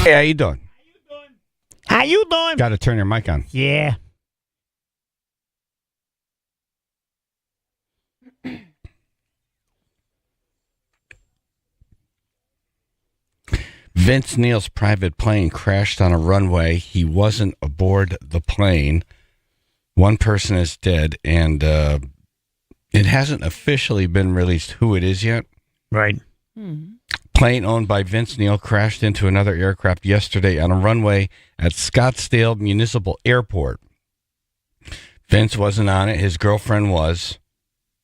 Hey, how you doing? How you doing? Got to turn your mic on. Yeah. Vince Neil's private plane crashed on a runway. He wasn't aboard the plane. One person is dead, and it hasn't officially been released who it is yet. Right. Plane owned by Vince Neil crashed into another aircraft yesterday on a runway at Scottsdale Municipal Airport. Vince wasn't on it. His girlfriend was.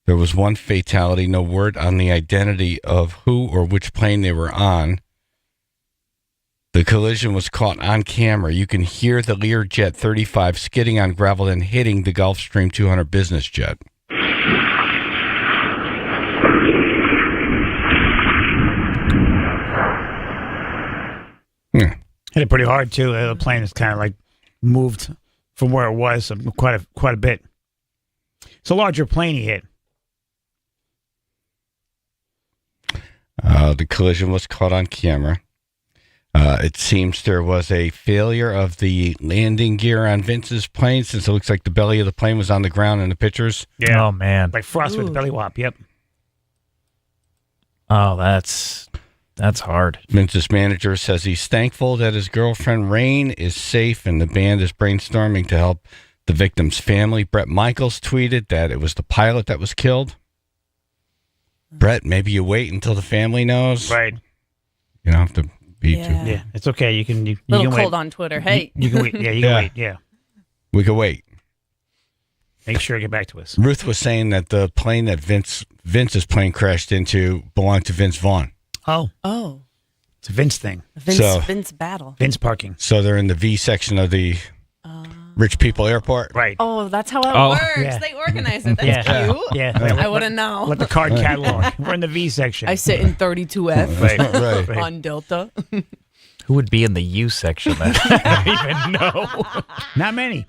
There was one fatality. No word on the identity of who or which plane they were on. The collision was caught on camera. You can hear the Learjet 35 skidding on gravel and hitting the Gulfstream 200 business jet. Hit it pretty hard too. The plane is kind of like moved from where it was quite a bit. It's a larger plane he hit. The collision was caught on camera. It seems there was a failure of the landing gear on Vince's plane, since it looks like the belly of the plane was on the ground in the pictures. Yeah. Oh, man. Like Frost with the belly whop. Yep. Oh, that's hard. Vince's manager says he's thankful that his girlfriend Rain is safe, and the band is brainstorming to help the victim's family. Brett Michaels tweeted that it was the pilot that was killed. Brett, maybe you wait until the family knows. Right. You don't have to be too. Yeah, it's okay. You can. You Little can cold wait. on Twitter. Hey. You can wait. Yeah, you can wait. Yeah. We could wait. Make sure you get back to us. Ruth was saying that the plane that Vince's plane crashed into belonged to Vince Vaughn. Oh. It's a Vince thing. Vince battle. Vince parking. So they're in the V section of the Rich People Airport. Right. Oh, that's how it works. Yeah. They organize it. That's cute. Yeah. I wouldn't know. Let the card catalog. We're in the V section. I sit in 32F Right. on Delta. Who would be in the U section then? I don't even know. Not many.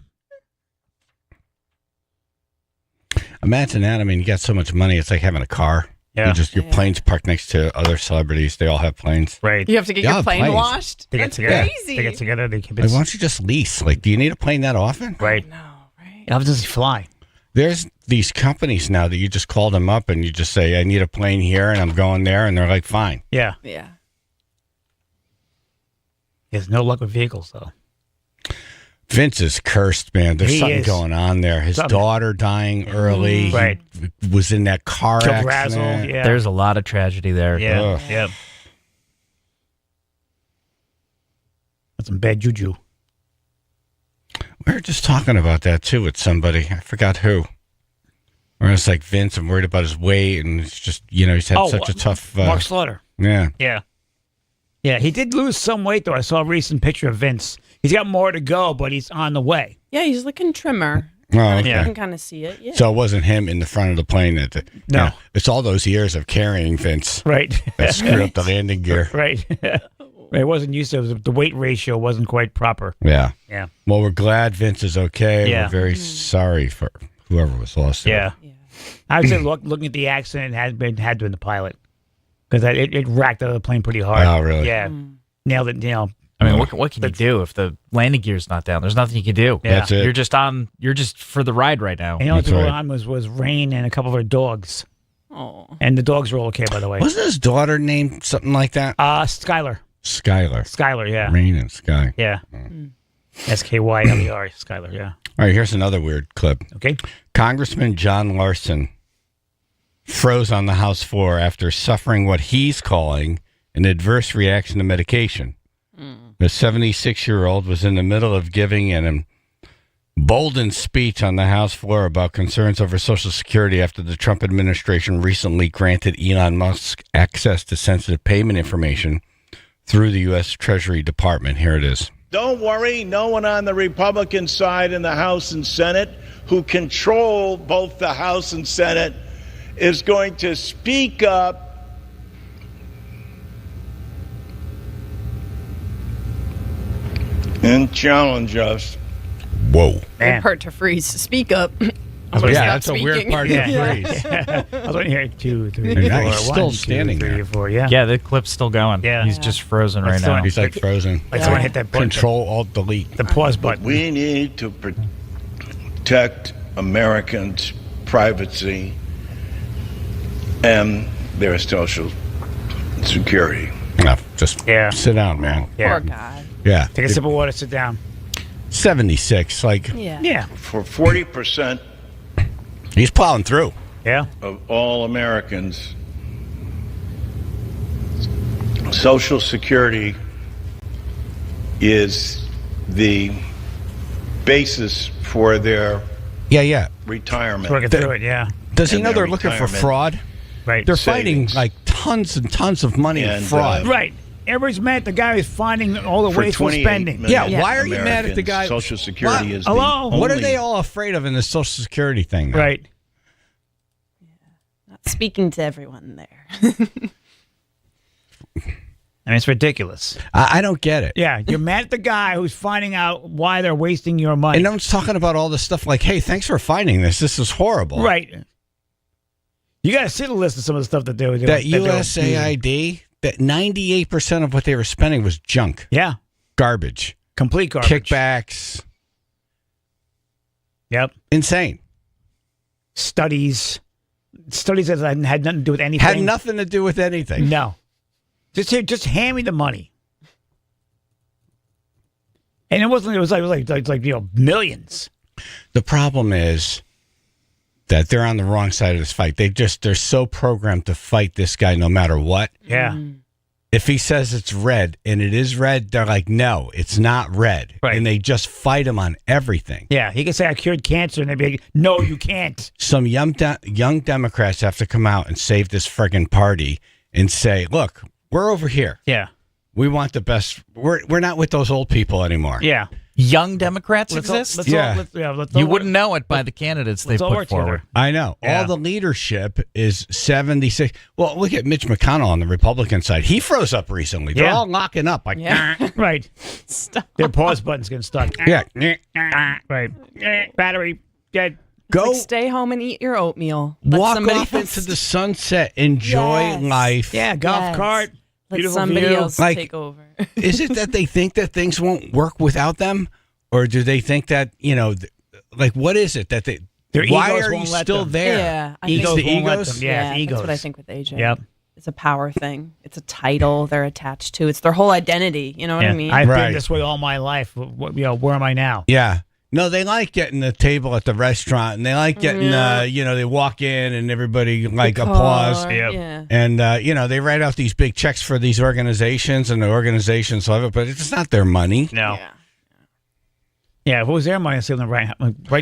Imagine that. I mean, you got so much money, it's like having a car. Yeah. Your plane's parked next to other celebrities. They all have planes. Right. You have to get Yeah, your plane planes. washed. They get That's together. crazy. They get together. They keep Like, it. why don't you just lease? Like, do you need a plane that often? Right. No, right? How does he fly? There's these companies now that you just call them up and you just say, I need a plane here and I'm going there. And they're like, fine. Yeah. Yeah. He has no luck with vehicles, though. Vince is cursed, man. There's He something is. going on there. His Something. daughter dying early. Right. He was in that car Killed accident. Razzle. Yeah. There's a lot of tragedy there. Yeah. Ugh. Yeah. That's some bad juju. We were just talking about that, too, with somebody. I forgot who. Where it's like Vince, I'm worried about his weight, and it's just, he's had such a tough... Mark Slaughter. Yeah. Yeah. Yeah, he did lose some weight, though. I saw a recent picture of Vince. He's got more to go, but he's on the way. Yeah, he's looking trimmer. Oh, okay. Yeah. You can kind of see it. Yeah. So it wasn't him in the front of the plane. No. It's all those years of carrying Vince Right. that screwed up the landing gear. Right. It wasn't used to, the weight ratio wasn't quite proper. Yeah. Yeah. Well, we're glad Vince is okay. Yeah. We're very sorry for whoever was lost. Yeah. Yeah. I would say looking at the accident, had to have been the pilot. Because it racked out the plane pretty hard. Oh, really? Yeah. Nailed it, I mean, what can you do if the landing gear's not down? There's nothing you can do. Yeah. That's it. You're just for the ride right now. And what's That's going right. on was Rain and a couple of her dogs. Oh. And the dogs were all okay, by the way. Wasn't his daughter named something like that? Skylar. Skylar. Yeah. Rain and Sky. Yeah. Skyler. Skylar, yeah. All right, here's another weird clip. Okay. Congressman John Larson froze on the House floor after suffering what he's calling an adverse reaction to medication. The 76-year-old was in the middle of giving an emboldened speech on the House floor about concerns over Social Security after the Trump administration recently granted Elon Musk access to sensitive payment information through the U.S. Treasury Department. Here it is. Don't worry, no one on the Republican side in the House and Senate who control both the House and Senate is going to speak up and challenge us. Whoa. Man. Hurt to freeze. Speak up. Yeah, that's a weird speaking. part of the Yeah. phrase. I was waiting here. 2, 3, Yeah, 4. he's still 1, 2, standing 3, there. 4. Yeah. Yeah, the clip's still going. Yeah. He's just frozen right Let's now. do it. He's like frozen. Like someone hit that button. Control Alt Delete. The pause button. We need to protect Americans' privacy and their social security. No, just Yeah. sit down, man. Yeah. Poor God. Yeah. Take a sip of water. Sit down. 76. Like Yeah. Yeah. For 40% he's plowing through. Yeah. of all Americans, Social Security is the basis for their Yeah. retirement. Working through it. Yeah. Does he And know their they're looking for retirement. fraud? Right. They're fighting Savings. like tons and tons of money in And, fraud. Right. Everybody's mad at the guy who's finding all the For wasteful 28 spending. million Yeah, why are you mad at the Americans, guy? Social Security What? is Hello? the What are only- they all afraid of in the Social Security thing? now? Right. Not speaking to everyone there. I mean, it's ridiculous. I don't get it. Yeah. You're mad at the guy who's finding out why they're wasting your money. And no one's talking about all this stuff like, hey, thanks for finding this. This is horrible. Right. You got to see the list of some of the stuff that they were doing. That USAID, that 98% of what they were spending was junk, Yeah. garbage, Complete garbage. kickbacks. Yep. Insane. Studies that had nothing to do with anything. Had nothing to do with anything. No. Just hand me the money. And it was like millions. The problem is that they're on the wrong side of this fight. They're so programmed to fight this guy no matter what. Yeah. If he says it's red and it is red, they're like, no, it's not red. Right. And they just fight him on everything. Yeah. He can say I cured cancer and they'd be like, no, you can't. Some young Democrats have to come out and save this friggin' party and say, look, we're over here. Yeah. We want the best. We're not with those old people anymore. Yeah. Young Democrats Let's exist? all You work- wouldn't know it by the candidates they let's all put work together. forward. I know. Yeah. All the leadership is 76. Well, look at Mitch McConnell on the Republican side. He froze up recently. They're Yeah. all locking up. Like, Yeah. Right. Stop. Their pause button's getting stuck. yeah. Right. Battery. Dead. Go Like, stay home and eat your oatmeal. Let walk somebody off else- into the sunset. Enjoy Yes. life. Yeah. Golf Yes. cart. Let Beautiful somebody view. else Like- take over. Is it that they think that things won't work without them? Or do they think that, like, what is it that they, Their why egos are you won't let still them. there? Yeah, I Egos the won't let egos? them. Yeah, it's egos. that's what I think with AJ. Yep. It's a power thing. It's a title they're attached to. It's their whole identity. You know what I mean? I've Right. been this way all my life. Where am I now? Yeah. No, they like getting the table at the restaurant, and they like getting, they walk in and everybody like applause. Car, Yep. Yeah. And, they write out these big checks for these organizations, and the organizations love it, but it's not their money. No. Yeah. Yeah, if it was their money, I'd say, right,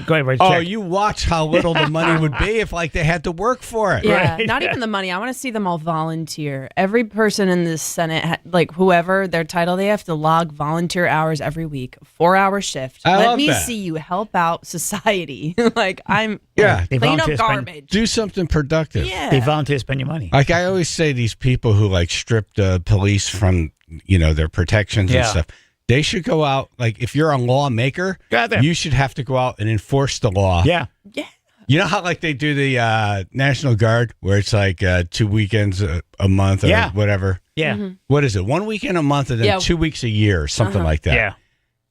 go ahead, Oh, check. you watch how little the money would be if, like, they had to work for it. Yeah, Right. not even the money. I want to see them all volunteer. Every person in the Senate, like whoever their title, they have to log volunteer hours every week, 4-hour shift. I Let love me that. see you help out society. Like I'm, Yeah. They clean up volunteer spend- garbage. Do something productive. Yeah, They volunteer to spend your money. Like I always say, these people who like strip the police from, their protections and Yeah. stuff, they should go out. Like if you're a lawmaker, Go out there. you should have to go out and enforce the law. Yeah. yeah. You know how like they do the National Guard where it's like 2 weekends a month or Yeah. whatever. Yeah. What is it? 1 weekend a month and then Yeah. 2 weeks a year, something like that. Yeah.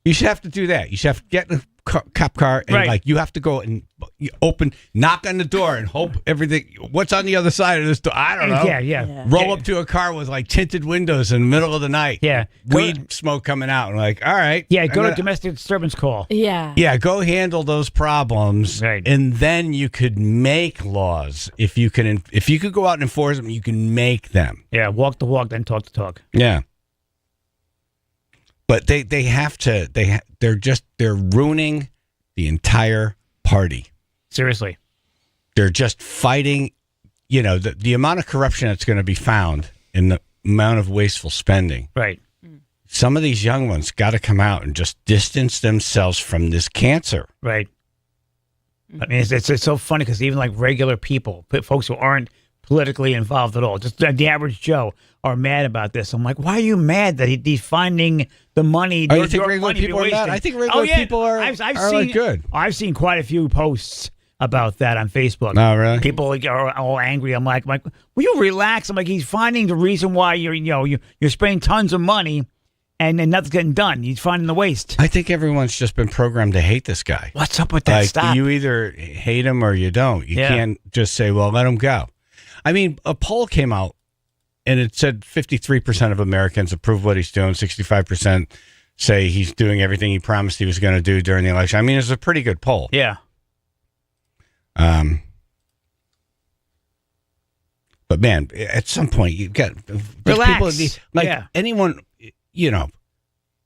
You should have to do that. You should have to get in a cop car and Right. like you have to go and knock on the door and hope everything. What's on the other side of this door? I don't know. Yeah. Yeah. Roll up to a car with like tinted windows in the middle of the night. Yeah. Weed smoke coming out. And like, all right. Yeah. Go I'm to gonna- domestic disturbance call. Yeah. Yeah, go handle those problems, Right. and then you could make laws. If you could go out and enforce them, you can make them. Yeah. Walk the walk, then talk the talk. Yeah. But they have to. They're ruining the entire party. Seriously. They're just fighting. The amount of corruption that's going to be found in the amount of wasteful spending. Right. Some of these young ones got to come out and just distance themselves from this cancer. Right. I mean, it's so funny because even like regular people, folks who aren't politically involved at all, just the average Joe, are mad about this. I'm like, why are you mad that he's finding the money? Oh, you your think regular money people are you're mad? wasting? I think regular people are I've like seen good. I've seen quite a few posts about that on Facebook. Oh, really? People are all angry. I'm like, will you relax? I'm like, he's finding the reason why you're spending tons of money and nothing's getting done. He's finding the waste. I think everyone's just been programmed to hate this guy. What's up with that? Like, Stop. you either hate him or you don't. You can't just say, well, let him go. I mean, a poll came out and it said 53% of Americans approve what he's doing. 65% say he's doing everything he promised he was going to do during the election. I mean, it's a pretty good poll. Yeah. But man, at some point you've got Relax. people anyone,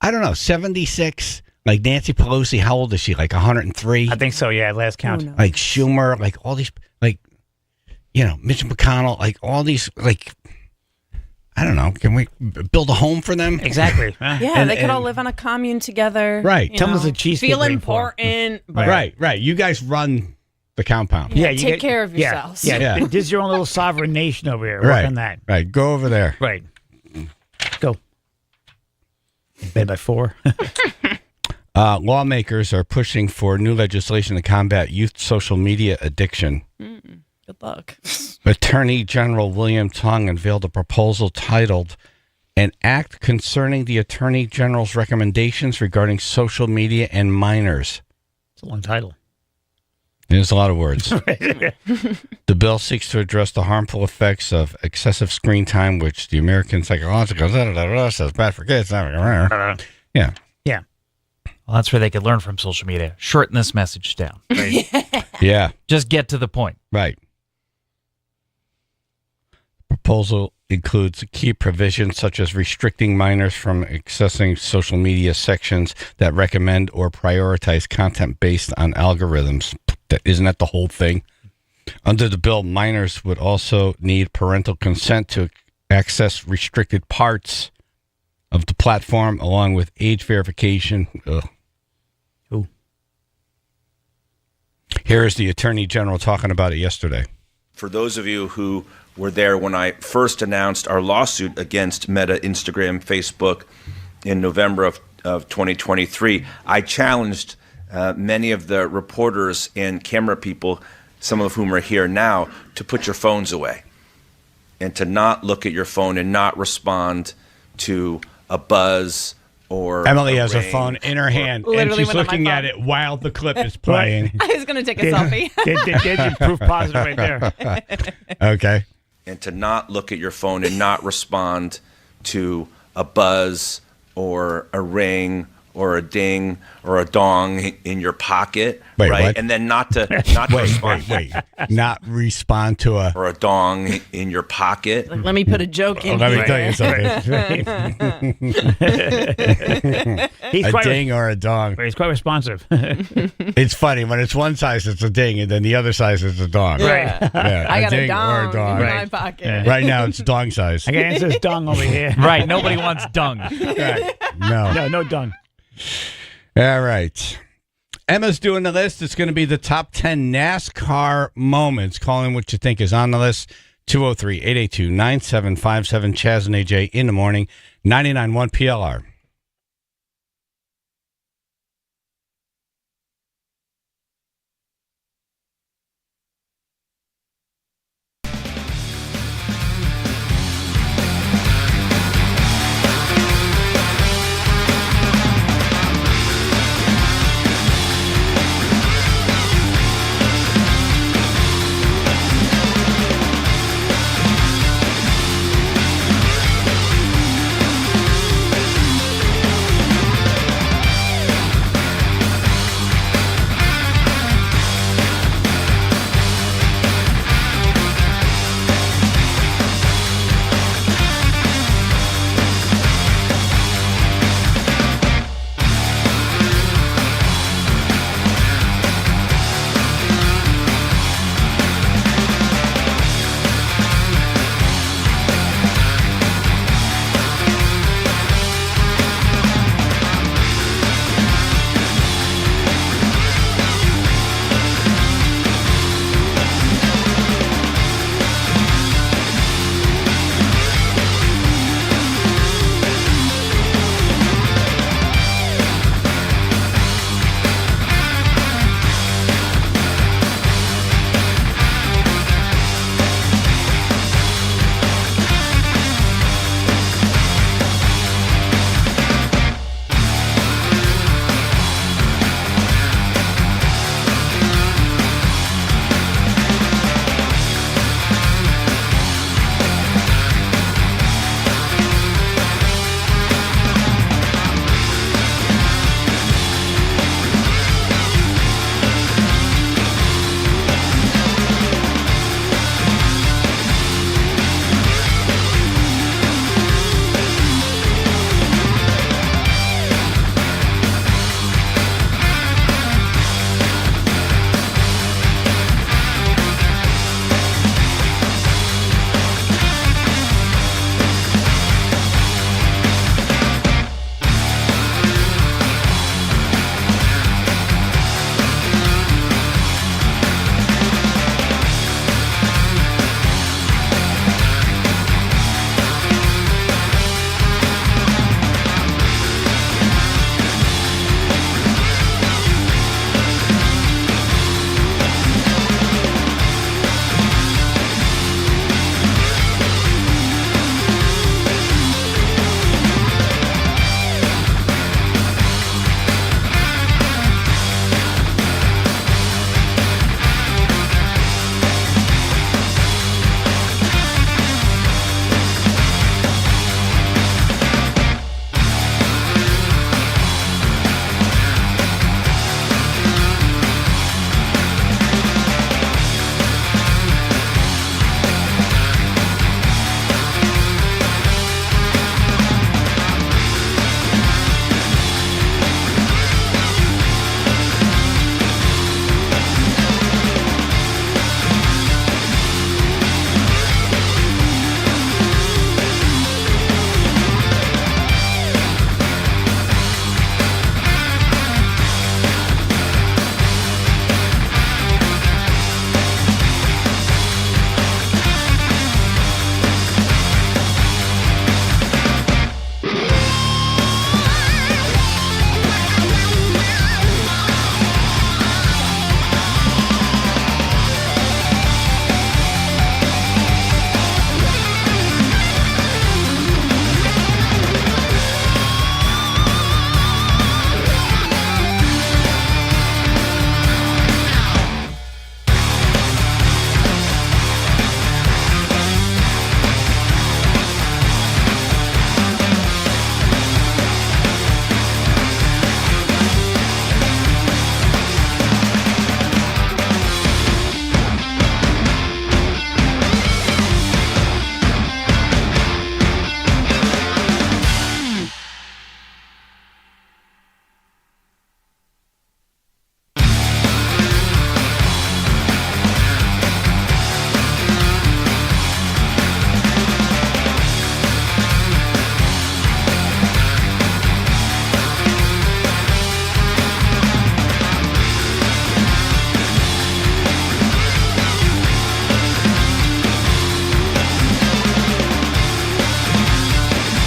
I don't know, 76, like Nancy Pelosi, how old is she? Like 103? I think so, yeah, last count. no. Like Schumer, like all these, like, Mitch McConnell, like all these, like, I don't know, can we build a home for them? Exactly. Yeah, they could all live on a commune together. Right. you Tell them know, the cheese feel cake for 'em. important. But Right. You guys run the compound. Yeah, take care of yourselves. Yeah. Yeah. This is your own little sovereign nation over here. Work Right. on that. Right. Go over there. Right. Go. Bed by 4. Lawmakers are pushing for new legislation to combat youth social media addiction. Good luck. Attorney General William Tong unveiled a proposal titled An Act Concerning the Attorney General's Recommendations Regarding Social Media and Minors. It's a long title. There's a lot of words. The bill seeks to address the harmful effects of excessive screen time, which the American Psychological says bad for kids. Yeah. Yeah. Well, that's where they could learn from social media. Shorten this message down. Yeah. Just get to the point. Right. Proposal includes key provisions such as restricting minors from accessing social media sections that recommend or prioritize content based on algorithms. Isn't that the whole thing? Under the bill, minors would also need parental consent to access restricted parts of the platform, along with age verification. Ugh. Ooh. Here is the Attorney General talking about it yesterday. For those of you who were there when I first announced our lawsuit against Meta, Instagram, Facebook in November of 2023, I challenged many of the reporters and camera people, some of whom are here now, to put your phones away and to not look at your phone and not respond to a buzz or Emily a has her ring phone in her hand, and Literally she's went on my looking at phone. it while the clip is playing. I was going to take a selfie. There's proof positive right there. Okay. and to not look at your phone and not respond to a buzz or a ring or a ding or a dong in your pocket, Wait, right? what? And then not to respond Wait. Not respond to a. or a dong in your pocket. Like, let me put a joke in Let me here. tell you something. He's A quite ding or a dong. he's quite responsive. It's funny when it's one size, it's a ding, and then the other size is a dong. Yeah. Yeah, I got a ding or dong a dong. in my Right. pocket. Yeah. Right now, it's dong size. I can answer this dung over here. Right. Nobody wants dung. Right. No. No dung. All right. Emma's doing the list. It's going to be the top 10 NASCAR moments. Call in what you think is on the list. 203-882-9757. Chaz and AJ in the morning. 99.1 PLR.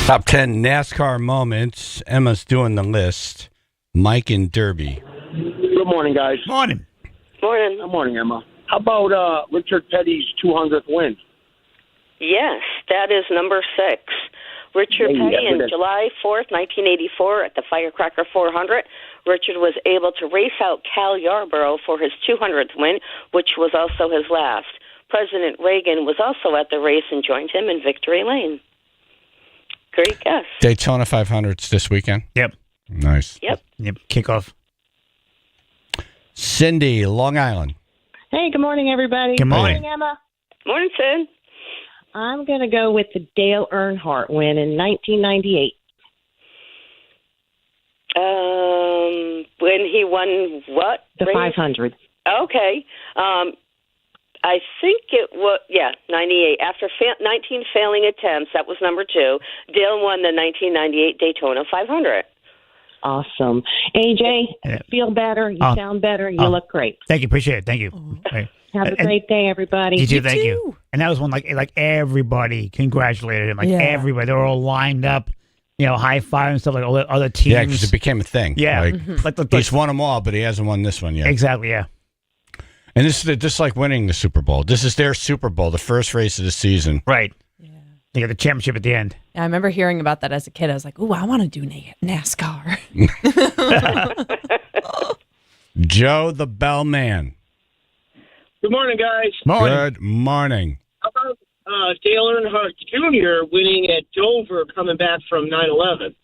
Top 10 NASCAR moments. Emma's doing the list. Mike and Derby. Good morning, guys. Morning. Morning. Good morning, Emma. How about Richard Petty's 200th win? Yes, that is number 6. Richard Yeah, Petty yeah, in July 4th, 1984 at the Firecracker 400. Richard was able to race out Cal Yarborough for his 200th win, which was also his last. President Reagan was also at the race and joined him in Victory Lane. Great guess. Daytona 500s this weekend. Yep. Nice. Yep. Kickoff. Cindy, Long Island. Hey, good morning, everybody. Good morning. Emma. Morning, Sid. I'm going to go with the Dale Earnhardt win in 1998. When he won what? The race? 500. Okay. I think it was, 98. After 19 failing attempts, that was number 2. Dale won the 1998 Daytona 500. Awesome. AJ, Yeah. feel better. You sound better. You look great. Thank you. Appreciate it. Thank you. Hey. Have a great day, everybody. You too. Thank too. you. And that was one like everybody congratulated him. Like Yeah. everybody. They were all lined up, high five and stuff like all the other teams. Yeah, because it became a thing. Yeah. Like, Like, he's won them all, but he hasn't won this one yet. exactly, yeah. And this is just like winning the Super Bowl. This is their Super Bowl, the first race of the season. Right. They got the championship at the end. Yeah, I remember hearing about that as a kid. I was like, "Ooh, I want to do NASCAR." Joe the Bellman. Good morning, guys. Morning. Good morning. How about Dale Earnhardt Jr. winning at Dover coming back from 9/11?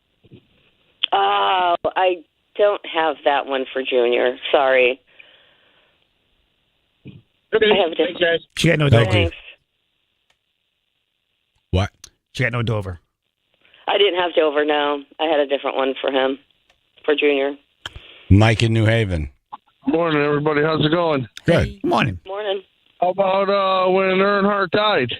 Oh, I don't have that one for Junior. Sorry. Okay, I have a thanks, guys. She got no Thank Dover. you. Thanks. What? She got no Dover. I didn't have Dover, no. I had a different one for him, for Junior. Mike in New Haven. Morning, everybody. How's it going? Good. Good morning. Morning. How about when Earnhardt died?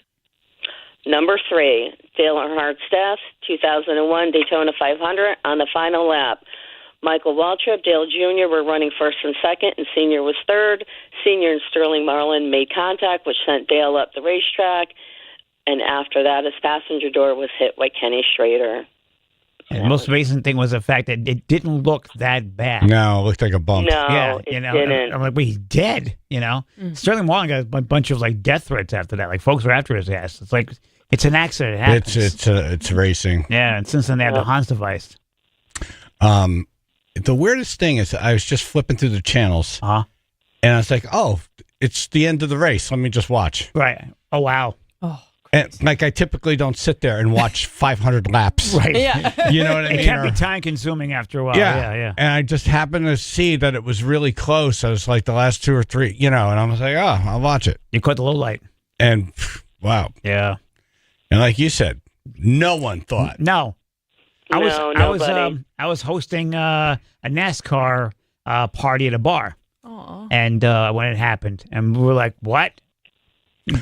Number 3, Dale Earnhardt's death, 2001 Daytona 500 on the final lap. Michael Waltrip, Dale Jr. were running first and second, and Senior was third. Senior and Sterling Marlin made contact, which sent Dale up the racetrack. And after that, his passenger door was hit by Kenny Schrader. And the most amazing thing was the fact that it didn't look that bad. No, it looked like a bump. No, Yeah, it I'm didn't. like, well, he's dead, Sterling Marlin got a bunch of like death threats after that. Like folks were after his ass. It's like it's an accident. It happens. It's racing. Yeah, and since then they have the Hans device. The weirdest thing is I was just flipping through the channels, Uh-huh. and I was like, "Oh, it's the end of the race. Let me just watch." Right. Oh wow. Oh, And like I typically don't sit there and watch 500 laps. Right. yeah. You know what I mean? It can be Or- time consuming after a while. Yeah. Yeah. And I just happened to see that it was really close. I was like the last 2 or 3, and I was like, "Oh, I'll watch it." You caught the low light. And wow. Yeah. And like you said, no one thought. No. Nobody. I was hosting a NASCAR party at a bar, Aw. and when it happened, and we were like, "What?"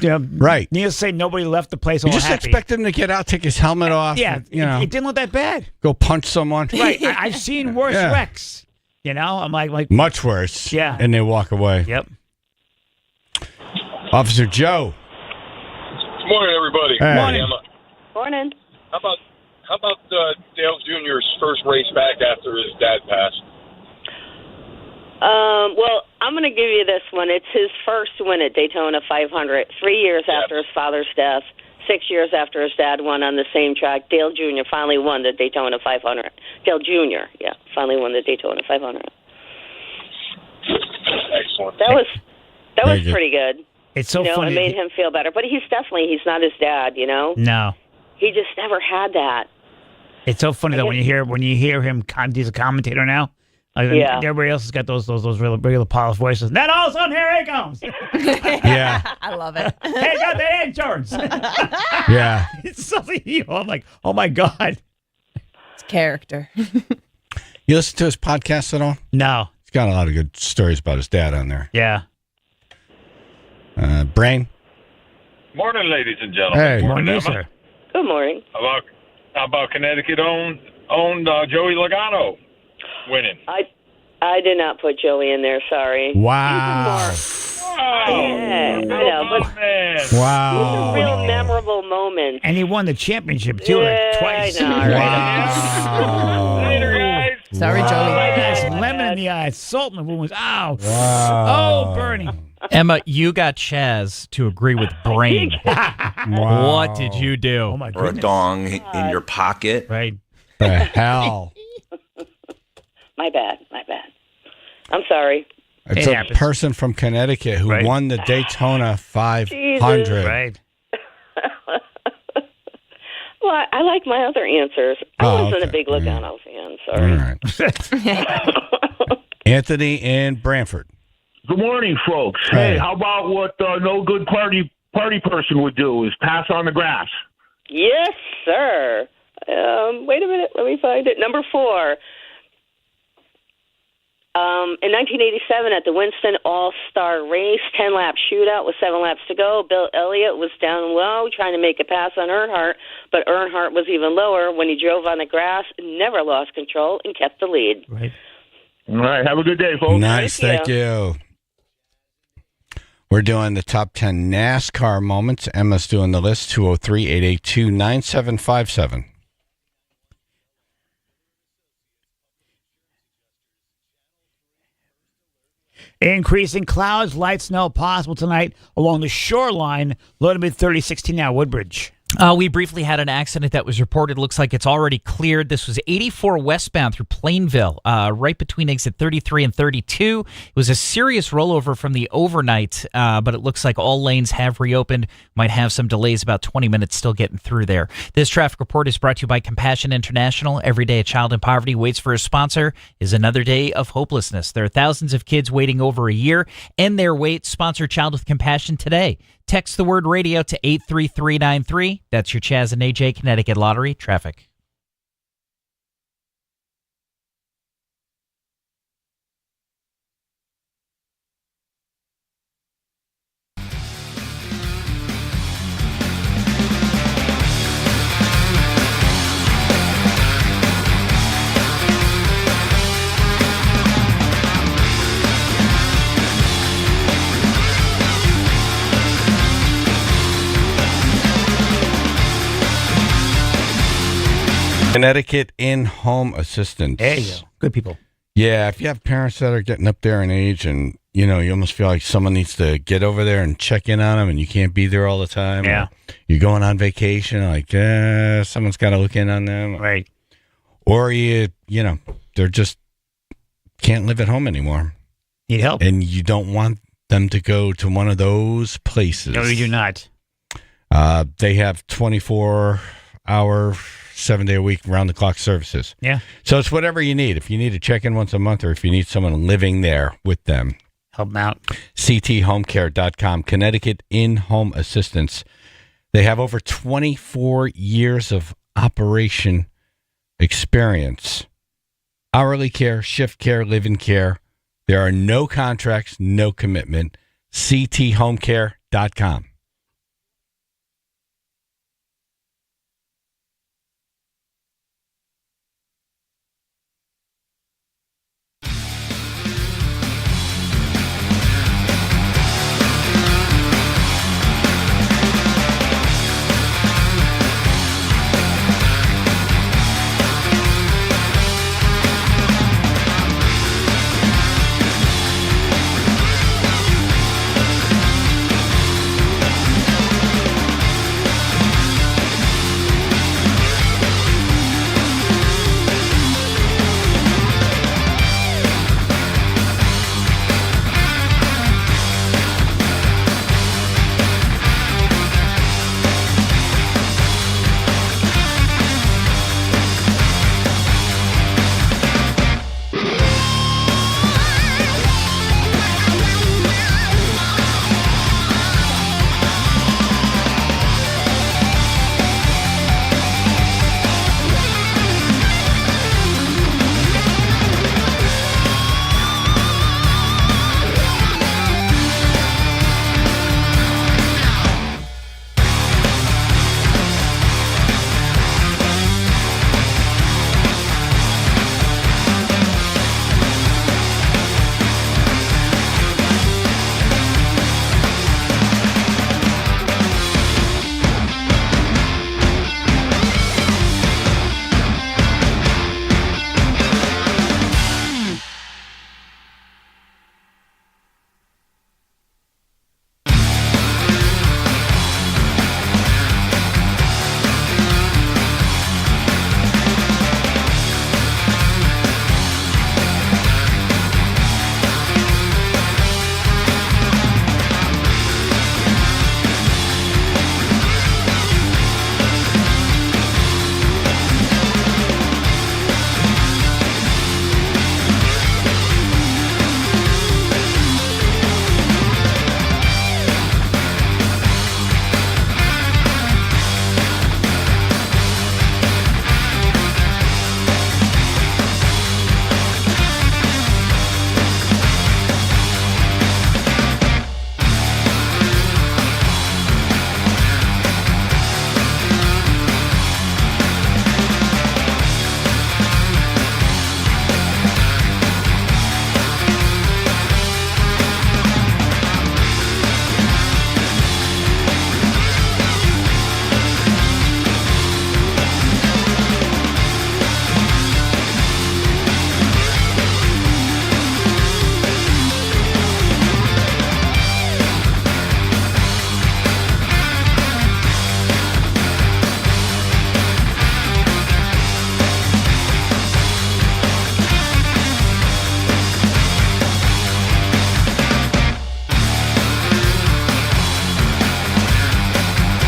Right. Needless to say, nobody left the place You all just happy. expect him to get out, take his helmet off. Yeah, and, it didn't look that bad. go punch someone. Right. I've seen worse Yeah. wrecks. I'm like, Much worse. Yeah. And they walk away. yep. Officer Joe. Good morning, everybody. Hey. Morning. Emma. Morning. How about Dale Jr.'s first race back after his dad passed? Well, I'm going to give you this one. It's his first win at Daytona 500, 3 years after his father's death, 6 years after his dad won on the same track. Dale Jr. finally won the Daytona 500. Dale Jr., finally won the Daytona 500. Excellent. That was Very good. pretty good. It's so funny. It made him feel better. But he's not his dad, No. He just never had that. It's so funny though when you hear him. He's a commentator now. Yeah. Everybody else has got those regular polished voices. Then all of a sudden, here he comes. Yeah. I love it. Hey, got the insurance. Yeah. It's something. I'm like, oh my god. It's character. You listen to his podcast at all? No. He's got a lot of good stories about his dad on there. Yeah. Brain. Morning, ladies and gentlemen. Hey. Morning, Emma. sir. Good morning. How about Connecticut owned Joey Logano winning? I did not put Joey in there, sorry. Wow. Wow. Yeah, I know, but man. these are Wow. real memorable moments. win. And he won the championship, too, Yeah, twice. I know, right? Later, guys. Sorry, Joey. Yes, lemon in the eye, salt in the wounds. Ow. Wow. Oh, Bernie. Emma, you got Chaz to agree with Brain. Wow. What did you do? Oh, my Or a goodness. dong in your pocket. Right. The hell? My bad. I'm sorry. It's It a happens. person from Connecticut who Right. won the Daytona 500. Right. Well, I like my other answers. I Oh, wasn't okay. a big Logano fan, All sorry. right. Anthony in Brantford. Good morning, folks. Hey. Hey, how about what no good party person would do is pass on the grass. Yes, sir. Wait a minute. Let me find it. Number 4. In 1987, at the Winston All-Star Race, 10-lap shootout with 7 laps to go, Bill Elliott was down low trying to make a pass on Earnhardt, but Earnhardt was even lower when he drove on the grass, never lost control, and kept the lead. Right. All right, have a good day, folks. Nice, Thank thank you. We're doing the top 10 NASCAR moments. Emma's doing the list, 203-882-9757. Increasing clouds, light snow possible tonight along the shoreline. Low to mid 30s, 16 now, Woodbridge. We briefly had an accident that was reported. Looks like it's already cleared. This was 84 westbound through Plainville, right between exit 33 and 32. It was a serious rollover from the overnight, but it looks like all lanes have reopened. Might have some delays, about 20 minutes still getting through there. This traffic report is brought to you by Compassion International. Every day a child in poverty waits for a sponsor is another day of hopelessness. There are thousands of kids waiting over a year. End their wait. Sponsor Child with Compassion today. Text the word radio to 83393. That's your Chaz and AJ Connecticut Lottery traffic. Connecticut in-home assistance. There you go. Good people. Yeah, if you have parents that are getting up there in age and, you almost feel like someone needs to get over there and check in on them and you can't be there all the time. Yeah. Or you're going on vacation, like, someone's got to look in on them. Right. Or they're just can't live at home anymore. Need help? And you don't want them to go to one of those places. No, you do not. They have 24-hour, 7-day-a-week, round-the-clock services. Yeah. So it's whatever you need. If you need to check in once a month or if you need someone living there with them. Help them out. cthomecare.com, Connecticut in-home assistance. They have over 24 years of operation experience. Hourly care, shift care, live-in care. There are no contracts, no commitment. cthomecare.com.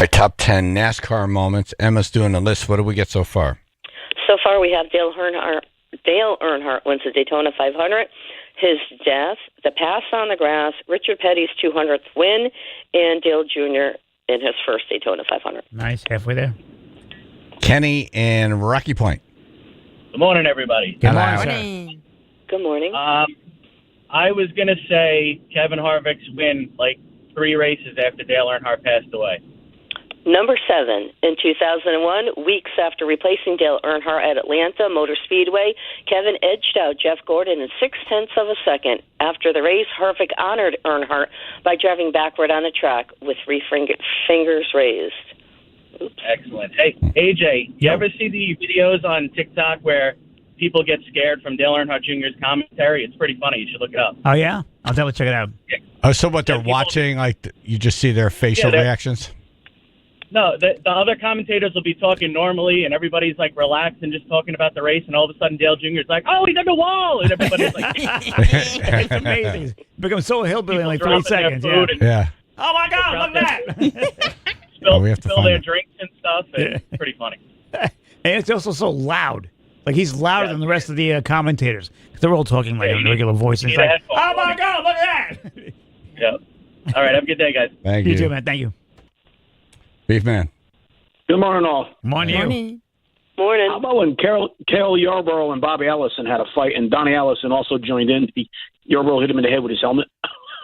My top 10 NASCAR moments. Emma's doing the list. What do we get so far? So far, we have Dale Earnhardt wins the Daytona 500, his death, the pass on the grass, Richard Petty's 200th win, and Dale Jr. in his first Daytona 500. Nice, halfway there. Kenny and Rocky Point. Good morning, everybody. Good Morning. Good morning. I was going to say Kevin Harvick's win like 3 races after Dale Earnhardt passed away. Number 7, in 2001, weeks after replacing Dale Earnhardt at Atlanta Motor Speedway, Kevin edged out Jeff Gordon in 0.6 of a second. After the race, Harvick honored Earnhardt by driving backward on the track with 3 fingers raised. Oops. Excellent. Hey, AJ, you ever see the videos on TikTok where people get scared from Dale Earnhardt Jr.'s commentary? It's pretty funny. You should look it up. Oh, yeah? I'll definitely check it out. Oh, so what they're watching, like you just see their facial reactions? No, the other commentators will be talking normally, and everybody's like relaxed and just talking about the race, and all of a sudden Dale Jr.'s like, "Oh, he's on the wall," and everybody's like, It's amazing. It becomes so hillbilly in like 3 seconds. Yeah. Yeah. Oh, my God, look at that. We have to spill find their it. drinks and stuff. It's pretty funny. And it's also so loud. Like, he's louder than the rest of the commentators. They're all talking like in regular voice. It's like, oh, my God, look at that. Yep. All right, have a good day, guys. Thank you. You too, man. Thank you. Beef Man. Good morning, all. Morning. Morning. How about when Carol Yarborough and Bobby Allison had a fight, and Donnie Allison also joined in? Yarborough hit him in the head with his helmet.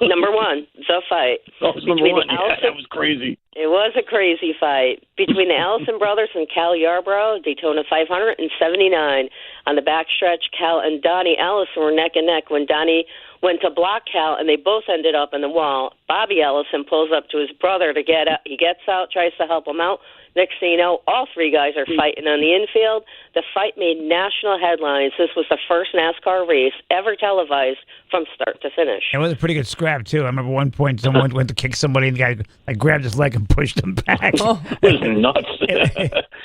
Number 1, the fight. That was number Between 1. the Yeah, Allison- that was crazy. It was a crazy fight between the Allison brothers and Cal Yarborough, Daytona 500 and 79. On the backstretch, Cal and Donnie Allison were neck and neck when Donnie went to block Cal, and they both ended up in the wall. Bobby Allison pulls up to his brother to get out. He gets out, tries to help him out. Next thing you know, all 3 guys are fighting on the infield. The fight made national headlines. This was the first NASCAR race ever televised from start to finish. It was a pretty good scrap, too. I remember one point someone went to kick somebody, and the guy like grabbed his leg and pushed him back. It was nuts.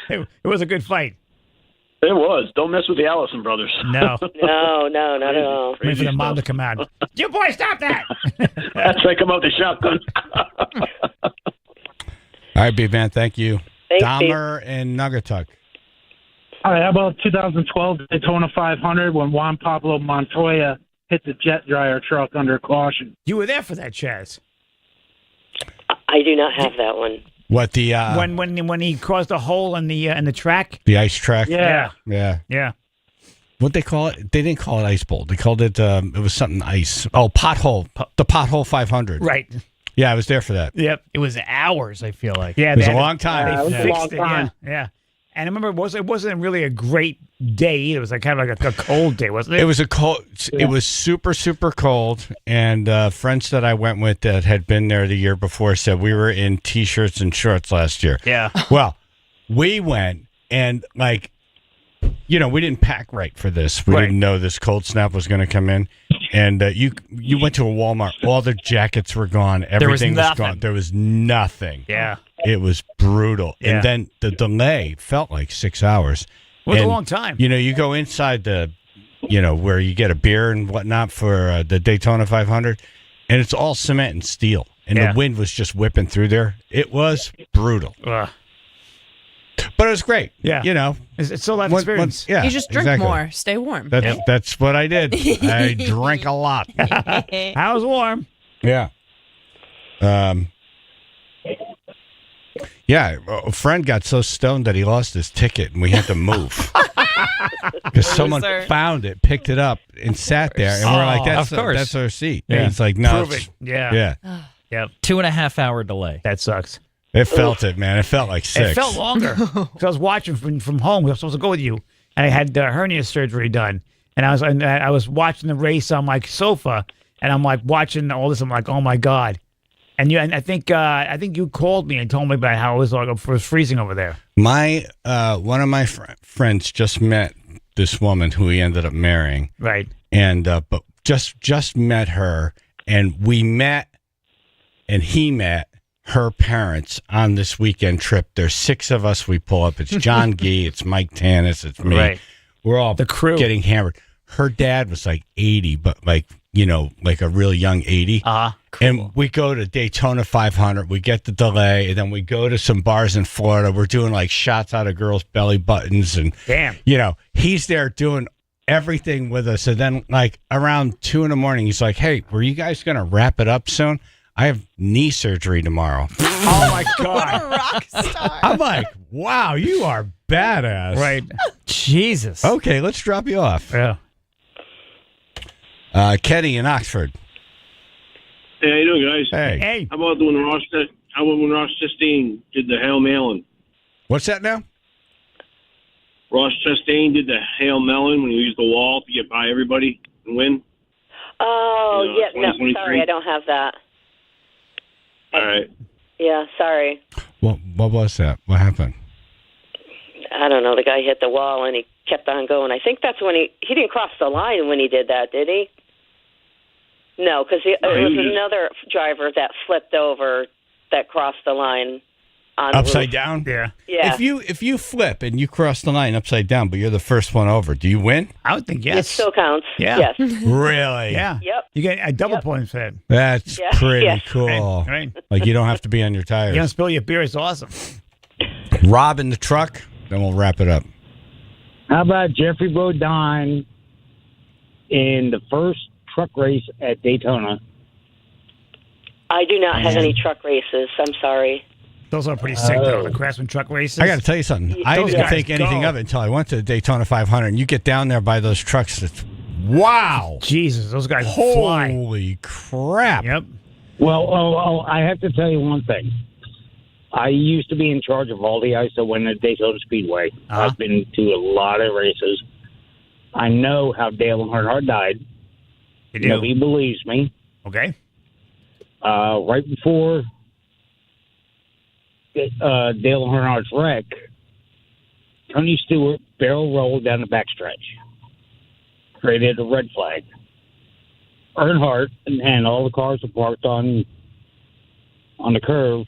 It was a good fight. It was. Don't mess with the Allison brothers. No. No, not at all. Wait for the mom to come out. You boys, stop that! That's like come out the shotgun. All right, Beef Man. Thank you. Thanks, Dahmer and Nuggatuck. All right, how about 2012 Daytona 500 when Juan Pablo Montoya hit the jet dryer truck under caution? You were there for that, Chaz. I do not have that one. What the when he caused a hole in the track? the ice track? Yeah. Yeah. What they call it? They didn't call it Ice Bowl. They called it. It was something ice. Oh, pothole. The pothole 500. Right. Yeah, I was there for that. Yep. It was hours, I feel like. Yeah, It was they a had long time. They it was a fixed long it, time. Yeah. And I remember it wasn't really a great day either. It was like kind of like a cold day, wasn't it? It was a cold. It was super, super cold. And friends that I went with that had been there the year before said we were in T-shirts and shorts last year. Yeah. Well, we went and we didn't pack right for this. We didn't know this cold snap was going to come in. And you went to a Walmart. All the jackets were gone. Everything was gone. There was nothing. Yeah. It was brutal. Yeah. And then the delay felt like 6 hours. It was And, a long time. You go inside where you get a beer and whatnot for the Daytona 500, and it's all cement and steel. And the wind was just whipping through there. It was brutal. But it was great. Yeah. It's still that experience. Yeah. You just drink exactly. more. Stay warm. That's what I did. I drank a lot. I was warm. Yeah. Yeah, a friend got so stoned that he lost his ticket, and we had to move because someone found it, picked it up, and sat there, and we're like, "That's that's our seat." Yeah. And it's like, no, Prove it. yeah. Yep. 2.5 hour delay. That sucks. It felt it, man. It felt like 6. It felt longer. Because I was watching from home. I was supposed to go with you, and I had hernia surgery done, and I was watching the race on my sofa, and I'm like watching all this. I'm like, oh my god. And I think you called me and told me about how it was freezing over there. My one of my friends just met this woman who he ended up marrying, right? And but just met her, and we met, and he met her parents on this weekend trip. There's 6 of us. We pull up. It's John Gee, it's Mike Tannis, it's me. Right. We're all the crew getting hammered. Her dad was like 80, but like like a real young 80. Cool. And we go to Daytona 500. We get the delay, and then we go to some bars in Florida. We're doing like shots out of girls' belly buttons, and damn, he's there doing everything with us. And then like around 2 a.m, he's like, "Hey, were you guys gonna wrap it up soon? I have knee surgery tomorrow." Oh my God! What a rock star! I'm like, "Wow, you are badass!" Right? Jesus. Okay, let's drop you off. Yeah. Kenny in Oxford. Hey, how you doing, guys? Hey. How about when Ross Chastain did the Hail Melon? What's that now? Ross Chastain did the Hail Melon when he used the wall to get by everybody and win. Oh, yeah. No, 2023. sorry, I don't have that. All right. Yeah, sorry. What was that? What happened? I don't know. The guy hit the wall and he kept on going. I think that's when he didn't cross the line when he did that, did he? No, because it was another driver that flipped over that crossed the line on upside down. Yeah. Yeah. If you flip and you cross the line upside down, but you're the first one over, do you win? I would think yes. It still counts. Yeah. Yes. Really? Yeah. Yep. You get a double point for that. That's Yeah. pretty Yeah. cool. Right. Like you don't have to be on your tires. You don't spill your beer. It's awesome. Rob in the truck. Then we'll wrap it up. How about Jeffrey Bodine in the first truck race at Daytona? I do not have any truck races. I'm sorry. Those are pretty sick, though. The Craftsman truck races. I got to tell you something. I Those didn't guys think anything go. of it until I went to the Daytona 500. And you get down there by those trucks. It's, wow. Jesus, those guys fly. Holy crap. Yep. Well, I have to tell you one thing. I used to be in charge of all the ISO when at Daytona Speedway. I've been to a lot of races. I know how Dale Earnhardt died. You do? Nobody believes me. Okay. Right before Dale Earnhardt's wreck, Tony Stewart barrel rolled down the backstretch, created a red flag. Earnhardt and all the cars were parked on the curve,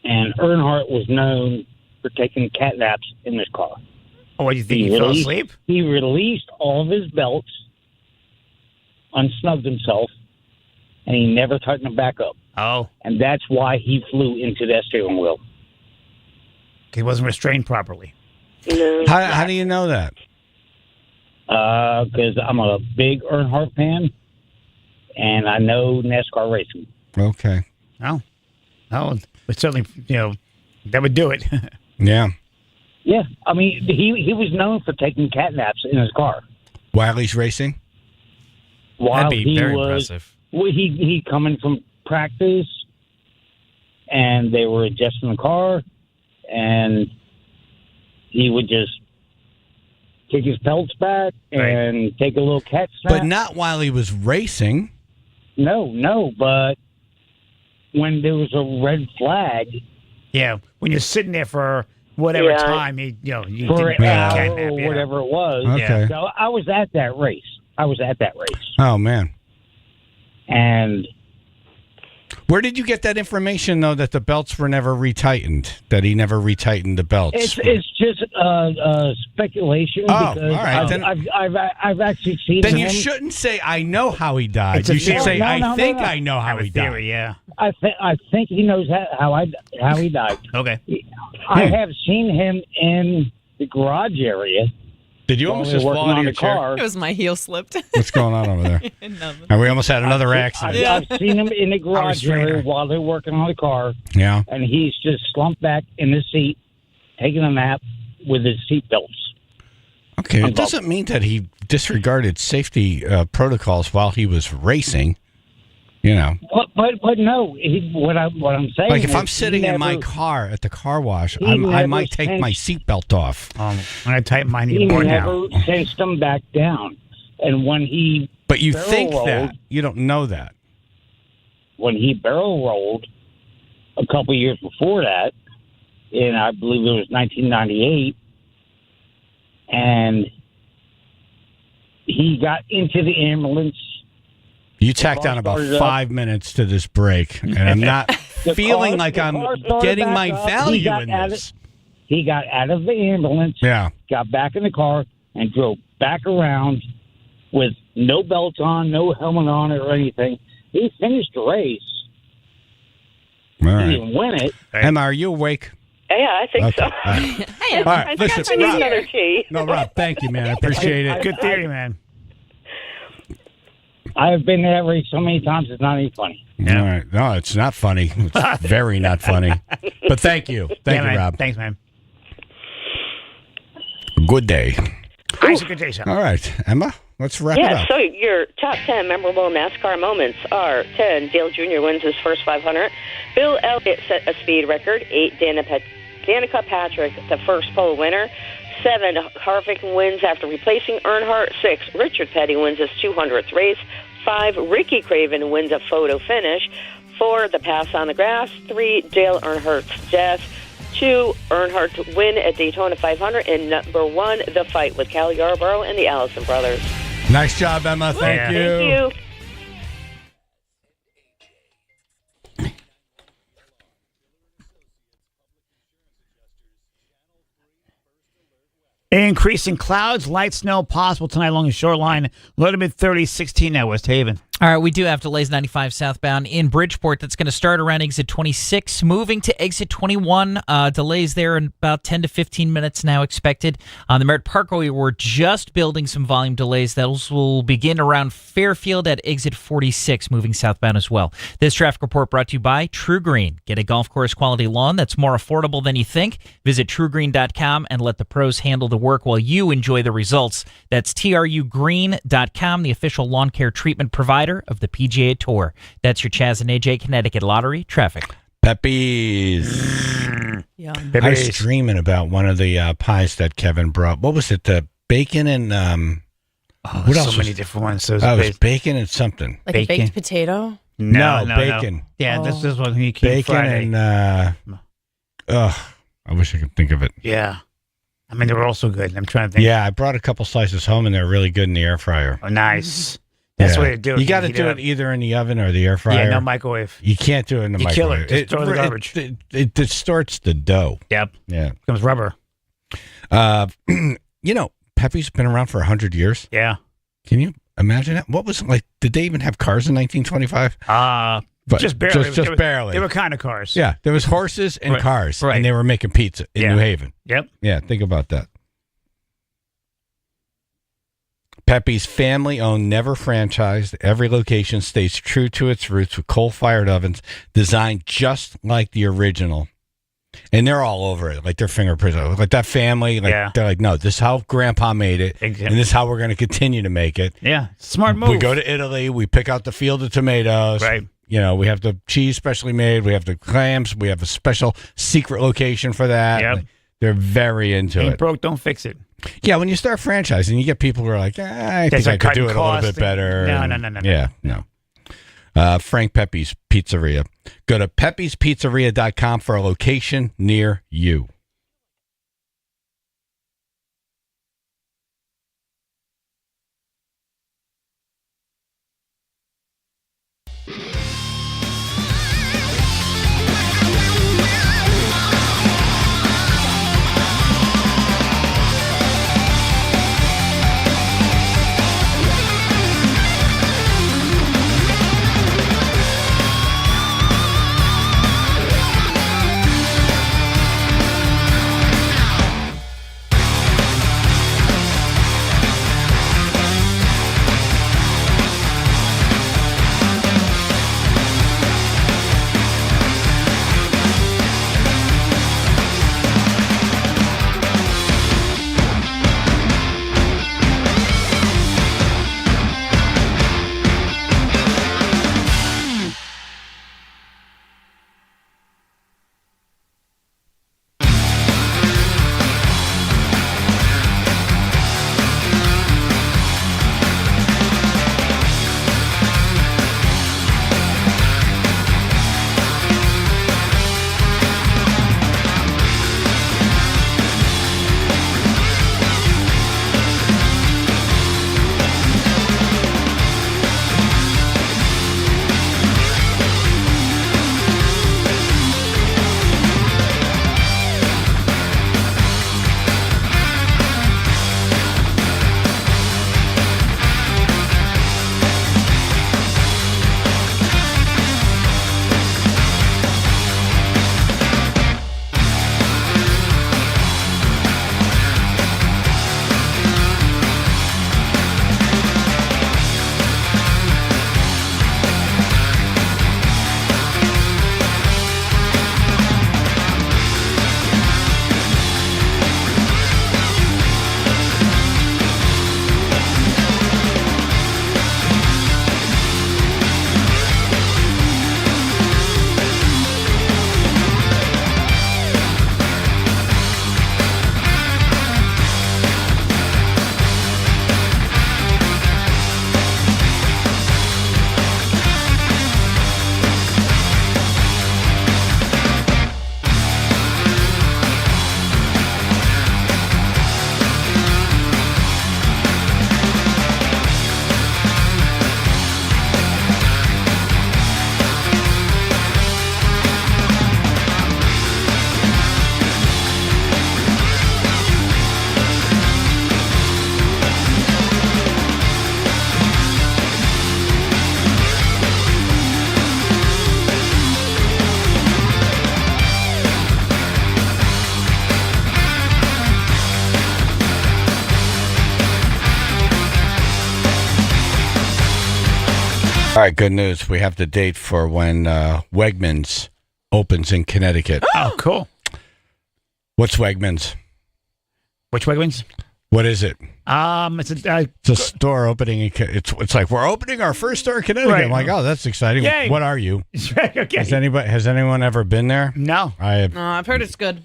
and Earnhardt was known for taking cat naps in his car. Oh, what do you think? He fell asleep? He released all of his belts, unsnugged himself, and he never tightened them back up. Oh. And that's why he flew into that steering wheel. He wasn't restrained properly. No. How do you know that? Because I'm a big Earnhardt fan, and I know NASCAR racing. Okay. Oh. But certainly, that would do it. Yeah. Yeah, I mean, he was known for taking cat naps in his car. While he's racing? While That'd be he very was, impressive. Well, he coming from practice, and they were adjusting the car, and he would just kick his pelts back and take a little cat snap. But not while he was racing. No, but when there was a red flag. Yeah, when you're sitting there for whatever time, you for didn't an hour catnap, or whatever it was. Okay. So I was at that race. Oh, man. And where did you get that information, though, that the belts were never retightened, that he never retightened the belts? It's just speculation. Oh, because all right. Then, I've actually seen then him. you shouldn't say, I know how he died. It's a You should theory. say, No, I think no. I know how he died. Theory, yeah. I think he knows how he died. Okay. I have seen him in the garage area. Did you while almost we were just working fall out of on your the chair? car. It was my heel slipped. What's going on over there? Nothing. And we almost had another accident. I've seen him in the garage area while they're working on the car. Yeah. And he's just slumped back in his seat, taking a nap with his seat belts. Okay, it doesn't mean that he disregarded safety protocols while he was racing. But no. What I'm saying, Like if is I'm sitting in my car at the car wash, I might take my seatbelt off. I'm gonna tighten mine he even more now. never sensed them back down. And when he But you barrel think rolled, that you don't know that. when he barrel rolled a couple years before that, and I believe it was 1998, and he got into the ambulance. You tacked on about 5 minutes to this break, and I'm not feeling like I'm getting my value in this. He got out of the ambulance, Yeah. got back in the car, and drove back around with no belt on, no helmet on or anything. He finished the race. All He right. didn't win it. Emma, are you awake? Yeah, I think Okay. so. All right. Hey, All right, listen, I need Rob. another tea. No, Rob, thank you, man. I appreciate it. Good theory, man. I've been to that race so many times, it's not even funny. All right. No, it's not funny. It's very not funny. But thank you. Thank you, man. Rob. Thanks, man. Good day. Nice, good day, son. All right, Emma, let's wrap it Yeah, up. so your top 10 memorable NASCAR moments are 10, Dale Jr. wins his first 500. Bill Elliott set a speed record. 8, Danica Patrick, the first pole winner. 7, Harvick wins after replacing Earnhardt. 6, Richard Petty wins his 200th race. 5, Ricky Craven wins a photo finish. 4, the pass on the grass. 3, Dale Earnhardt's death. 2, Earnhardt to win at Daytona 500. And number 1, the fight with Cal Yarborough and the Allison brothers. Nice job, Emma. Thank you. Thank you. Increasing clouds, light snow possible tonight along the shoreline. Low to mid 30s, 16 at West Haven. All right, we do have delays 95 southbound in Bridgeport. That's going to start around exit 26, moving to exit 21. Delays there in about 10 to 15 minutes now expected. On the Merritt Parkway, we're just building some volume delays. Those will begin around Fairfield at exit 46, moving southbound as well. This traffic report brought to you by True Green. Get a golf course quality lawn that's more affordable than you think. Visit truegreen.com and let the pros handle the work while you enjoy the results. That's trugreen.com, the official lawn care treatment provider of the PGA Tour. That's your Chaz and AJ Connecticut Lottery traffic. Pepe's. Yeah. I was dreaming about one of the pies that Kevin brought. What was it? The bacon and what else? So many different ones. It was bacon and something. Like a baked potato? No, bacon. Yeah, this is what he came Bacon Friday. and I wish I could think of it. Yeah. I mean, they were all so good. I'm trying to think. Yeah, I brought a couple slices home, and they're really good in the air fryer. Oh, nice. That's Yeah. what they do. You got to do it either in the oven or the air fryer. Yeah, no microwave. You can't do it in the You kill microwave. it. Just throw it in the garbage. It distorts the dough. Yep. Yeah. Becomes rubber. Pepe's been around for 100 years. Yeah. Can you imagine that? What was it like? Did they even have cars in 1925? But just barely. Just barely. They were kind of cars. Yeah, there was horses and Right. cars, Right. and they were making pizza in Yeah. New Haven. Yep. Yeah, think about that. Pepe's family-owned, never franchised. Every location stays true to its roots with coal-fired ovens designed just like the original. And they're all over it, like their fingerprints. Like that family, like Yeah. they're like, no, this is how Grandpa made it, and this is how we're going to continue to make it. Yeah, smart move. We go to Italy, we pick out the field of tomatoes. Right. You know, we have the cheese specially made. We have the clams. We have a special secret location for that. Yep. They're very into Ain't it. broke, don't fix it. Yeah, when you start franchising, you get people who are like, I That's think I like could do cutting it a little costs bit better. No. Yeah, no. Frank Pepe's Pizzeria. Go to pepespizzeria.com for a location near you. right, good news. We have the date for when Wegmans opens in Connecticut. Oh, cool. What's Wegmans? Which Wegmans? What is it? It's a store opening. It's like we're opening our first store in Connecticut. Right. I'm like, oh, that's exciting. Yay. What are you? Okay. Has anyone ever been there? No. I've heard it's good.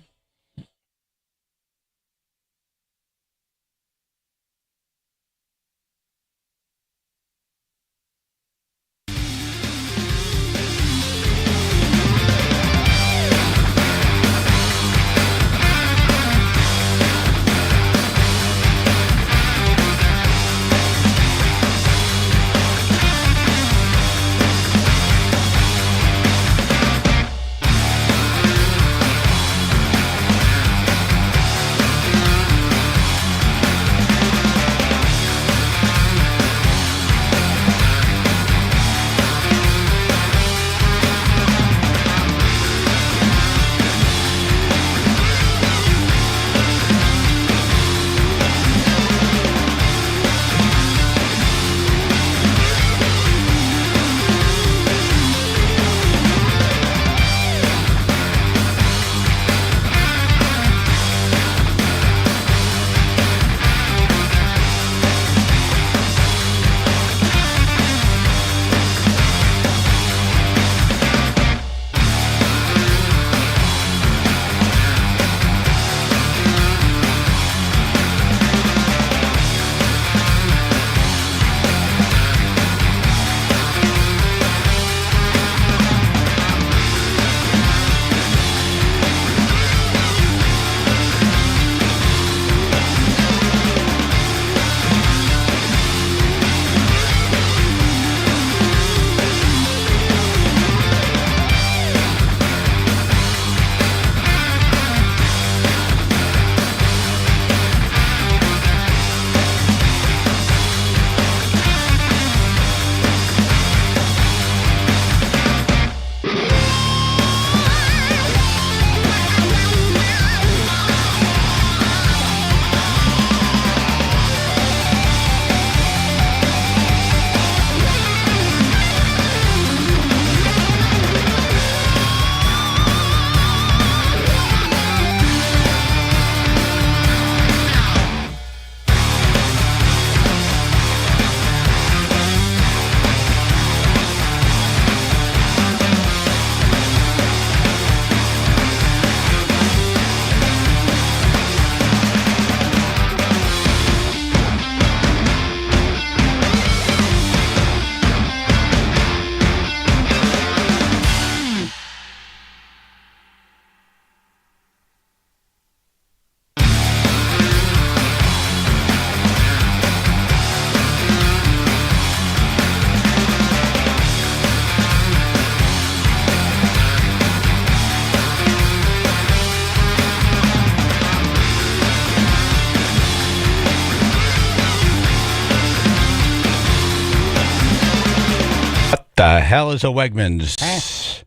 The hell is a Wegmans?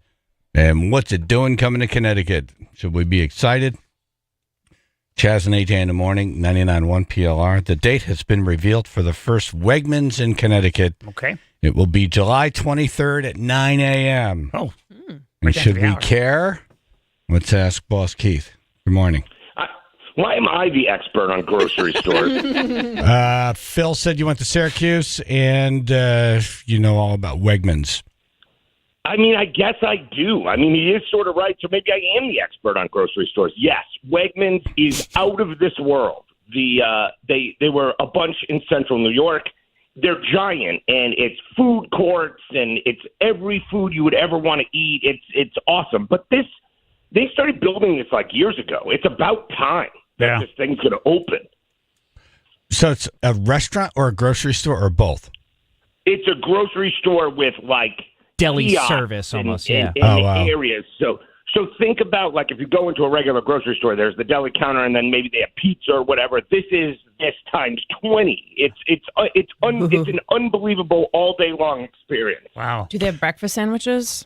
And what's it doing coming to Connecticut? Should we be excited? Chaz and AJ in the morning, 99.1 PLR. The date has been revealed for the first Wegmans in Connecticut. Okay. It will be July 23rd at 9 a.m. Oh. And should we care? Let's ask Boss Keith. Good morning. Why am I the expert on grocery stores? Phil said you went to Syracuse and you know all about Wegmans. I mean, I guess I do. I mean, he is sort of right, so maybe I am the expert on grocery stores. Yes, Wegmans is out of this world. They were a bunch in central New York. They're giant, and it's food courts, and it's every food you would ever want to eat. It's awesome. But they started building this like years ago. It's about time that this thing's going to open. So it's a restaurant or a grocery store or both? It's a grocery store with like deli kiosks service almost, in wow. areas. So think about like if you go into a regular grocery store, there's the deli counter, and then maybe they have pizza or whatever. This is this times 20. It's an unbelievable all day long experience. Wow. Do they have breakfast sandwiches?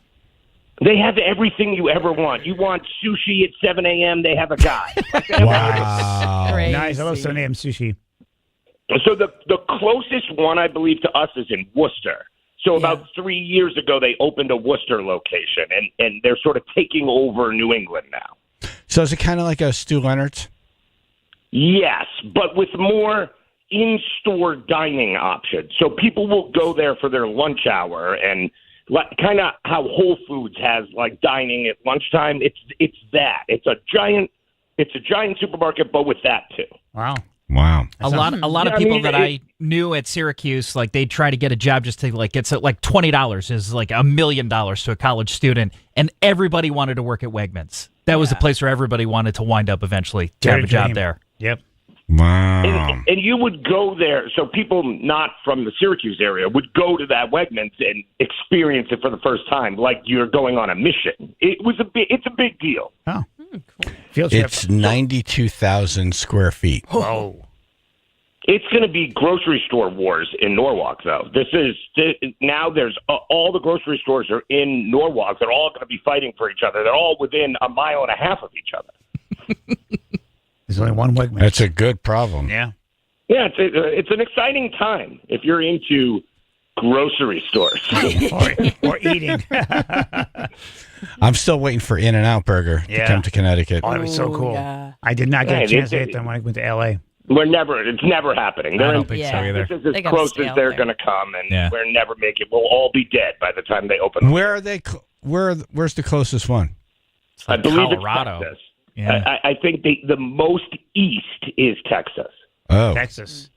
They have everything you ever want. You want sushi at 7 a.m., they have a guy. Wow. Nice. I love 7 a.m. sushi. So the closest one, I believe, to us is in Worcester. So about 3 years ago, they opened a Worcester location, and they're sort of taking over New England now. So is it kind of like a Stu Leonard's? Yes, but with more in-store dining options. So people will go there for their lunch hour, and kind of how Whole Foods has like dining at lunchtime. It's that. It's a giant supermarket, but with that too. Wow. A lot of people that I knew at Syracuse, like they'd try to get a job just to like get like $20 is like $1 million to a college student, and everybody wanted to work at Wegmans. That was the place where everybody wanted to wind up eventually to have a job there. Yep. Wow. And you would go there, so people not from the Syracuse area would go to that Wegmans and experience it for the first time, like you're going on a mission. It's a big deal. Oh, cool. Field trip. It's 92,000 square feet. Whoa. It's going to be grocery store wars in Norwalk, though. Now there's all the grocery stores are in Norwalk. They're all going to be fighting for each other. They're all within a mile and a half of each other. There's only one Wegmans. That's a good problem. Yeah. Yeah, it's an exciting time if you're into grocery stores. or eating. I'm still waiting for In-N-Out Burger to come to Connecticut. Oh, that was so cool. Yeah. I did not get a chance to hit them when I went to L.A. It's never happening. I don't think so either. This is as close as they're going to come, and we're never making. We'll all be dead by the time they open. Where are they? Where's the closest one? I believe Colorado. it's Texas. Yeah. I think the most east is Texas. Oh, Texas.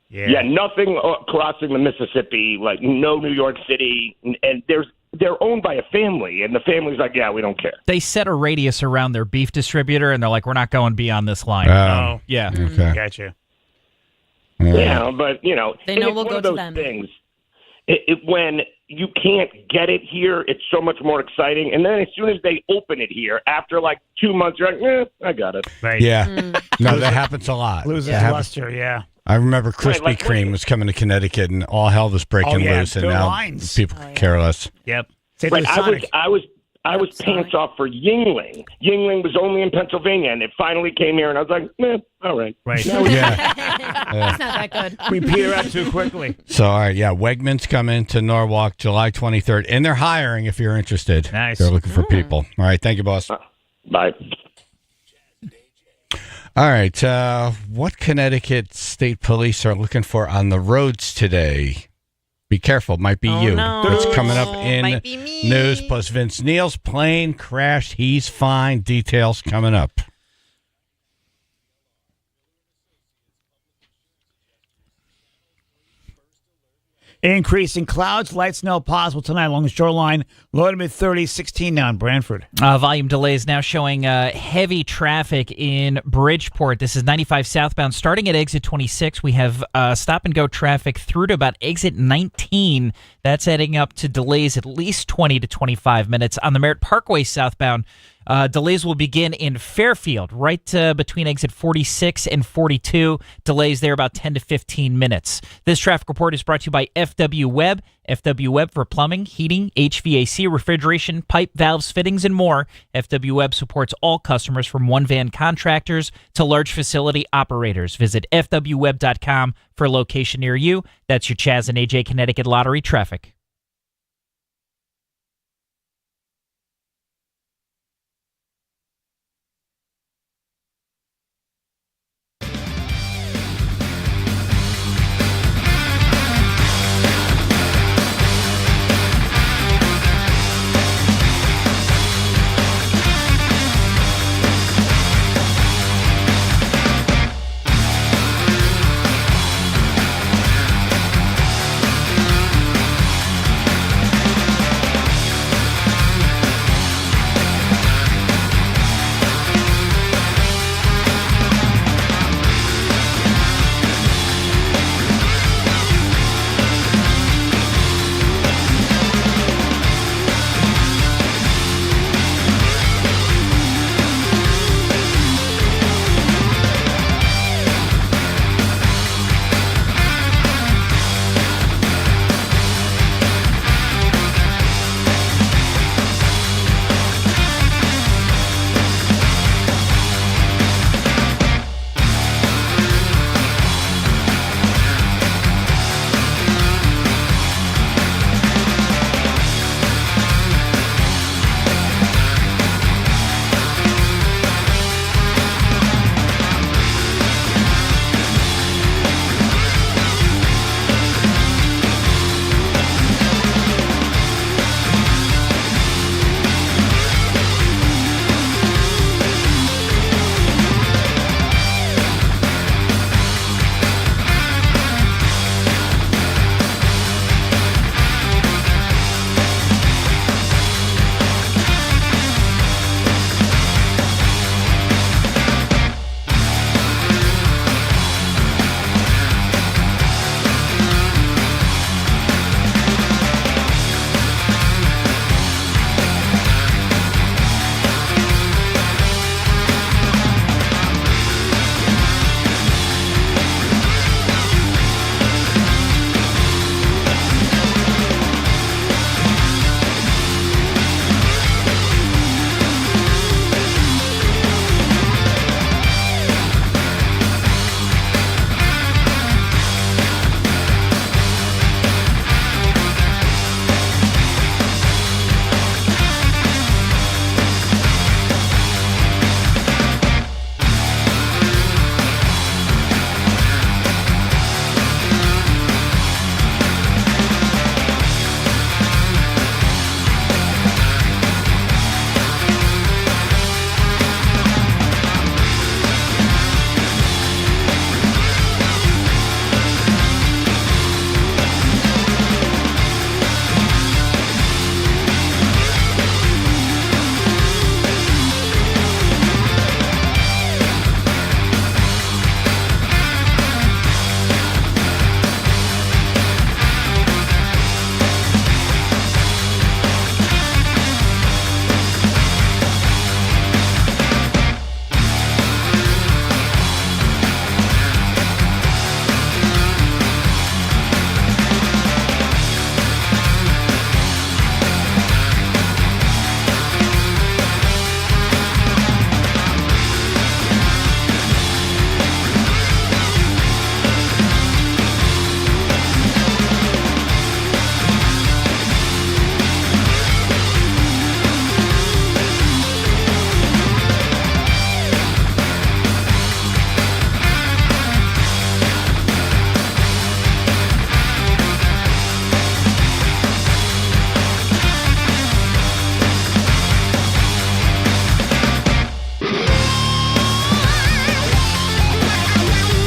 Yeah, nothing crossing the Mississippi, like no New York City, and they're owned by a family, and the family's like, yeah, we don't care. They set a radius around their beef distributor, and they're like, we're not going beyond this line. Oh. Yeah. Okay. Gotcha. Yeah, but They know it's we'll one go of to those them. things. When you can't get it here, it's so much more exciting. And then as soon as they open it here, after like 2 months, you're like, I got it. Right. Yeah. No, that happens a lot. Loses That happens. luster, yeah. I remember Krispy like, Kreme was coming to Connecticut, and all hell was breaking loose, and Bill now Lines. people care less. Yep. Right, I was pants off for Yingling. Yingling was only in Pennsylvania, and it finally came here, and I was like, all right. Right. It's not that good. We peter out too quickly. So, all right, Wegmans coming to Norwalk July 23rd, and they're hiring if you're interested. Nice. They're looking for people. All right, thank you, boss. Bye. All right, what Connecticut State Police are looking for on the roads today? Be careful, might be you. no. It's coming up in Might be me. news. Plus, Vince Neal's plane crashed. He's fine. Details coming up. Increasing clouds, light snow possible tonight along the shoreline. Low to mid-30s, 16 now in Branford. Volume delays now showing heavy traffic in Bridgeport. This is 95 southbound. Starting at exit 26, we have stop-and-go traffic through to about exit 19. That's adding up to delays at least 20 to 25 minutes. On the Merritt Parkway southbound, delays will begin in Fairfield, right between exit 46 and 42. Delays there about 10 to 15 minutes. This traffic report is brought to you by FW Web. FW Web for plumbing, heating, HVAC, refrigeration, pipe, valves, fittings, and more. FW Web supports all customers from one-van contractors to large facility operators. Visit fwweb.com for a location near you. That's your Chaz and AJ Connecticut Lottery traffic.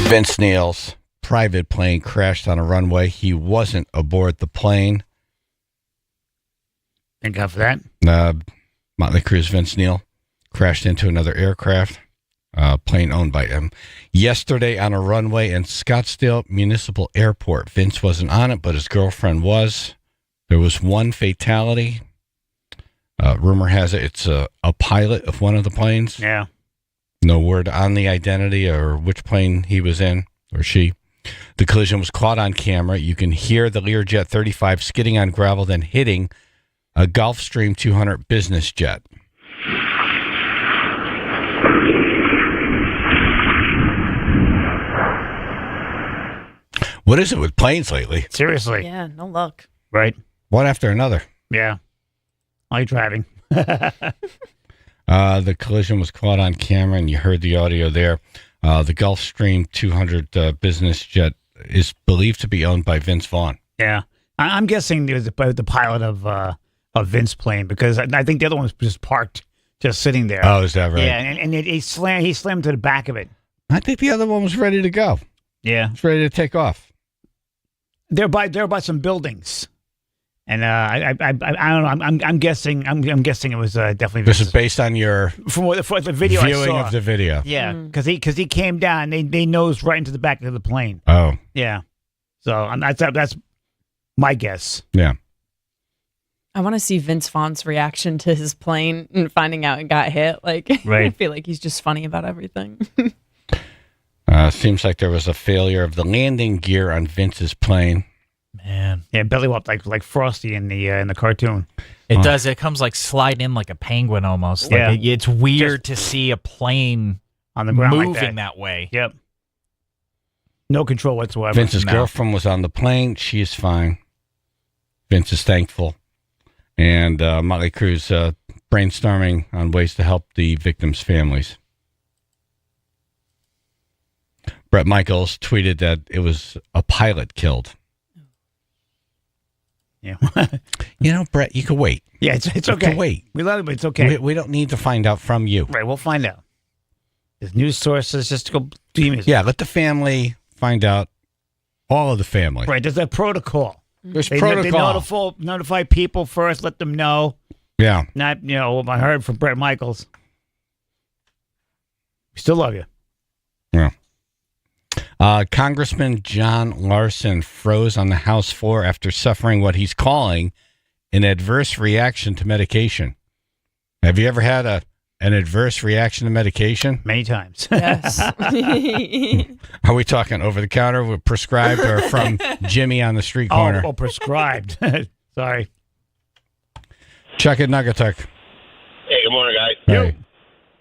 Vince Neil's private plane crashed on a runway. He wasn't aboard the plane. Thank God for that. Motley Crue's Vince Neil crashed into another aircraft, plane owned by him, yesterday on a runway in Scottsdale Municipal Airport. Vince wasn't on it, but his girlfriend was. There was one fatality. Rumor has it it's a pilot of one of the planes. Yeah. No word on the identity or which plane he was in, or she. The collision was caught on camera. You can hear the Learjet 35 skidding on gravel, then hitting a Gulfstream 200 business jet. What is it with planes lately? Seriously. Yeah, no luck. Right. One after another. Yeah. Are you driving? The collision was caught on camera, and you heard the audio there. The Gulfstream 200 business jet is believed to be owned by Vince Vaughn. Yeah. I'm guessing it was the pilot of Vince's plane, because I think the other one was just parked, just sitting there. Oh, is that right? Yeah, and he slammed to the back of it. I think the other one was ready to go. Yeah. It's ready to take off. They're by some buildings. And I don't know. I'm guessing it was definitely This Vince's. is based on your from the video viewing I saw. of the video. Yeah, because he came down. They nosed right into the back of the plane. Oh, Yeah. So that's my guess. yeah. I want to see Vince Vaughn's reaction to his plane and finding out it got hit. Like, I Right. feel like he's just funny about everything. Seems like there was a failure of the landing gear on Vince's plane. Man, Yeah, belly whopped like Frosty in the cartoon. it does. It comes like sliding in like a penguin almost. Like Yeah. it's weird to see a plane On the ground moving like that way. Yep. No control whatsoever. Vince's No. girlfriend was on the plane. She is fine. Vince is thankful. And Motley Crue's brainstorming on ways to help the victims' families. Brett Michaels tweeted that it was a pilot killed. Yeah. You know, Brett, you can wait. Yeah, it's You okay. can wait. We love it, but it's okay. We don't need to find out from you. Right, we'll find out. There's news sources just to go do your music. Yeah, let the family find out. All of the family. Right, there's a protocol. There's They protocol. notify people first, let them know. Yeah. Not, what I heard from Brett Michaels. We still love you. Yeah. Congressman John Larson froze on the House floor after suffering what he's calling an adverse reaction to medication. Have you ever had an adverse reaction to medication? Many times. Yes. Are we talking over the counter, prescribed, or from Jimmy on the street corner? Oh, prescribed. Sorry. Chuck at Nuggatuck. Hey, good morning, guys. Hey.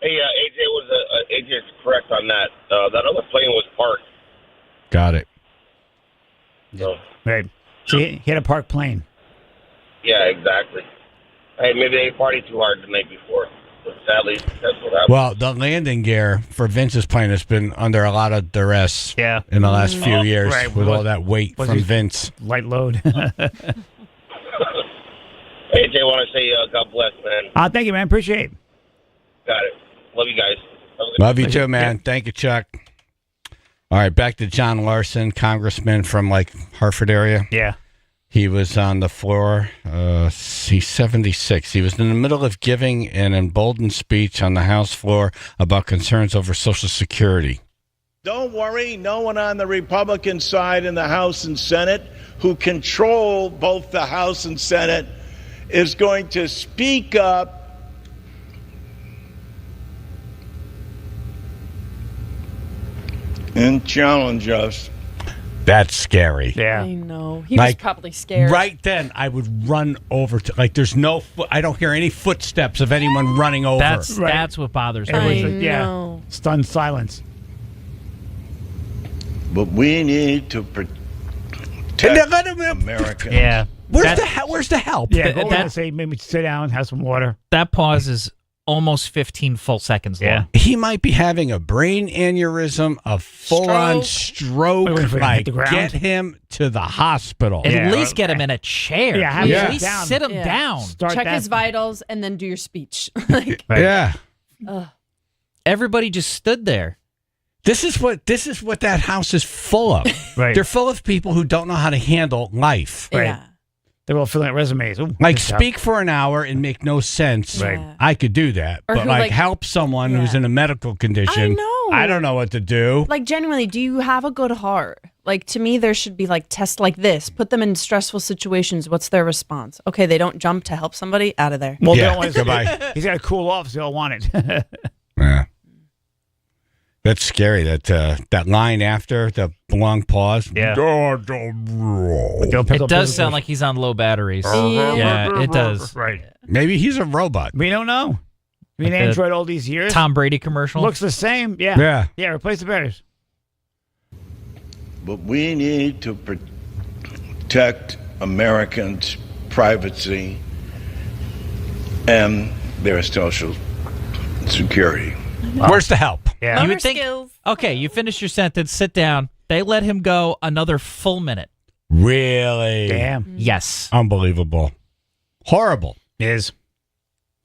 Hey, AJ is correct on that. That other plane was parked. Got it. So, Right. So he had a parked plane. yeah, exactly. Hey, maybe they partied too hard the night before. But sadly, that's what happened. Well, the landing gear for Vince's plane has been under a lot of duress Yeah. in the last few years right. with all that weight Was from he- Vince. Light load. AJ, want to say God bless, man. Thank you, man. Appreciate it. Got it. Love you guys. Have a good Love you too, man. Thank you, Chuck. All right, back to John Larson, congressman from Hartford area. Yeah. He was on the floor. He's 76. He was in the middle of giving an emboldened speech on the House floor about concerns over Social Security. Don't worry, no one on the Republican side in the House and Senate who control both the House and Senate is going to speak up and challenge us. That's scary. Yeah. I know. He was probably scared. Right then, I would run over to, there's no, I don't hear any footsteps of anyone running over. That's what bothers me. Everyone's I like, know. stunned silence. But we need to protect Americans. Yeah. Where's the help? Yeah, go over and say, maybe sit down, have some water. That pause is almost 15 full seconds long. Yeah. He might be having a brain aneurysm, a full-on stroke. Wait, for him to hit the ground? Get him to the hospital. At least get him in a chair. Yeah, have him At sit least down. sit him Yeah. down. Start Check that. his vitals and then do your speech. Like, Right. Yeah. Everybody just stood there. This is what that house is full of. Right. They're full of people who don't know how to handle life. Right. Yeah. They're all filling out resumes. Ooh, Like good job. speak for an hour and make no sense. Right. Yeah. I could do that, Or but who, like like- help someone who's Yeah. in a medical condition. I know. I don't know what to do. Like, genuinely, do you have a good heart? Like, to me, there should be like tests like this. Put them in stressful situations. What's their response? Okay, they don't jump to help somebody. Out of there. Well, they Yeah, don't want goodbye. He's got to cool off, so they all want it. Yeah. That's scary. That line after the long pause. Yeah. They'll pick It up does his- sound like he's on low batteries. Yeah, it does. Right. Maybe he's a robot. We don't know. I mean, Like the Android all these years. Tom Brady commercial. Looks the same. Yeah. Yeah. Yeah, replace the batteries. But we need to protect Americans' privacy and their social security. Where's the help? Yeah. You would think. Okay, you finish your sentence. Sit down. They let him go another full minute. Really? Damn. Yes. Unbelievable. Horrible. It is.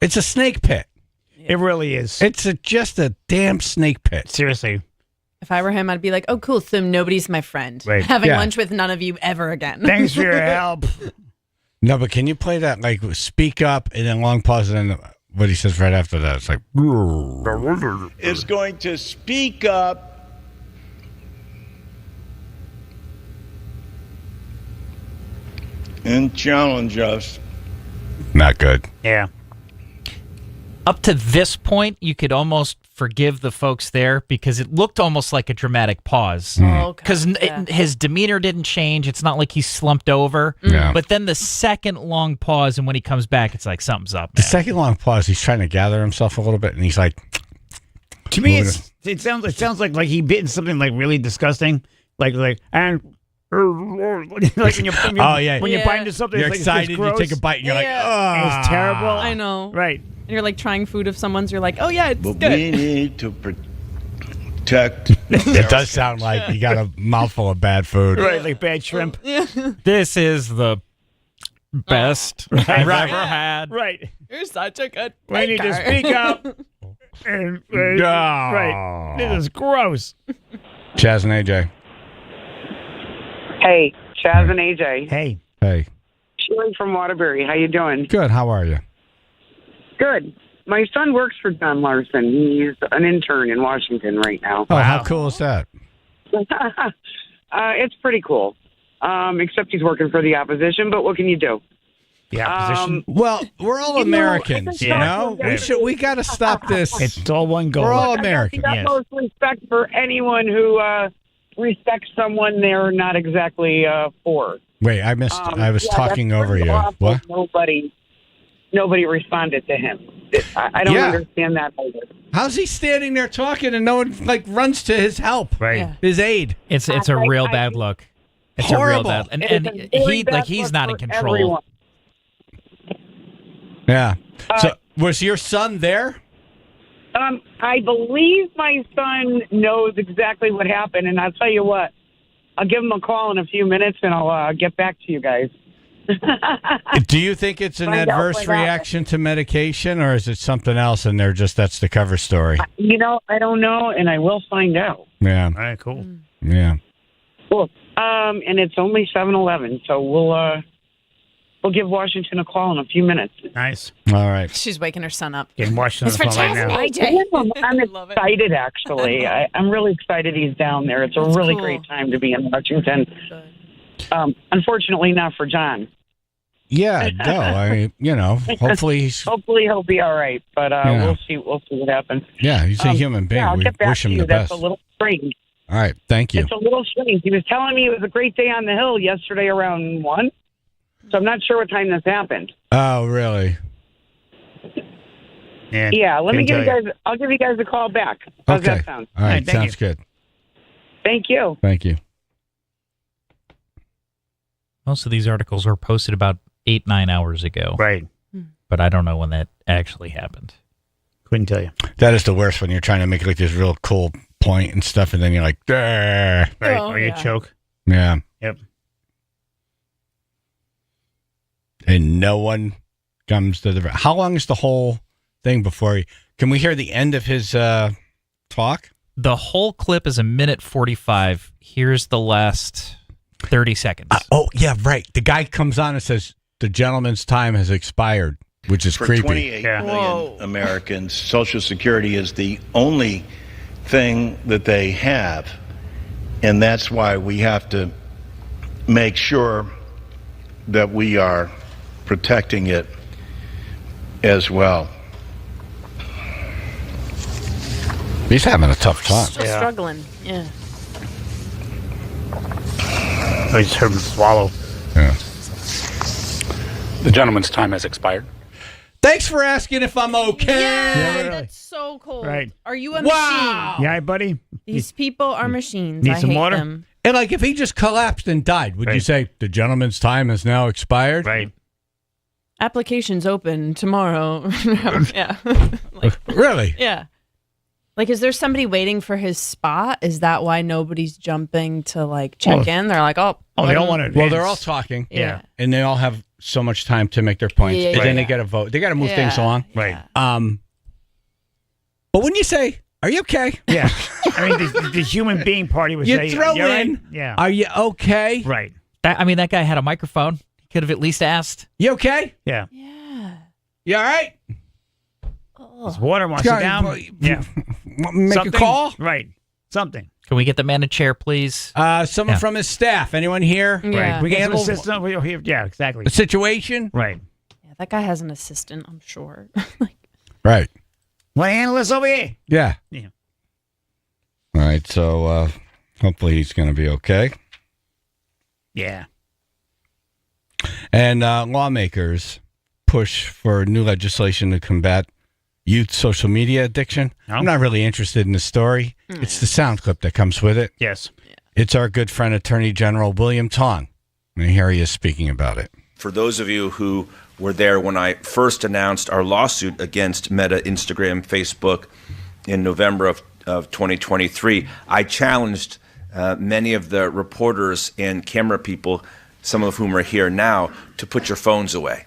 It's a snake pit. It really is. It's just a damn snake pit. Seriously. If I were him, I'd be like, oh, cool. So nobody's my friend. Right. Having Yeah. lunch with none of you ever again. Thanks for your help. No, but can you play that like speak up and then long pause and then what he says right after that? It's like Is going to speak up and challenge us. not good. Yeah. Up to this point, you could almost forgive the folks there because it looked almost like a dramatic pause. Okay. Because his demeanor didn't change. It's not like he slumped over. Yeah. But then the second long pause, and when he comes back, it's like something's up. The Man. second long pause, he's trying to gather himself a little bit, and he's like, To me, Moving it sounds like he bitten something like really disgusting, like and like when you Oh, yeah. when you Yeah. bite into something, you're it's excited, it's you gross. take a bite, and you're Yeah. like, oh, It's terrible. I know. Right. And you're like trying food of someone's. You're like, oh, yeah, it's But good. we need to protect. It does sound like you got a mouthful of bad food. Right, like bad shrimp. This is the best I've Right. ever had. Right. You're such a good We need to speak up. And, right. This is gross. Chaz and AJ. Hey, Chaz and AJ. Hey. Hey. Shirley from Waterbury. How you doing? Good. How are you? Good. My son works for John Larson. He's an intern in Washington right now. Oh, how cool is that? It's pretty cool. Except he's working for the opposition, but what can you do? The opposition. Well, we're all You know, Americans, it's you not know? so We got to stop this. It's all one goal. We're all I got Americans. the utmost respect for anyone who respects someone they're not exactly for. Wait, I missed. I was Yeah, talking that's over pretty you. awful. What? Nobody responded to him. I don't Yeah. understand that either. How's he standing there talking and no one like runs to his help, Right. Yeah. his aid? It's a real bad look. It's Horrible. a real bad, and It is a very he bad he's look not in for control. everyone. Yeah. So was your son there? I believe my son knows exactly what happened, and I'll tell you what. I'll give him a call in a few minutes, and I'll get back to you guys. Do you think it's an Find out adverse what happened. reaction to medication, or is it something else? And they're just that's the cover story. You know, I don't know, and I will find out. Yeah. All right, cool. Yeah. Cool. And it's only 7:11, so we'll give Washington a call in a few minutes. Nice. All right. She's waking her son up. Getting watched on It's the for phone right Chaz now. and AJ. I'm Love it. excited, actually. I'm really excited he's down there. It's a That's really cool. great time to be in Washington. Unfortunately, not for John. Yeah. No. I mean, you know, hopefully he's. Hopefully, he'll be all right. But Yeah. we'll see. We'll see what happens. Yeah, he's a human being. Yeah, I'll We get back wish to him you. the That's best. a little strange. All right. Thank you. It's a little strange. He was telling me it was a great day on the hill yesterday around 1. So I'm not sure what time this happened. Oh, really? Yeah, let me couldn't give you tell guys. I'll give you guys a call back. How's Okay. that sound? All right. Sounds good. Thank you. Thank you. Most of these articles were posted about 8-9 hours ago. Right. But I don't know when that actually happened. Couldn't tell you. That is the worst when you're trying to make like this real cool point and stuff, and then you're like, "There." Right. Oh, or you yeah. choke. Yeah. Yep. And no one comes to the. How long is the whole thing before? Can we hear the end of his talk? The whole clip is 1:45. Here's the last 30 seconds. Oh, yeah, right. The guy comes on and says, the gentleman's time has expired, which is For creepy. 28 million Americans, Social Security is the only thing that they have. And that's why we have to make sure that we are protecting it as well. He's having a tough time. Still struggling. Yeah. I just heard him swallow. Yeah. The gentleman's time has expired. Thanks for asking if I'm okay. Yeah, that's so cold. Right. Are you a Wow. machine? Yeah, buddy. These people are machines. Need I some hate water? them. And like, if he just collapsed and died, would you Right. say the gentleman's time has now expired? Right. Applications open tomorrow. Yeah. Really? Yeah. Like, is there somebody waiting for his spot? Is that why nobody's jumping to like check in? They're like, oh, they don't want to. Well, they're all talking. Yeah. And they all have so much time to make their points. Yeah, and then they yeah. get a vote. They got to move things Yeah, along. Right. But when you say, are you okay? Yeah. I mean, the human being party was You saying, throw "You all right?" in, Yeah. are you okay? Right. That guy had a microphone. He could have at least asked. You okay? Yeah. Yeah. You all right? His water wants to down. Yeah. Make Something? a call? Right. Something. Can we get the man a chair, please? Someone from his staff. Anyone here? Yeah. Right. We get an Handle assistant. Yeah, exactly. the situation? Right. Yeah, that guy has an assistant, I'm sure. Right. Want to handle this over here? Yeah. Yeah. All right. So hopefully he's going to be okay. Yeah. And lawmakers push for new legislation to combat youth social media addiction. Oh. I'm not really interested in the story. It's the sound clip that comes with it. Yes. It's our good friend, Attorney General William Tong. And here he is speaking about it. For those of you who were there when I first announced our lawsuit against Meta, Instagram, Facebook in November of 2023, I challenged many of the reporters and camera people, some of whom are here now, to put your phones away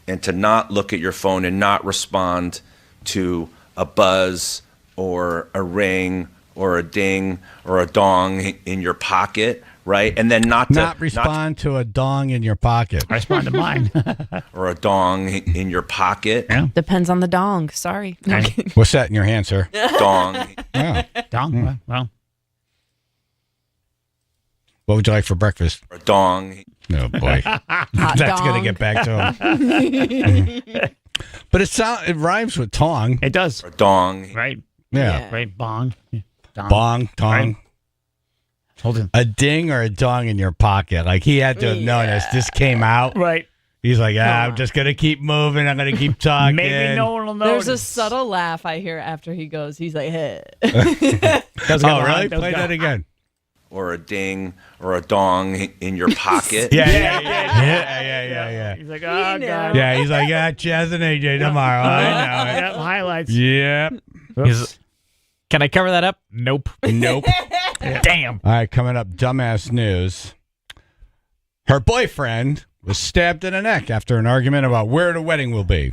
and to not look at your phone and not respond to a buzz or a ring or a ding or a dong in your pocket, right? And then not respond to a dong in your pocket. I respond to mine. or a dong in your pocket. Yeah. Depends on the dong. Sorry. No, I'm kidding. What's that in your hand, sir? Dong. Yeah. Dong. Well. What would you like for breakfast? Or dong. Oh, boy. That's going to get back to him. But it rhymes with tong. It does. Or dong. Right. Yeah. Right. Bong. Dong. Bong, tong. Right. Hold it. A ding or a dong in your pocket. Like, he had to have known this came out. Right. He's like, I'm just going to keep moving. I'm going to keep talking. Maybe no one will notice. There's a subtle laugh I hear after he goes. He's like, hey. Oh, really? Play that again. Or a ding or a dong in your pocket. Yeah. He's like, oh, God. Yeah, he's like, Chaz and AJ tomorrow. I know it. Yep, highlights. Yep. Can I cover that up? Nope. Nope. Damn. All right, coming up, dumbass news. Her boyfriend was stabbed in the neck after an argument about where the wedding will be.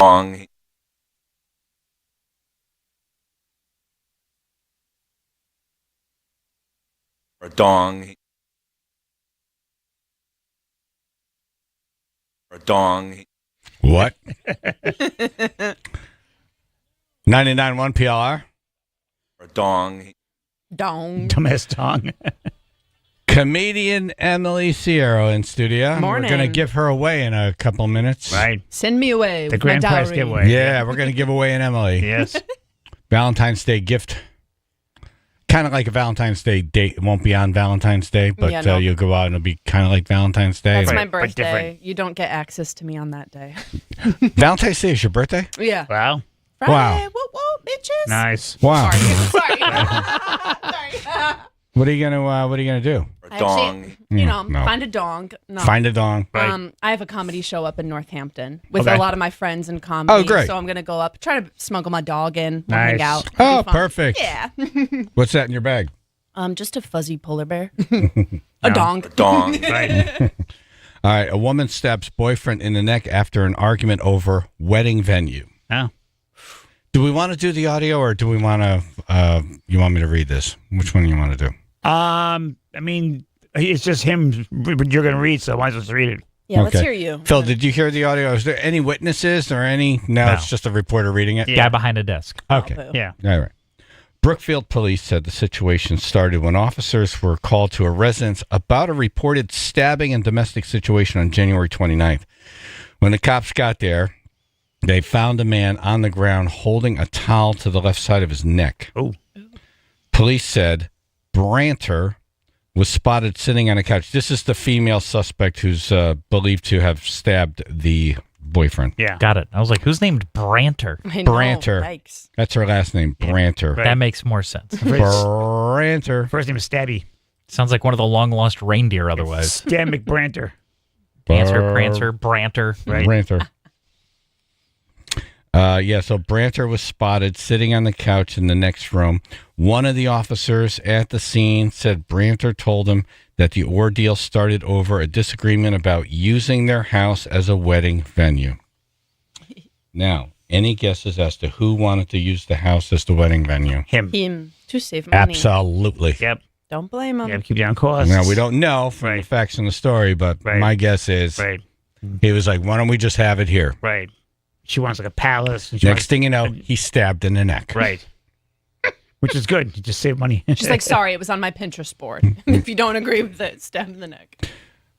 Dong. Or dong. Or dong. What? 99.1 PLR. Or dong. Dong. Dumbass dong. Comedian Emily Sierra in studio. Morning. We're going to give her away in a couple minutes. Right. Send me away The with grand my prize dowry. giveaway. Yeah, we're going to give away an Emily. Yes. Valentine's Day gift. Kind of like a Valentine's Day date. It won't be on Valentine's Day, but Yeah, no. you'll go out and it'll be kind of like Valentine's Day. That's Like- my but birthday. different. You don't get access to me on that day. Valentine's Day is your birthday? Yeah. Wow. Friday. Wow. Whoop, whoop, bitches. Nice. Wow. Sorry. Sorry. What are you gonna do? Or I dong. actually, you know, No. find a dong. No. Find a dong. Right. I have a comedy show up in Northampton with Okay. a lot of my friends in comedy. Oh, great. So I'm gonna go up, try to smuggle my dog in, we'll Nice. hang out. Oh, It'll be fun. perfect. Yeah. What's that in your bag? Just a fuzzy polar bear. No. A dong. Or dong. Right. All right. A woman stabs boyfriend in the neck after an argument over wedding venue. Oh. Do we want to do the audio or do we want to? You want me to read this? Which one do you want to do? I mean, it's just him. You're going to read, so why don't you just read it? Yeah, let's Okay. hear you. Phil, did you hear the audio? Is there any witnesses or any? No, No. it's just a reporter reading it. Guy behind a desk. Okay. boo. Yeah. All right. Brookfield police said the situation started when officers were called to a residence about a reported stabbing and domestic situation on January 29th. When the cops got there, they found a man on the ground holding a towel to the left side of his neck. Oh. Police said Branter was spotted sitting on a couch. This is the female suspect who's believed to have stabbed the boyfriend. Yeah. Got it. I was like, who's named Branter? I know. Branter. Yikes. That's her last name, Branter. Right. That makes more sense. Branter. First name is Stabby. Sounds like one of the long lost reindeer otherwise. Stab McBranter. Dancer, Prancer, Branter. Right. Branter. So Branter was spotted sitting on the couch in the next room. One of the officers at the scene said Branter told him that the ordeal started over a disagreement about using their house as a wedding venue. Now, any guesses as to who wanted to use the house as the wedding venue? Him. To save money. Absolutely. Yep. Don't blame him. Yeah, keep down costs. Now, we don't know from the Right. facts in the story, but Right. my guess is Right. he was like, why don't we just have it here? Right. She wants like a palace. And she Next wants, thing you know, he's stabbed in the neck. Right. Which is good. You just save money. She's like, sorry, it was on my Pinterest board. If you don't agree with it, stab in the neck.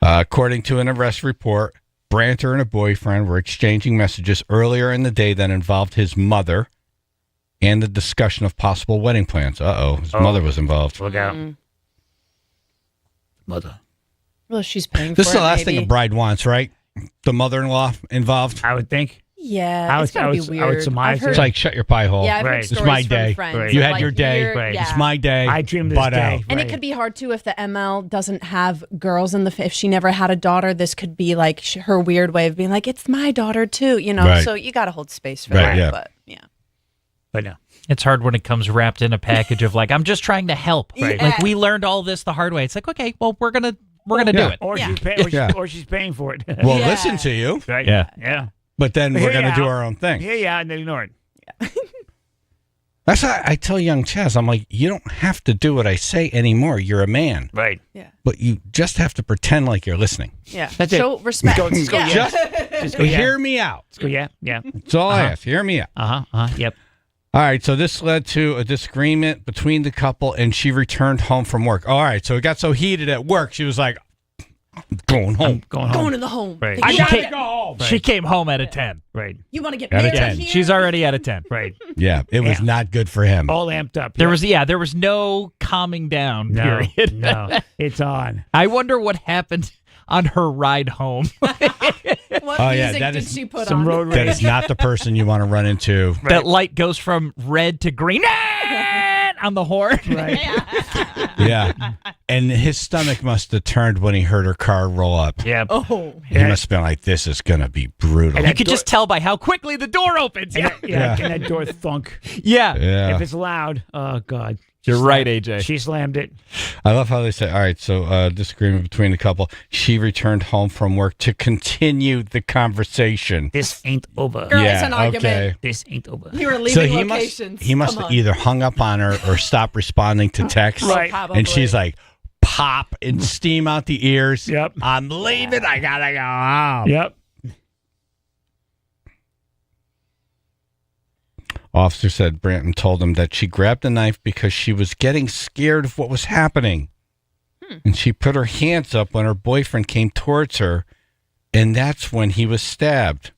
According to an arrest report, Branter and a boyfriend were exchanging messages earlier in the day that involved his mother and the discussion of possible wedding plans. His mother was involved. Look out. Mm. Mother. Well, she's paying This for is the it, last maybe. thing a bride wants, right? The mother-in-law involved. I would think. Yeah, it's gotta be weird. I would surmise I've heard, It's like, shut your pie hole. yeah, I've Right. heard It's It's stories my from day. friends. Right. You of, had like, your day. you're- Right. yeah. It's my day. I dreamed of this butt day. out. And Right. it could be hard too if the ML doesn't have girls in the. If she never had a daughter, this could be like her weird way of being like, it's my daughter too, you know. Right. So you got to hold space for Right, that. yeah. But yeah, But no. It's hard when it comes wrapped in a package of like, I'm just trying to help. Right. Like we learned all this the hard way. It's like, okay, well, we're gonna do it. Or, Yeah. she's pay, or, Yeah. she's, or she's paying for it. We'll Yeah. listen to you, Right? Yeah. Yeah. but then we're Hear going to ya do out. our own thing. Yeah, and then ignore it. That's why I tell young Chaz, I'm like, you don't have to do what I say anymore. You're a man. Right. yeah, But you just have to pretend like you're listening. yeah. That's it. Show respect. Go, just go, yeah. yeah. Just Just go, yeah. hear me out. Just go, yeah. Yeah. That's all I ask. Hear me out. Yep. All right, so this led to a disagreement between the couple, and she returned home from work. All right, so it got so heated at work, she was like, I'm going home. Going home. Going to the home. Right. Like, I you gotta gotta- go home. She came home at a 10. Right. You want to get Out of married 10. here? She's already at a 10. Right. Yeah, it was Yeah. not good for him. All amped up. There was no calming down no, period. no. It's on. I wonder what happened on her ride home. What Oh, yeah, music that did is she put some on? road That rage. is not the person you want to run into. That light goes from red to green on the horn. Right. Yeah. And his stomach must have turned when he heard her car roll up. Yeah. Oh, He must have been like, this is going to be brutal. And You could just tell by how quickly the door opens. And Yeah. that, yeah, Yeah. and that door thunk. Yeah. Yeah. If it's loud, oh God. You're right, AJ. She slammed it. I love how they say, all right, so disagreement between the couple. She returned home from work to continue the conversation. This ain't over. Girl, it's an argument. Okay. This ain't over. You were So leaving he locations. he must Come have on. either hung up on her or stopped responding to texts. Right. And she's like, pop and steam out the ears. Yep. I'm leaving. I gotta go home. Yep. Officer said Branton told him that she grabbed a knife because she was getting scared of what was happening. And she put her hands up when her boyfriend came towards her, and that's when he was stabbed.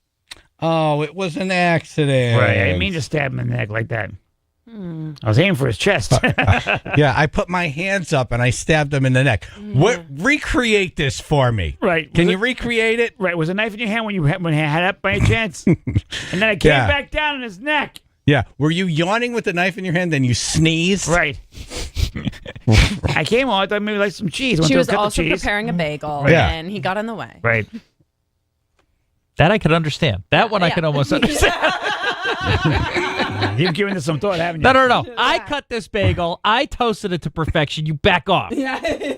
Oh, it was an accident. Right. I didn't mean to stab him in the neck like that. I was aiming for his chest. Yeah, I put my hands up and I stabbed him in the neck. What? Recreate this for me. Right. Can you recreate it? Right. Was a knife in your hand when you had it up by chance? And then I came Yeah. back down in his neck. Yeah. Were you yawning with the knife in your hand, then you sneezed? Right. I came on. I thought maybe like some cheese. Went She to was cut the also cheese. preparing a bagel, Yeah. and he got in the way. Right. That I could understand. That one I could almost understand. You've given this some thought, haven't you? No. I cut this bagel. I toasted it to perfection. You back off. Yeah.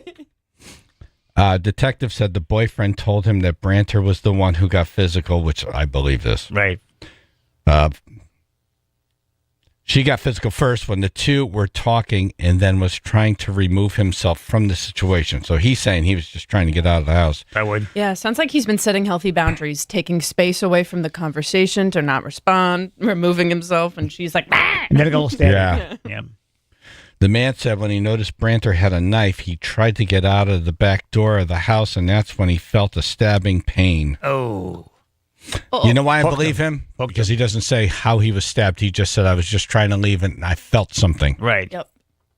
Detective said the boyfriend told him that Branter was the one who got physical, which I believe this. Right. She got physical first when the two were talking and then was trying to remove himself from the situation. So he's saying he was just trying to get out of the house. I would. Yeah, sounds like he's been setting healthy boundaries, taking space away from the conversation to not respond, removing himself, and she's like, "Ah!" And then a little stab. Yeah. Yeah. The man said when he noticed Branter had a knife, he tried to get out of the back door of the house, and that's when he felt a stabbing pain. Oh. You know why I believe him? Because he doesn't say how he was stabbed. He just said, I was just trying to leave and I felt something. Right. Yep.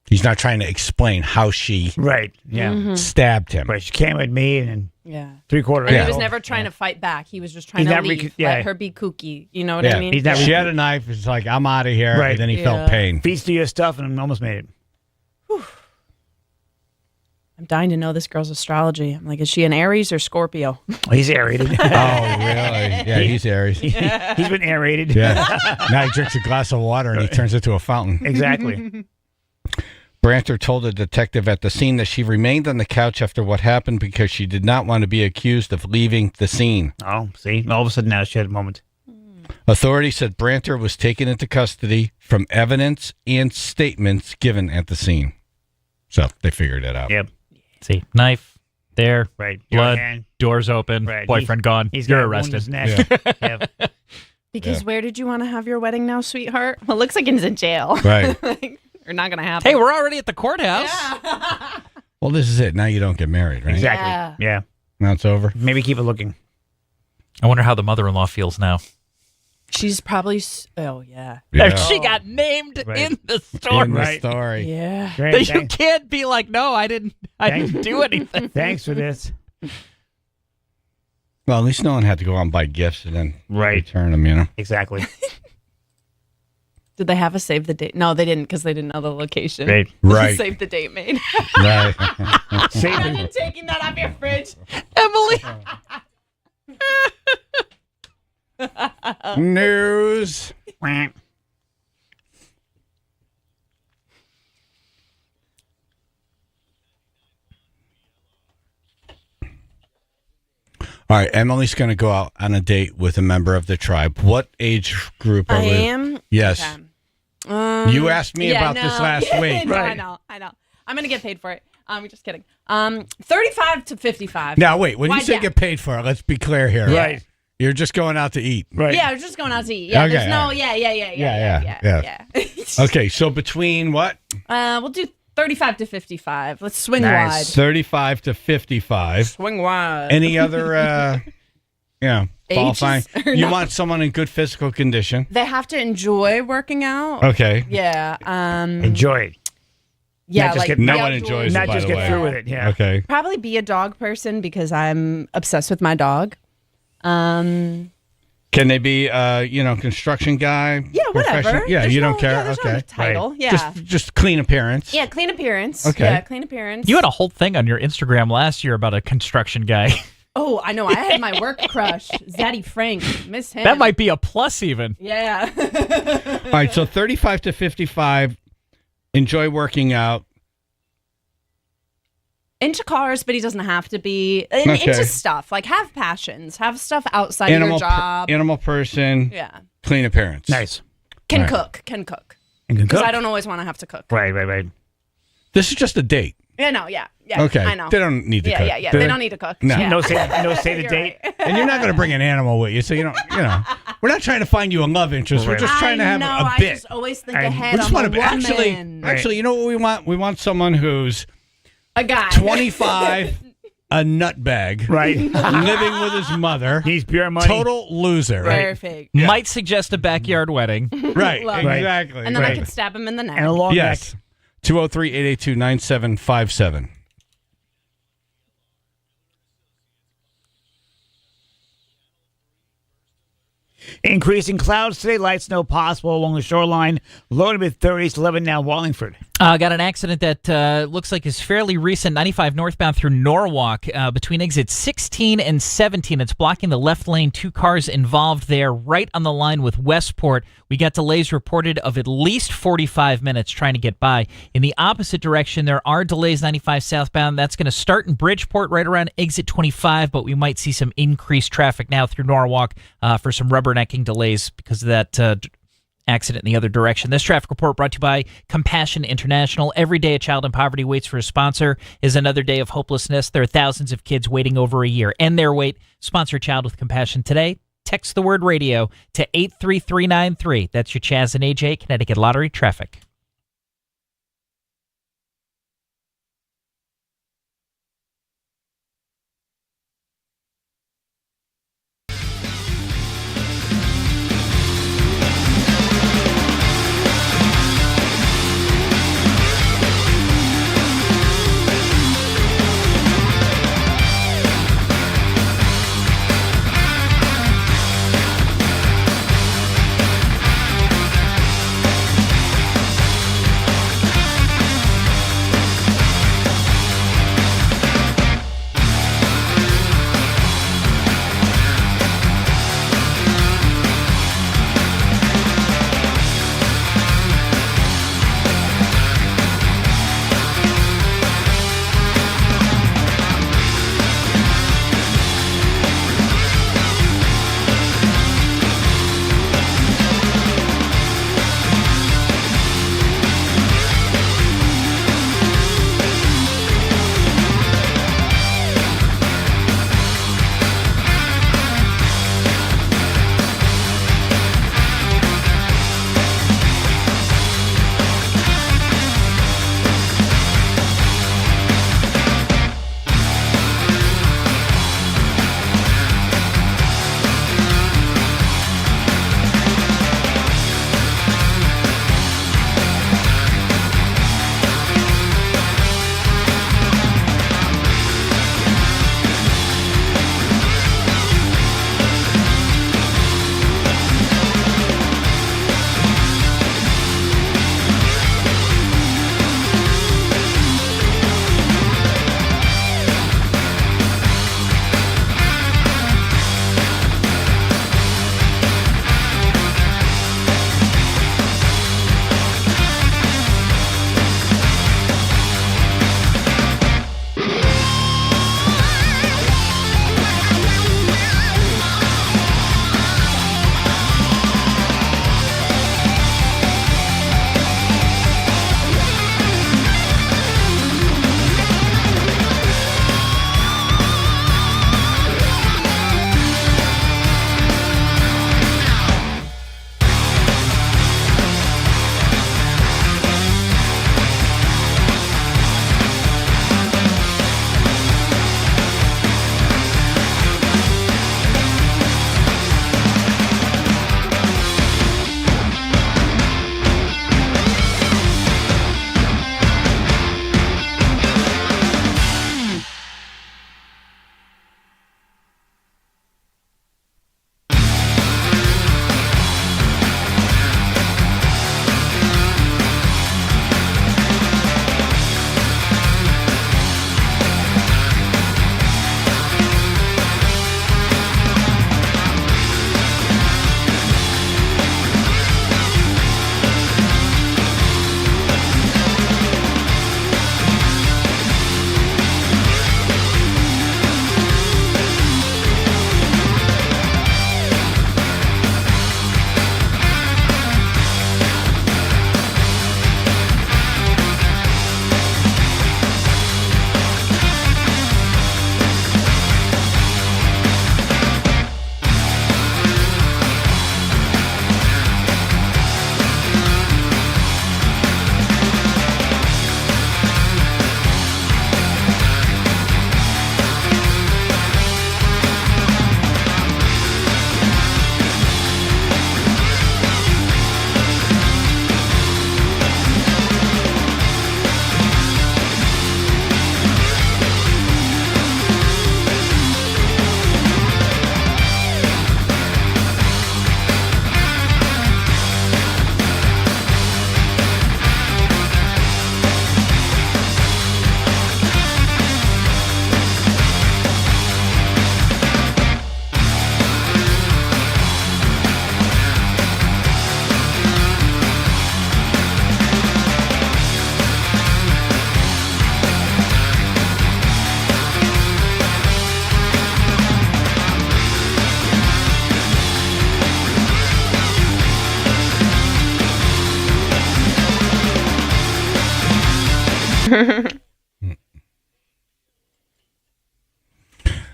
He's not trying to explain how she Right. Yeah. stabbed him. Right. She came at me and Yeah. 3/4. And Yeah. he was never trying to fight back. He was just trying He's to not leave. yeah. Let her be kooky. You know what I mean? He's not She had a knife. It's like, I'm out of here. Right. And then he Yeah. felt pain. Feeds to your stuff and almost made it. I'm dying to know this girl's astrology. I'm like, is she an Aries or Scorpio? Oh, he's aerated. Oh, really? Yeah, he's Aries. He's been aerated. Yeah. Now he drinks a glass of water and he turns into a fountain. Exactly. Branter told the detective at the scene that she remained on the couch after what happened because she did not want to be accused of leaving the scene. Oh, see? All of a sudden now she had a moment. Authorities said Branter was taken into custody from evidence and statements given at the scene. So they figured it out. Yep. See, knife there, Right. blood, Your hand. doors open, Right. boyfriend gone. He's You're got a wound in arrested. his neck. Yeah. Because Yeah. where did you want to have your wedding now, sweetheart? Well, looks like he's in jail. Right. You're not going to happen. Hey, we're already at the courthouse. Well, this is it. Now you don't get married, right? Exactly. Yeah. Now it's over. Maybe keep it looking. I wonder how the mother-in-law feels now. She's probably, oh, yeah. Yeah. She got named Right. in the story. In the Right. story. Yeah. Great. You can't be like, no, I didn't do anything. Thanks for this. Well, at least no one had to go out and buy gifts and then Right. return them, you know? Exactly. Did they have a save the date? No, they didn't because they didn't know the location. Right. Right. Save the date made. Right. Save Imagine it. taking that off your fridge. Emily. News. All right, Emily's going to go out on a date with a member of the tribe. What age group are I we? am? Yes. Okay. You asked me about this last week. No, Right. I know. I'm going to get paid for it. I'm just kidding. 35 to 55. Now, wait, when you Why, say yeah. get paid for it, let's be clear here. Right. You're just going out to eat. Right. Yeah, I was just going out to eat. Yeah, Okay, there's no, all right. yeah. Okay, so between what? We'll do 35 to 55. Let's swing Nice. wide. 35 to 55. Swing wide. Any other, qualifying? Ages or You not? want someone in good physical condition. They have to enjoy working out. Okay. Yeah. Enjoy it. Yeah, Not just like get- the No one outdoors. enjoys it, Not by just the get way. through with it. Yeah. Okay. Probably be a dog person because I'm obsessed with my dog. Can they be, construction guy? Yeah, whatever. professional? Yeah, There's you don't no- care. yeah, there's no Okay. title. Yeah. Just clean appearance. Yeah, clean appearance. Okay. Yeah, clean appearance. You had a whole thing on your Instagram last year about a construction guy. Oh, I know. I had my work crush, Zaddy Frank. Miss him. That might be a plus even. Yeah. All right, so 35 to 55. enjoy working out. Into cars, but he doesn't have to be. Into stuff. Like, have passions. Have stuff outside of your job. Animal person. Yeah. Clean appearance. Nice. Can Right. cook. Can cook. And can Because cook. I don't always want to have to cook. Right. This is just a date. Yeah, no, yeah. Okay. I know. They don't need to cook. Yeah. Do They they? don't need to cook. No. Yeah. No say the You're date. right. And you're not going to bring an animal with you, so we're not trying to find you a love interest. We're just trying to have I a bit. just always think We ahead. just I'm want a to woman. actually, you know what we want? We want someone who's A guy. 25, a nutbag, Right. living with his mother, He's pure money. total loser, Perfect. Might suggest a backyard wedding. right? Love it. Exactly. And then I right. could stab him in the neck. And a long Yes. neck. 203-882-9757. Increasing clouds today, light snow possible along the shoreline. Low to mid-30s, 11 now, Wallingford. Got an accident that looks like is fairly recent. 95 northbound through Norwalk between exits 16 and 17. It's blocking the left lane. 2 cars involved there, right on the line with Westport. We got delays reported of at least 45 minutes trying to get by. In the opposite direction, there are delays 95 southbound. That's going to start in Bridgeport right around exit 25, but we might see some increased traffic now through Norwalk for some rubbernecking delays because of that accident in the other direction. This traffic report brought to you by Compassion International. Every day a child in poverty waits for a sponsor is another day of hopelessness. There are thousands of kids waiting over a year. End their wait. Sponsor a child with compassion today. Text the word radio to 83393. That's your Chaz and AJ Connecticut Lottery traffic.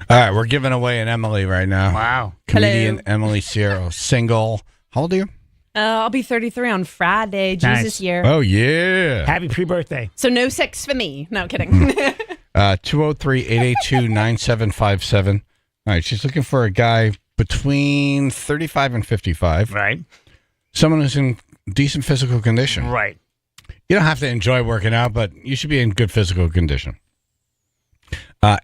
All right, we're giving away an Emily right now. Wow. Comedian Hello. Emily Cierro, single. How old are you? I'll be 33 on Friday, Jesus Nice. year. Oh, yeah. Happy pre-birthday. So no sex for me. No, kidding. 203-882-9757. All right, she's looking for a guy between 35 and 55. Right. Someone who's in decent physical condition. Right. You don't have to enjoy working out, but you should be in good physical condition.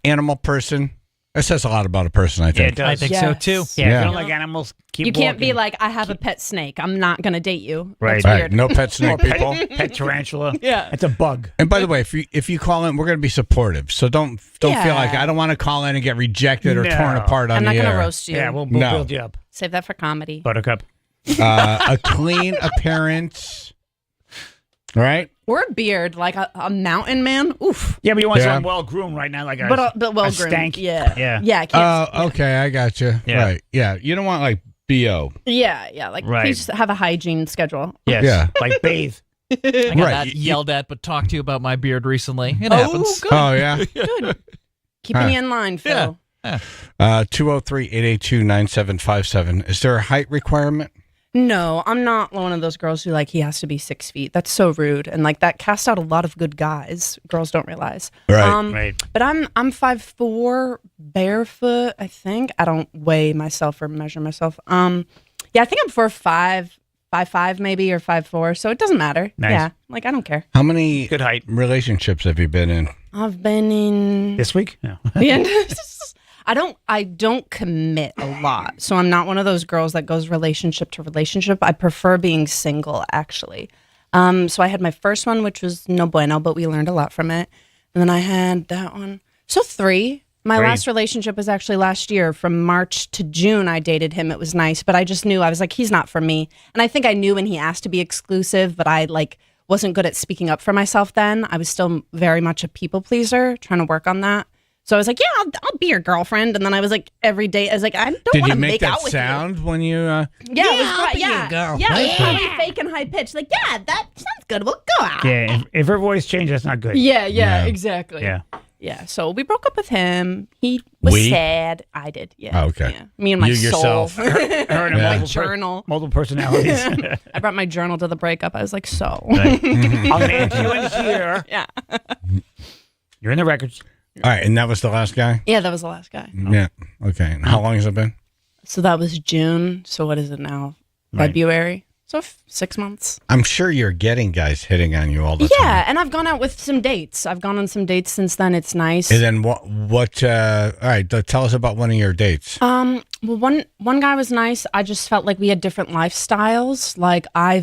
Animal person. That says a lot about a person, I Yeah, think. it does. I think so too. Yeah, Yeah. if you don't like animals, keep You can't be walking. like, I have a pet snake. I'm not going to date you. Right. That's Right, weird. no pet snake people. Pet tarantula. Yeah. It's a bug. And by the way, if you call in, we're going to be supportive. So don't feel Yeah. like I don't want to call in and get rejected or No. torn apart on I'm the not going air. to roast you. Yeah, we'll No. build you up. Save that for comedy. Buttercup. A clean appearance, right? Or a beard, like a mountain man. Oof. Yeah, but you want Yeah. someone well-groomed right now, like a, But well a groomed. stank. Yeah. Yeah. Yeah. I can't. Oh, okay, I got you. Yeah. Right, yeah. You don't want like BO. Yeah. Like, Right. please have a hygiene schedule. Yes. Yeah. Like bathe. I got Right. that yelled at, but talked to about my beard recently. It Oh, happens. good. Oh, yeah. Good. Keeping you in line, Phil. 203-882-9757. Is there a height requirement? No, I'm not one of those girls who like he has to be 6 feet. That's so rude, and like that casts out a lot of good guys. Girls don't realize. Right. Right. But I'm 5'4", barefoot. I think I don't weigh myself or measure myself. Yeah, I think I'm 4'5", 5'5" maybe or 5'4". So it doesn't matter. Nice. Yeah, like I don't care. How many Good height. relationships have you been in? I've been in. This week? No. Yeah, I don't commit a lot. So I'm not one of those girls that goes relationship to relationship. I prefer being single, actually. So I had my first one, which was no bueno, but we learned a lot from it. And then I had that one. So 3. My Great. last relationship was actually last year. From March to June, I dated him. It was nice, but I just knew, I was like, he's not for me. And I think I knew when he asked to be exclusive, but I like wasn't good at speaking up for myself then. I was still very much a people pleaser, trying to work on that. So I was like, yeah, I'll be your girlfriend. And then I was like, every day, I was like, I don't Did want you to make make that out with sound when you? you. Yeah, it was I'll be your yeah, girl. yeah, it was Yeah. probably fake and high pitched. Like, yeah, that sounds good. We'll go out. Yeah. If her voice changes, that's not good. Yeah, Yeah. exactly. Yeah. Yeah, so we broke up with him. He was We? sad. I did. Yeah. Oh, okay. Yeah. Me and my You soul. yourself. Her and Yeah. multiple, My journal. multiple personalities. I brought my journal to the breakup. I was like, so. Right. I'm going to answer you in here. Yeah. You're in the records. All right, and that was the last guy? Yeah, that was the last guy. Yeah. Okay. And how long has it been? So that was June. So what is it now? Right. February. So 6 months. I'm sure you're getting guys hitting on you all the time. Yeah, and I've gone out with some dates. I've gone on some dates since then. It's nice. And then what all right, tell us about one of your dates. Well, one guy was nice. I just felt like we had different lifestyles. Like I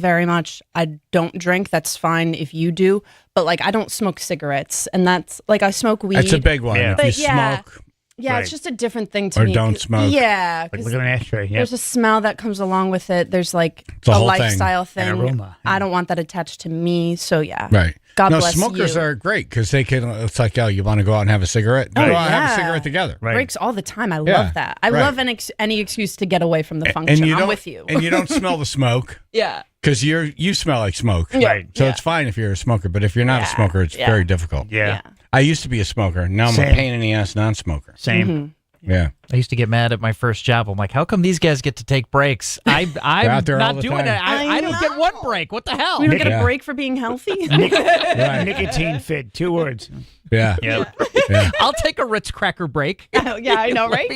don't drink. That's fine if you do. But like I don't smoke cigarettes, and that's like I smoke weed. That's a big one. Yeah. If But you yeah. smoke, Yeah, Right. it's just a different thing to Or me. don't smoke. Yeah, Like, 'cause look at an ashtray. Yeah. there's a smell that comes along with it. There's like a a whole thing. lifestyle An thing. aroma, yeah. I don't want that attached to me. So yeah. right. God no, bless smokers you. are great because they can. It's like, oh, you want to go out and have a cigarette? Go Right. out and have a Yeah. cigarette together. Right. Breaks all the time. I Yeah, love that. I right. love any excuse to get away from the function. And you I'm don't, with you. and you don't smell the smoke yeah. because you smell like smoke. Yeah. Right. So Yeah. it's fine if you're a smoker, but if you're not a Yeah. smoker, it's Yeah. very difficult. Yeah. I used to be a smoker. Now I'm a Same. pain in the ass non-smoker. Same. Mm-hmm. Yeah. I used to get mad at my first job. I'm like, how come these guys get to take breaks? I'm out there all not the doing time. it. I don't get one break. What the hell? We don't get Yeah. a break for being healthy. Right. Nicotine fit. 2 words. Yeah. Yeah. Yeah. I'll take a Ritz cracker break. yeah, I know, right?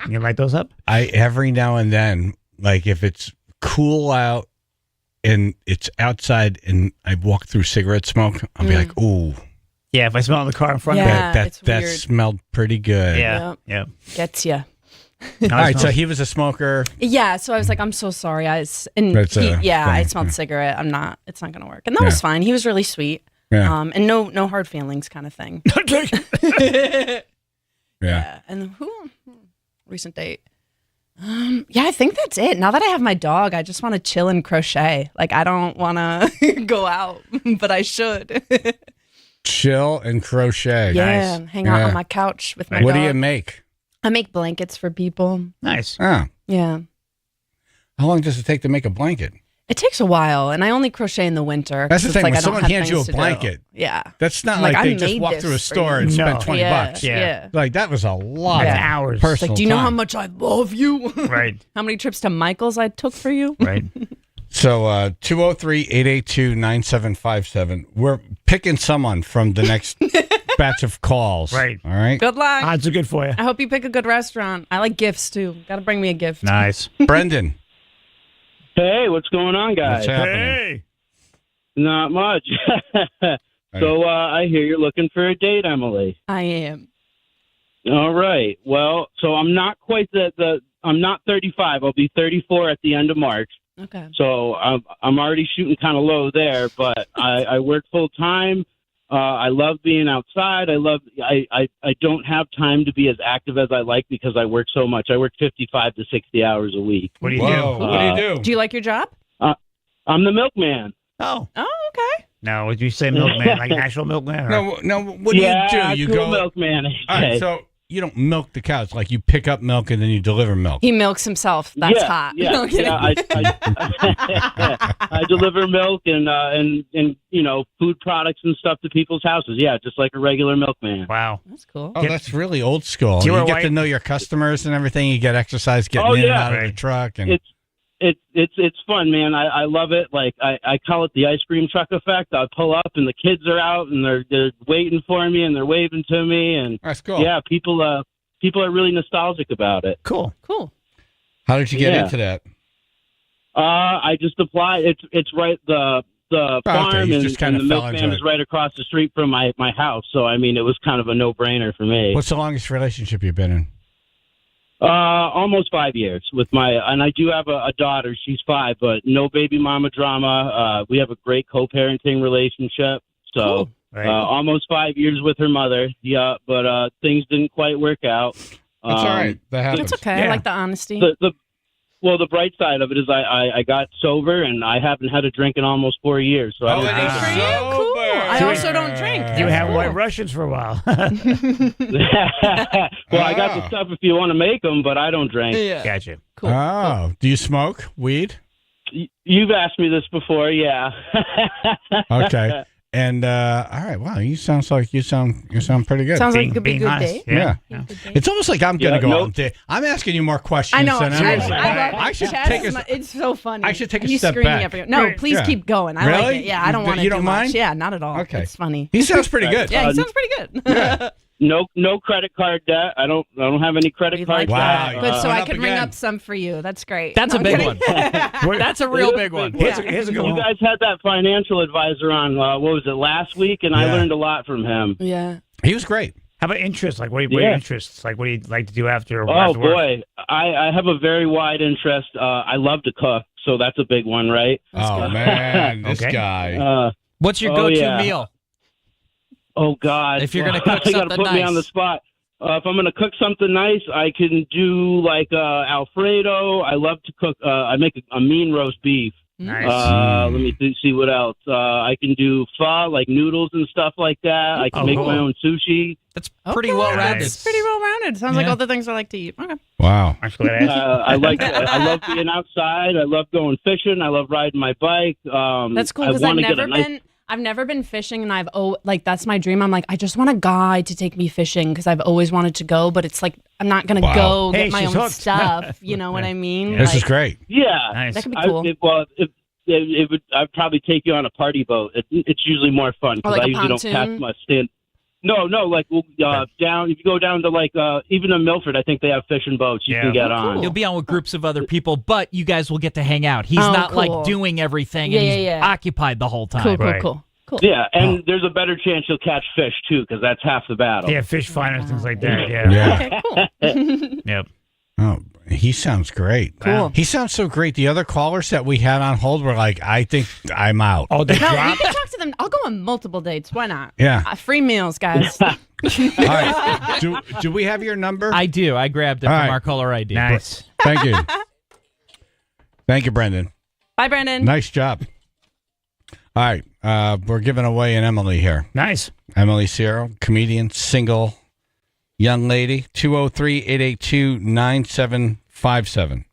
You light those up? I every now and then, like if it's cool out and it's outside and I walk through cigarette smoke, I'll be like, ooh, Yeah. If I smell it in the car in front Yeah. that it's that weird. smelled pretty good. of it. Yeah. Yeah. Gets you. No, All it right, so smells- he was a smoker. Yeah, so I was like, I'm so sorry. And That's a I thing, smelled yeah. cigarette. It's not gonna work. And that Yeah. was fine. He was really sweet. Yeah. And no hard feelings kind of thing. Yeah. And recent date. Yeah, I think that's it. Now that I have my dog, I just want to chill and crochet. Like I don't want to go out, but I should. Chill and crochet. Yeah, Nice. hang out Yeah. on my couch with my What dog. do you make? I make blankets for people. Nice. Oh, Yeah. how long does it take to make a blanket? It takes a while, and I only crochet in the winter. That's the 'cause thing. it's When I don't someone have hands you a things to do. blanket, Yeah. that's not I'm like I they just made walk this through a for store you. and spend No. 20 bucks. Yeah. Like, that was a lot That's of hours. It's personal like, do you know how time. much I love you? Right. How many trips to Michael's I took for you? Right. So 203-882-9757. We're picking someone from the next batch of calls. Right. All right. Good luck. Odds are good for you. I hope you pick a good restaurant. I like gifts too. Got to bring me a gift. Nice. Brendan. Hey, what's going on, guys? What's happening? Hey. Not much. So I hear you're looking for a date, Emily. I am. All right. Well, so I'm not quite I'm not 35. I'll be 34 at the end of March. Okay. So I'm already shooting kind of low there, but I work full time. I love being outside. I don't have time to be as active as I like because I work so much. I work 55 to 60 hours a week. What do you Whoa, do? what do you do? Do you like your job? I'm the milkman. Oh. Oh, okay. No, would you say milkman? Like actual milkman? Or? No, what do you do? You cool go. milkman. All right, so you don't milk the cows. Like, you pick up milk and then you deliver milk. He milks himself. That's hot. Yeah, No, I'm kidding. I deliver milk and food products and stuff to people's houses. Yeah, just like a regular milkman. Wow. That's cool. Oh, that's really old school. Do you You wear get white? to know your customers and everything. You get exercise getting in and out of the truck. And It's fun, man. I love it. Like I call it the ice cream truck effect. I pull up and the kids are out and they're waiting for me and they're waving to me and that's cool. Yeah, people are really nostalgic about it. Cool. How did you get into that? I just applied. It's right the farm you and, just kinda and the fell into milkman it. is right across the street from my house. So I mean, it was kind of a no brainer for me. What's the longest relationship you've been in? Almost 5 years with and I do have a daughter. She's 5, but no baby mama drama. We have a great co-parenting relationship. So Cool. Right. almost 5 years with her mother. Yeah, but things didn't quite work out. That's all right. That happens. It's okay. I like the honesty. The bright side of it is I got sober and I haven't had a drink in almost 4 years. So I don't Good for you. Cool. I also don't drink. You That's have cool. White Russians for a while. Well, I got the stuff if you want to make them, but I don't drink. Yeah. Gotcha. Cool. Oh, do you smoke weed? You've asked me this before, yeah. Okay. And all right, wow, you sound pretty good. Sounds like it could be a good honest. date. Yeah. It's almost like I'm going to go no- out and date. I'm asking you more questions I know. than Chaz, Emily. I should Chaz take is a it's so funny. I should take a He's step screaming back. every- No, please Yeah. keep going. I like Really? it. Yeah, I don't want to You do don't much. mind? Yeah, not at all. Okay. It's funny. He sounds pretty good. Yeah, he sounds pretty good. No credit card debt. I don't have any credit card debt. Wow. Good, so Went I up can ring again. up some for you. That's great. That's No, a big I'm one. kidding. That's a real big one. Here's a good You one. guys had that financial advisor on, what was it, last week? And I Yeah. learned a lot from him. Yeah. He was great. How about interests? Like, what are your Yeah. interests? Like, what do you like to do after? Oh, after work? boy. I have a very wide interest. I love to cook, so that's a big one, right? Oh, man, this Okay. guy. What's your Oh, go-to yeah. meal? Oh, God. If you're gonna cook you gotta something put me nice. on the spot. If I'm going to cook something nice, I can do like Alfredo. I love to cook. I make a mean roast beef. Nice. Let me see what else. I can do pho, like noodles and stuff like that. I can Oh, make cool. my own sushi. That's pretty Okay, well-rounded. That's pretty well-rounded. Sounds like all the things I like to eat. Okay. Wow. I'm just glad I asked. I love being outside. I love going fishing. I love riding my bike. That's cool I because wanna I've never been fishing, and that's my dream. I'm like, I just want a guy to take me fishing because I've always wanted to go, but it's like I'm not gonna Wow. go Hey, get my she's own hooked. stuff. You know what I mean? This is Like, great. Yeah, Nice. That could be cool. It would. I'd probably take you on a party boat. It's usually more fun because like I a usually don't pontoon? pass much stand. No, like down. If you go down to like even in Milford, I think they have fishing boats you Yeah. can get Oh, on. cool. You'll be on with groups of other people, but you guys will get to hang out. He's Oh, not cool. like doing everything, Yeah, and he's yeah, yeah. occupied the whole time. cool, cool, Right. cool. Yeah, and there's a better chance you'll catch fish too because that's half the battle. Yeah, fish finders, things like that. Yeah. Yeah. Okay, cool. Yep. Oh, he sounds great. Cool. He sounds so great. The other callers that we had on hold were like, I think I'm out. Oh, they No, you dropped? can talk to them. I'll go on multiple dates. Why not? Yeah. Free meals, guys. All right. Do we have your number? I do. I grabbed it All from right. our caller ID. Nice. Thank you. Thank you, Brendan. Bye, Brandon. Nice job. All right. We're giving away an Emily here. Nice. Emily Ciro, comedian, single, young lady, 203-882-9757.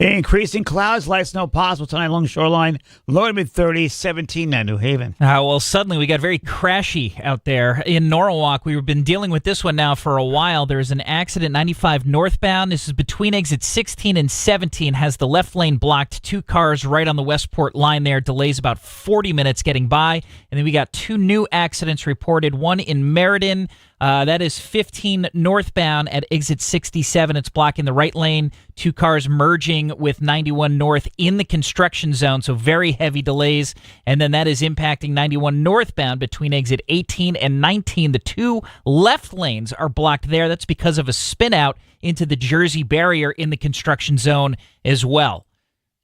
Increasing clouds, light snow possible tonight along the shoreline. Low to mid-30s, 17 at New Haven. Well, suddenly we got very crashy out there in Norwalk. We've been dealing with this one now for a while. There's an accident 95 northbound. This is between exits 16 and 17. Has the left lane blocked. 2 cars right on the Westport line there. Delays about 40 minutes getting by. And then we got 2 new accidents reported. One in Meriden. That is 15 northbound at exit 67. It's blocking the right lane. 2 cars merging with 91 north in the construction zone, so very heavy delays. And then that is impacting 91 northbound between exit 18 and 19. The 2 left lanes are blocked there. That's because of a spin out into the Jersey barrier in the construction zone as well.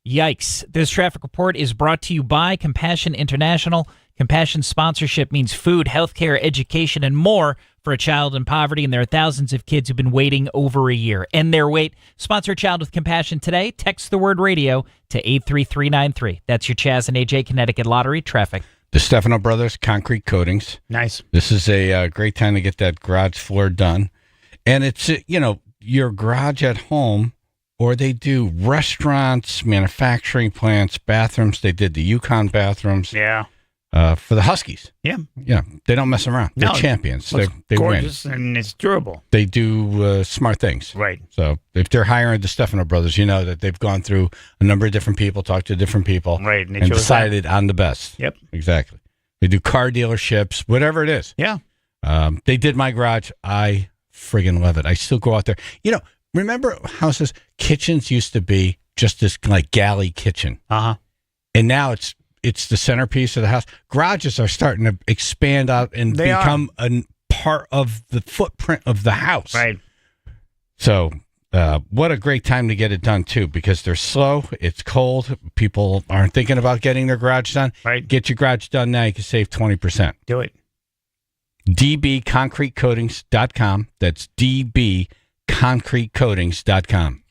Yikes. This traffic report is brought to you by Compassion International. Compassion sponsorship means food, healthcare, education, and more for a child in poverty, and there are thousands of kids who've been waiting over a year. End their wait. Sponsor a child with compassion today. Text the word radio to 83393. That's your Chaz and AJ Connecticut Lottery traffic. The Stefano Brothers Concrete Coatings. Nice. This is a great time to get that garage floor done. And it's, your garage at home, or they do restaurants, manufacturing plants, bathrooms. They did the Yukon bathrooms. Yeah. For the Huskies. Yeah. Yeah. They don't mess around. They're champions. They gorgeous win. And it's durable. They do smart things. Right. So if they're hiring the Stefano Brothers, you know that they've gone through a number of different people, talked to different people, right, and decided on the best. Yep. Exactly. They do car dealerships, whatever it is. Yeah. They did my garage. I friggin' love it. I still go out there. Remember houses, kitchens used to be just this like galley kitchen. Uh-huh. And now it's the centerpiece of the house. Garages are starting to expand out and become a part of the footprint of the house. Right. So what a great time to get it done, too, because they're slow. It's cold. People aren't thinking about getting their garage done. Right. Get your garage done now. You can save 20%. Do it. dbconcretecoatings.com. That's dbconcretecoatings.com.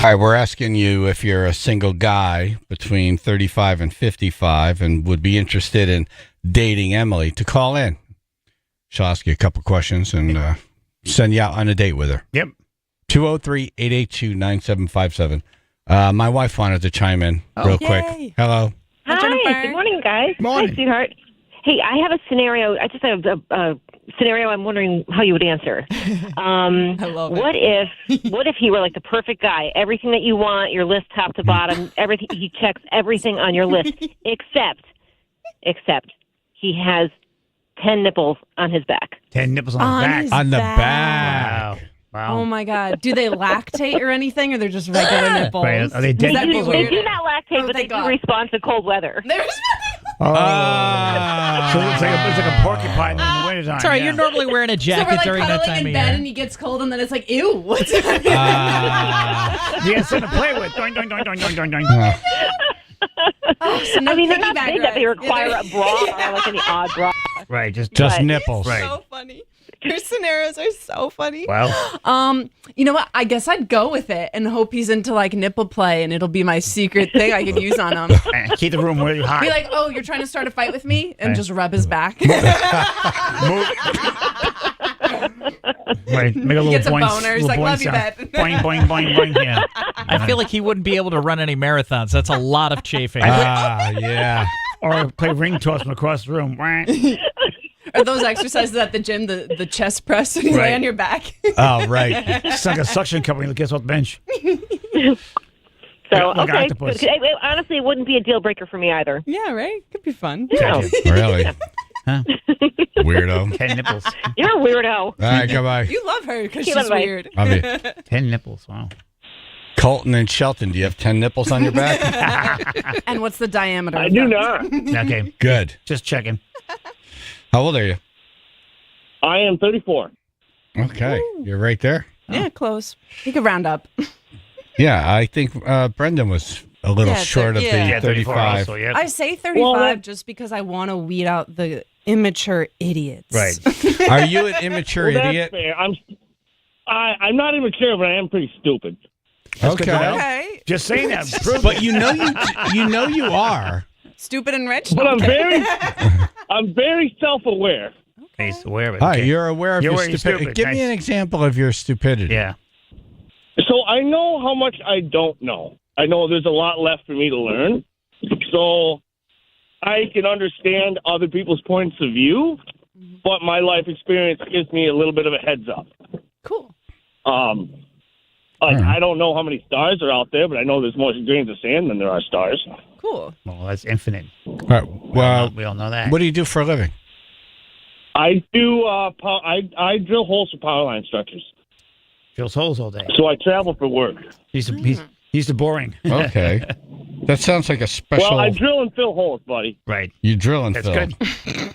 All right, we're asking you if you're a single guy between 35 and 55 and would be interested in dating Emily to call in. She'll ask you a couple questions and send you out on a date with her. Yep. 203-882-9757. My wife wanted to chime in real quick. Hello. Hi. Good morning, guys. Morning. Hi, sweetheart. Hey, I have a scenario. I just have a scenario I'm wondering how you would answer. I love what it. what if he were like the perfect guy? Everything that you want, your list top to bottom, everything, he checks everything on your list except he has 10 nipples on his back. 10 nipples on his back. On the back. Wow. Oh my God. Do they lactate or anything, or they're just regular nipples? Right. Are they dead They nipples? do not lactate, but they do respond to cold weather. So it's like a porcupine in the wintertime. Sorry, yeah. you're normally wearing a jacket so we're like during that cuddling time in of bed year. and he gets cold and then it's like, ew, what's that? He has something to play with. Doing, doing, doing, doing, doing, doing, doing. Oh, so no I mean, they're not piggyback big that they rides. require a bra or like any odd bra. Right, just nipples. Right. So funny. Your scenarios are so funny. Wow. You know what? I guess I'd go with it and hope he's into like nipple play and it'll be my secret thing I could use on him. And keep the room really hot. Be like, oh, you're trying to start a fight with me? And just rub his back. Right, make a little Gets a boing, boner. He's little like, boing love you, sound. babe. Boing, boing, boing, boing. Yeah. I feel like he wouldn't be able to run any marathons. That's a lot of chafing. Yeah. Or play ring toss from across the room. Or those exercises at the gym, the chest press when you lay on your back. Oh, right. It's like a suction company that gets off the bench. So, Like an okay. octopus. Honestly, it wouldn't be a deal breaker for me either. Yeah, right? Could be fun. No. Really? Huh? Weirdo. 10 nipples. You're a weirdo. All right, goodbye. You love her because Okay, she's bye-bye. weird. Love you. 10 nipples. Wow. Colton and Shelton, do you have 10 nipples on your back? And what's the diameter? I of do them? not. Okay. Good. Just checking. How old are you? I am 34. Okay. You're right there. Yeah, close. You could round up. Yeah, I think Brendan was a little Yeah, short of yeah. the Yeah, 34 35. also, yeah. I say 35 just because I want to weed out the immature idiots. Right. Are you an immature Well, that's idiot? fair. I'm not immature, but I am pretty stupid. That's good to know. Okay. Just saying that. Prove But it. you know you are. Stupid and rich? But I'm Okay. very self-aware. He's aware of it. Hi, Okay. you're aware of You're your aware you're stupidity. stupid. Give me Nice. an example of your stupidity. Yeah. So I know how much I don't know. I know there's a lot left for me to learn. So I can understand other people's points of view, but my life experience gives me a little bit of a heads up. Cool. I don't know how many stars are out there, but I know there's more grains of sand than there are stars. Cool. Well, that's infinite. All right. Well, We all know that. what do you do for a living? I do. I drill holes for power line structures. Drills holes all day. So I travel for work. He's the boring. Okay. That sounds like a special. Well, I drill and fill holes, buddy. Right. You drill and That's fill. good.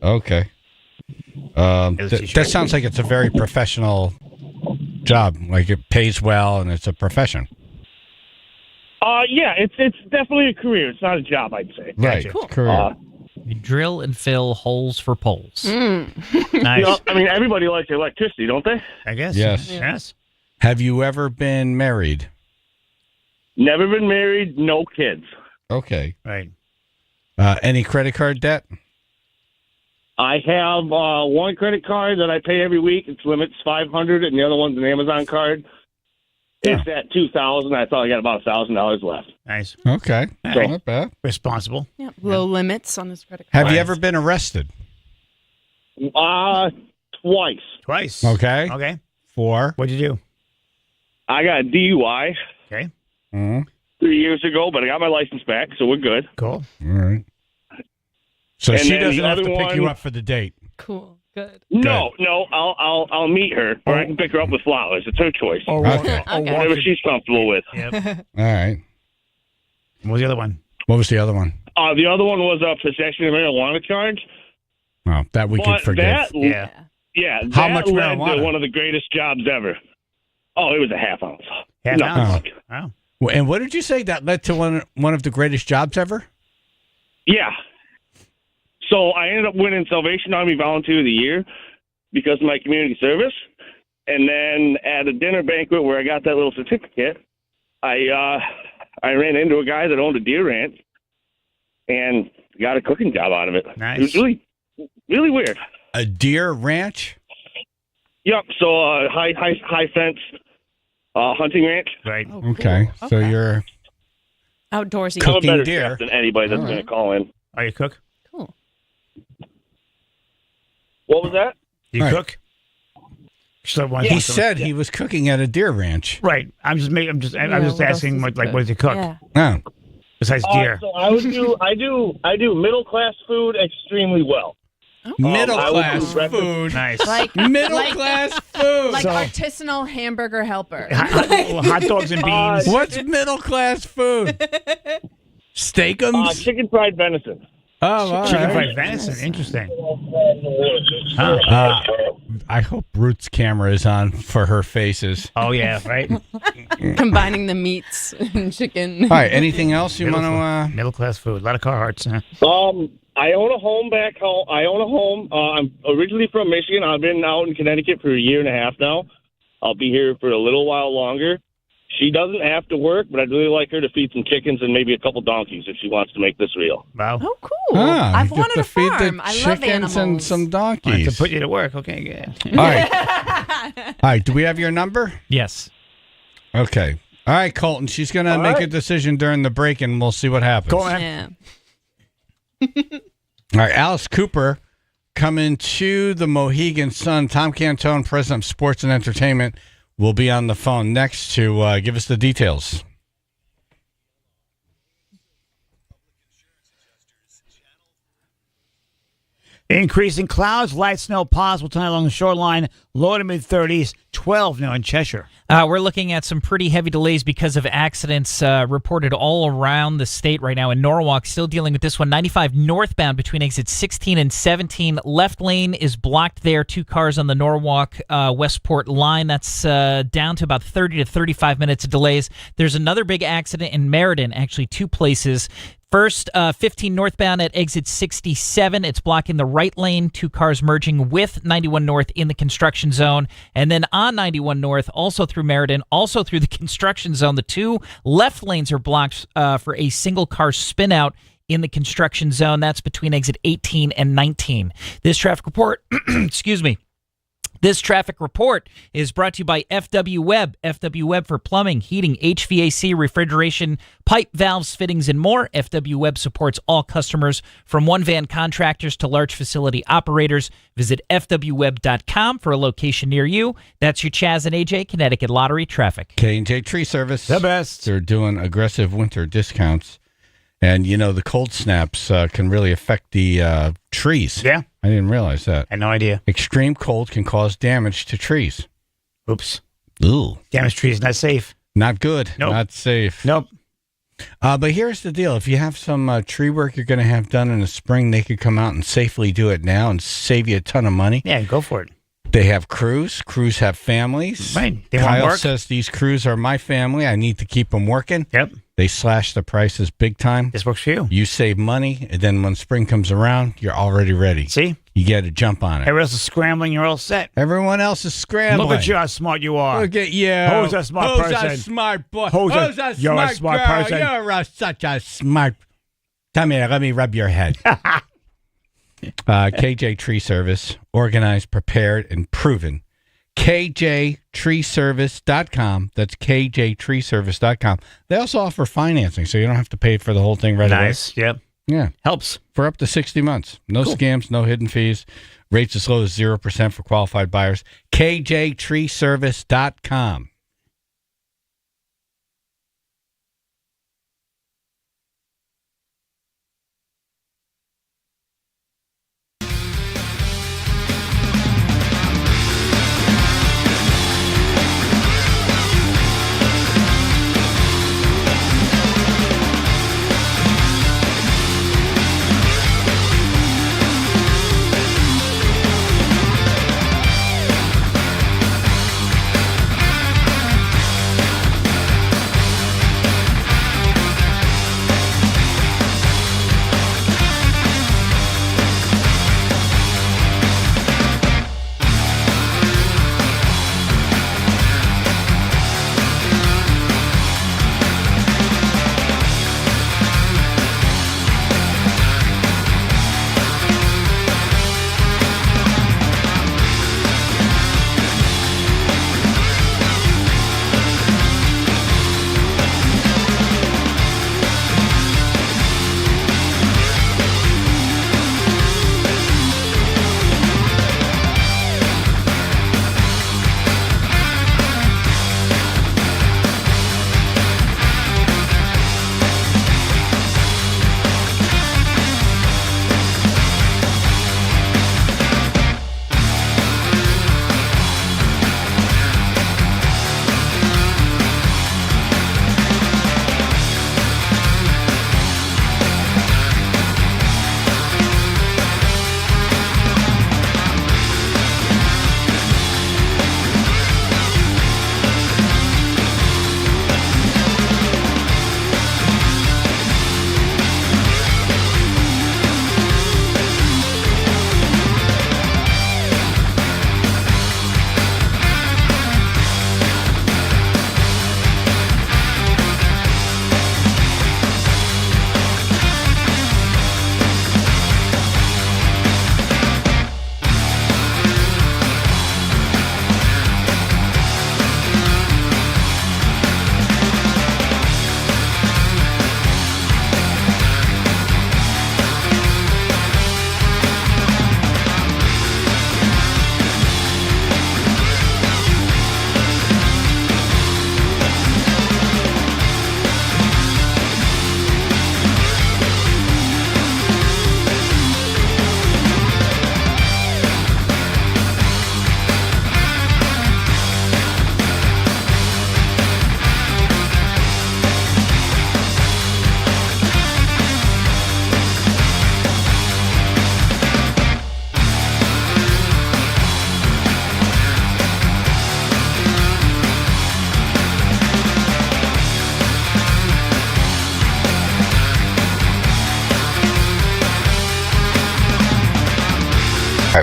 Okay. That sounds like it's a very professional job. Like it pays well and it's a profession. Yeah, it's definitely a career. It's not a job, I'd say. Right. Cool. Career. You drill and fill holes for poles. Nice. You know, I mean, everybody likes electricity, don't they? I guess. Yes. Yes. Have you ever been married? Never been married, no kids. Okay. Right. Any credit card debt? I have one credit card that I pay every week. Its limit's $500, and the other one's an Amazon card. Yeah. It's at $2,000. I thought I got about $1,000 left. Nice. Okay. So- Not bad. Responsible. Yeah. Low limits on his credit card. Have you ever been arrested? Twice. Twice. Okay. Okay. For? What'd you do? I got a DUI Okay. 3 years ago, but I got my license back, so we're good. Cool. All right. So And she then doesn't the have to other pick you one- up for the date. Cool. Good. No, I'll meet her, or I can pick her up with flowers. It's her choice. Or Okay. walk, or walk Whatever it. she's comfortable with. Yep. All right. What was the other one? What was the other one? The other one was a possession of marijuana charge. Oh, that we could But forgive. Yeah. Yeah, How that much led marijuana? to one of the greatest jobs ever. Oh, it was a half ounce. Half No. ounce. Oh. Wow. Well, and what did you say that led to one of the greatest jobs ever? Yeah. So I ended up winning Salvation Army Volunteer of the Year because of my community service. And then at a dinner banquet where I got that little certificate, I ran into a guy that owned a deer ranch and got a cooking job out of it. Nice. It was really, really weird. A deer ranch? Yep. So high fence hunting ranch. Right. Okay. So you're Outdoorsy. I'm a cooking better deer. chef than anybody that's going to call in. Are you cook? Cool. What was that? You Right. cook? So He said he was cooking at a deer ranch. Right. I'm just Yeah, I'm just what else asking does what he what does he cook Yeah. Oh. besides deer? So I do middle class food extremely well. Middle I would class do breakfast. food. Nice. Middle class food. Like So- artisanal hamburger helper. Hot dogs and beans. What's middle class food? Steakums? Chicken fried venison. Oh, all Chicken right. fried venison. Interesting. I hope Ruth's camera is on for her faces. Oh yeah, right. Combining the meats and chicken. All right. Anything else you want to? Middle class food. A lot of Carhartts. Huh? I own a home back home. I'm originally from Michigan. I've been out in Connecticut for a year and a half now. I'll be here for a little while longer. She doesn't have to work, but I'd really like her to feed some chickens and maybe a couple donkeys if she wants to make this real. Wow. Oh, cool. Ah, I've you get wanted to a feed the farm. I love chickens animals. and some To donkeys. put you to work. Okay, good. All right. All right. Do we have your number? Yes. Okay. All right, Colton. She's going to make a decision during the break, and we'll see what happens. Go ahead. Yeah. All right. Alice Cooper coming to the Mohegan Sun. Tom Cantone, president of Sports and Entertainment, will be on the phone next to give us the details. Increasing clouds, light snow possible tonight along the shoreline, low to mid 30s, 12 now in Cheshire. We're looking at some pretty heavy delays because of accidents reported all around the state right now. In Norwalk, still dealing with this one. 95 northbound between exits 16 and 17. Left lane is blocked there. 2 cars on the Norwalk Westport line. That's down to about 30 to 35 minutes of delays. There's another big accident in Meriden, actually 2 places. First, 15 northbound at exit 67. It's blocking the right lane. 2 cars merging with 91 north in the construction zone. And then on 91 north, also through Meriden, also through the construction zone, the 2 left lanes are blocked for a single car spin out in the construction zone. That's between exit 18 and 19. This traffic report, excuse me. This traffic report is brought to you by FW Web. FW Web for plumbing, heating, HVAC, refrigeration, pipe, valves, fittings, and more. FW Web supports all customers from one-van contractors to large facility operators. Visit fwweb.com for a location near you. That's your Chaz and AJ Connecticut Lottery traffic. K&J Tree Service. The best. They're doing aggressive winter discounts. And, you know, the cold snaps can really affect the trees. Yeah. I didn't realize that. I had no idea. Extreme cold can cause damage to trees. Oops. Ooh. Damaged trees, not safe. Not good. Nope. Not safe. Nope. But here's the deal. If you have some tree work you're going to have done in the spring, they could come out and safely do it now and save you a ton of money. Yeah, go for it. They have crews. Crews have families. Right. They want Kyle work. says these crews are my family. I need to keep them working. Yep. They slash the prices big time. This works for you. You save money, and then when spring comes around, you're already ready. See? You get to jump on it. Everyone else is scrambling. You're all set. Everyone else is scrambling. Look at you, how smart you are. Look at you. Who's a smart person? Who's a smart boy? Who's a- Who's a you're a smart smart girl? person. You're such a smart. Come here. Let me rub your head. KJ Tree Service, organized, prepared, and proven. KJTreeservice.com. That's KJTreeservice.com. They also offer financing, so you don't have to pay for the whole thing right away. Nice. Yep. Yeah. Helps. For up to 60 months. No scams, no hidden fees. Rates as low as 0% for qualified buyers. KJTreeservice.com.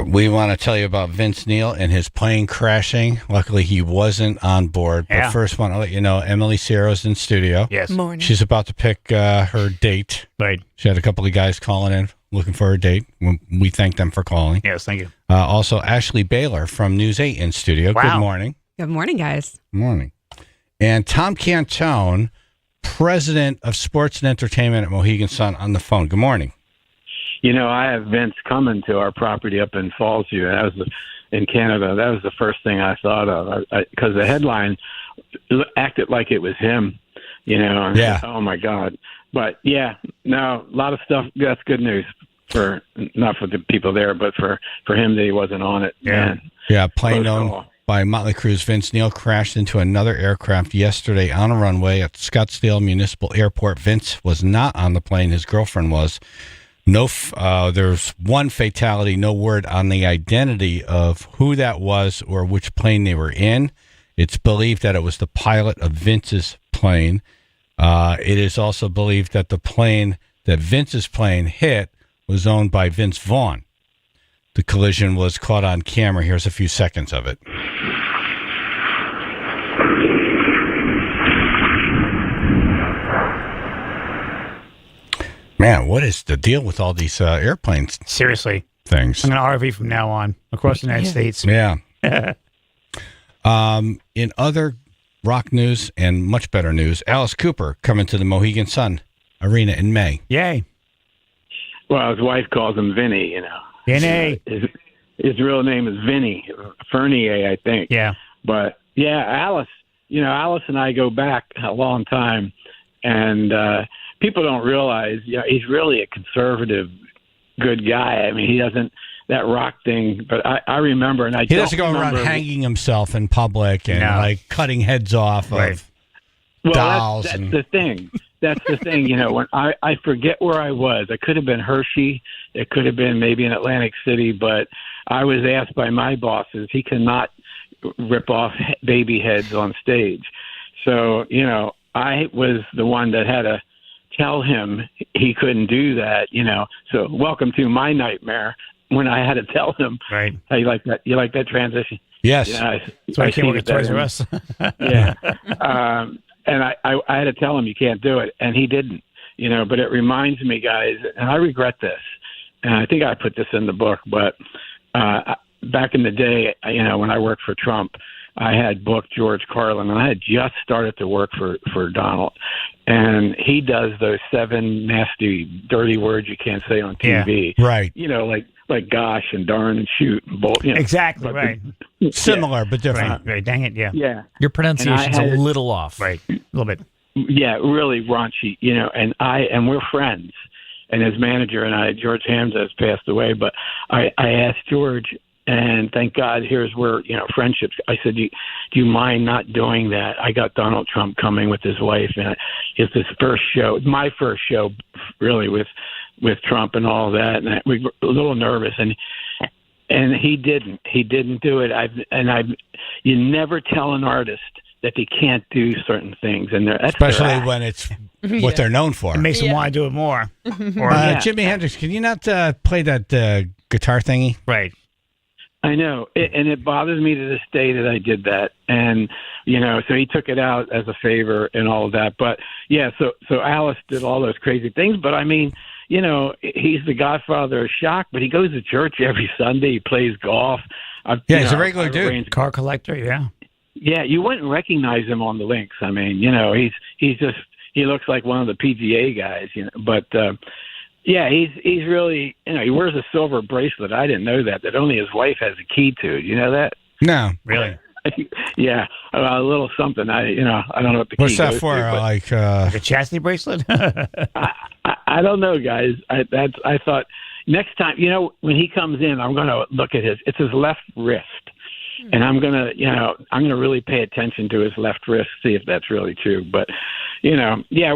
We want to tell you about Vince Neil and his plane crashing. Luckily, he wasn't on board. But first, want to let you know Emily Sierra's in studio. Yes. Morning. She's about to pick her date. Right. She had a couple of guys calling in looking for a date. We thank them for calling. Yes, thank you. Also, Ashley Baylor from News 8 in studio. Wow. Good morning. Good morning, guys. Good morning. And Tom Cantone, president of sports and entertainment at Mohegan Sun, on the phone. Good morning. You know, I have Vince coming to our property up in Fallsview. That was in Canada. That was the first thing I thought of because the headline acted like it was him. You know, and oh my God. But yeah, no, a lot of stuff. That's good news for not for the people there, but for him that he wasn't on it. Yeah, plane owned by Motley Crue's Vince Neil crashed into another aircraft yesterday on a runway at Scottsdale Municipal Airport. Vince was not on the plane. His girlfriend was. There's one fatality. No word on the identity of who that was or which plane they were in. It's believed that it was the pilot of Vince's plane. It is also believed that the plane that Vince's plane hit was owned by Vince Vaughn. The collision was caught on camera. Here's a few seconds of it. Man, what is the deal with all these airplanes? Seriously. Things. I'm going to RV from now on across the United States. Yeah. In other rock news and much better news, Alice Cooper coming to the Mohegan Sun Arena in May. Yay. Well, his wife calls him Vinny, you know. Vinny. His real name is Vinny Fernier, I think. Yeah. But, yeah, Alice, you know, Alice and I go back a long time, and people don't realize, he's really a conservative, good guy. I mean, he doesn't, that rock thing, but I remember, and he doesn't go around hanging himself in public and like cutting heads off of dolls. That's the thing. That's the thing. You know, when I forget where I was. I could have been Hershey. It could have been maybe in Atlantic City, but I was asked by my bosses, he cannot rip off baby heads on stage. So, you know, I was the one that had to tell him he couldn't do that, you know. So welcome to my nightmare when I had to tell him. Right. How you like that? You like that transition? Yes. Yeah, so I can't work at Toys R Us. Yeah. And I had to tell him you can't do it, and he didn't, you know. But it reminds me, guys, and I regret this, and I think I put this in the book, but back in the day, you know, when I worked for Trump, I had booked George Carlin, and I had just started to work for Donald. And he does those 7 nasty, dirty words you can't say on TV. Yeah, right. You know, like gosh and darn and shoot and bolt. You know. Exactly, right. Similar, but different. Right, dang it, yeah. Yeah. Your pronunciation's a little off. Right, a little bit. Yeah, really raunchy, you know, and we're friends. And his manager and I, George Hamza, has passed away, but I asked George, and thank God, here's where, you know, friendships. I said, do you mind not doing that? I got Donald Trump coming with his wife, and it's his first show, my first show, really, with Trump and all that. And we were a little nervous, and he didn't do it. You never tell an artist that they can't do certain things, and especially when it's what they're known for. It makes them want to do it more. Or, Jimi Hendrix, can you not play that guitar thingy? Right. I know, and it bothers me to this day that I did that, and you know, so he took it out as a favor and all of that. But yeah, so Alice did all those crazy things, but I mean, you know, he's the godfather of shock, but he goes to church every Sunday. He plays golf. He's a regular dude. Car collector, yeah. Yeah, you wouldn't recognize him on the links. I mean, you know, he looks like one of the PGA guys, you know, but. Yeah, he's really, you know, he wears a silver bracelet. I didn't know that only his wife has a key to. You know that? No. Really? Yeah, a little something. I don't know what the What's key that goes for? to, Like a chastity bracelet? I don't know, guys. I thought next time, you know, when he comes in, I'm going to look at it's his left wrist. And I'm gonna really pay attention to his left wrist, see if that's really true. But, you know, yeah,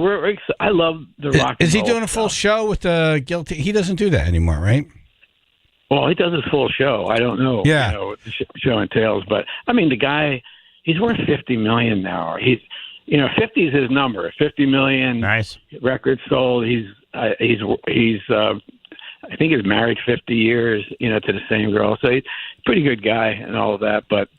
I love the rock. Is he doing a full show with the Guilty? He doesn't do that anymore, right? Well, he does his full show. I don't know. Yeah. You know, what the show entails, but I mean, the guy, he's worth $50 million now. He's, you know, 50 is his number. 50 million. Nice. Records sold. He's I think he's married 50 years, to the same girl. So he's a pretty good guy and all of that. But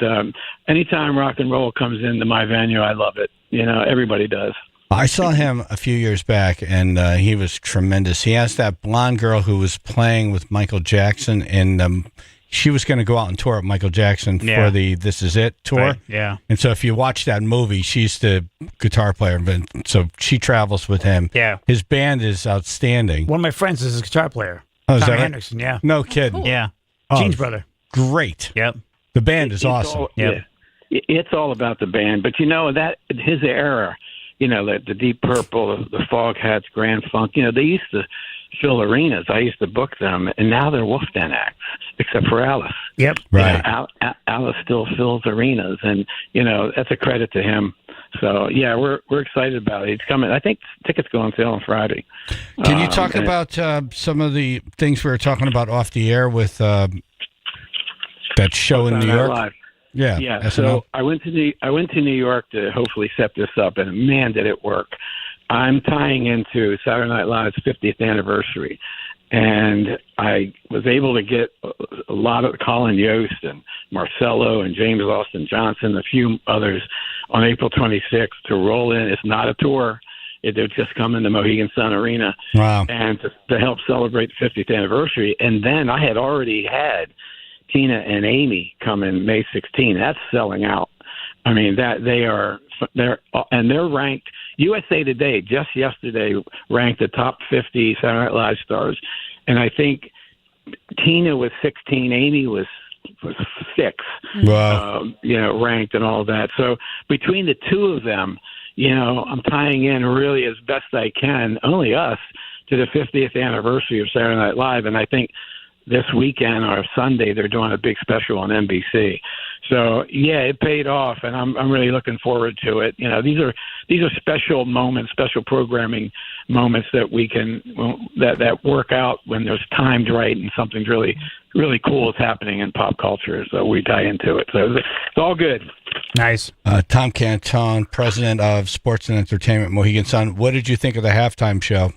anytime rock and roll comes into my venue, I love it. Everybody does. I saw him a few years back, and he was tremendous. He asked that blonde girl who was playing with Michael Jackson, and she was going to go out and tour with Michael Jackson for the This Is It tour. Right, yeah. And so if you watch that movie, she's the guitar player, so she travels with him. Yeah. His band is outstanding. One of my friends is a guitar player. Oh, is Tommy that right? Henderson, yeah. No kidding. Yeah. Oh, Gene's brother. Great. Yep. The band is awesome. It's all about the band. But that his era, the Deep Purple, the Foghats, Grand Funk, they used to fill arenas. I used to book them, and now they're Wolfden acts, except for Alice. Yep. Right. Alice still fills arenas, and that's a credit to him. So yeah, we're excited about it. It's coming. I think tickets go on sale on Friday. Can you talk about some of the things we were talking about off the air with that show in New York? Live. Yeah. Yeah. SNL. So I went to New York to hopefully set this up, and man, did it work. I'm tying into Saturday Night Live's 50th anniversary, and I was able to get a lot of Colin Yost and Marcello and James Austin Johnson, a few others, on April 26th to roll in. It's not a tour. They're just coming to Mohegan Sun Arena. Wow. And to help celebrate the 50th anniversary. And then I had already had Tina and Amy come in May 16. That's selling out. I mean, they're ranked. USA Today just yesterday ranked the top 50 Saturday Night Live stars, and I think Tina was 16, Amy was 6. Wow. Ranked and all that. So between the two of them, I'm tying in really as best I can, only us, to the 50th anniversary of Saturday Night Live, and I think this weekend or Sunday they're doing a big special on NBC. So yeah, it paid off, and I'm really looking forward to it. These are special moments, special programming moments that we can that work out when there's timed right and something's really really cool is happening in pop culture. So we tie into it. So it's all good. Nice. Tom Canton, president of Sports and Entertainment Mohegan Sun. What did you think of the halftime show?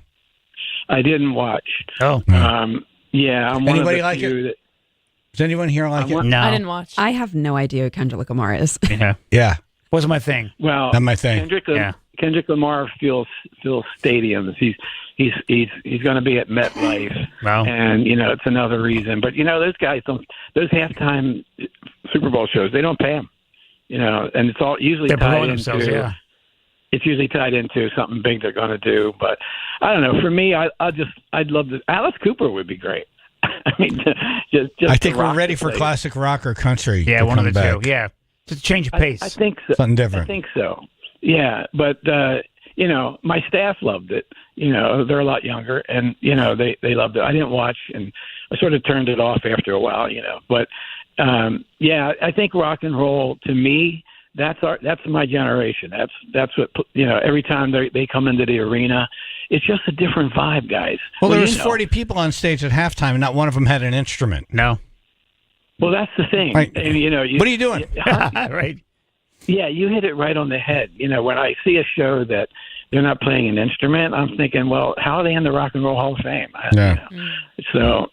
I didn't watch. Oh. Yeah, I'm one Anybody of the like few it? Does anyone here like it? No. I didn't watch. I have no idea who Kendrick Lamar is. Yeah. Yeah. Wasn't my thing. Well, not my thing. Kendrick Lamar fills stadiums. He's going to be at MetLife. Wow. And it's another reason. But those guys, those halftime Super Bowl shows, they don't pay them. And it's all usually They're tied promoting into. themselves. Yeah. It's usually tied into something big they're going to do. But I don't know. For me, I'd love to. Alice Cooper would be great. I mean, just I think we're ready for classic rock or country. Yeah, to one of come the back. two. Yeah. Just change of pace. I think so. Something different. I think so. Yeah, but my staff loved it. They're a lot younger, and they loved it. I didn't watch, and I sort of turned it off after a while. But I think rock and roll to me. That's my generation. That's what every time they come into the arena, it's just a different vibe, guys. Well, there was 40 people on stage at halftime, and not one of them had an instrument. No. Well, that's the thing. Right. And, what are you doing? Right. Yeah, you hit it right on the head. When I see a show that they're not playing an instrument, I'm thinking, well, how are they in the Rock and Roll Hall of Fame? Yeah. So,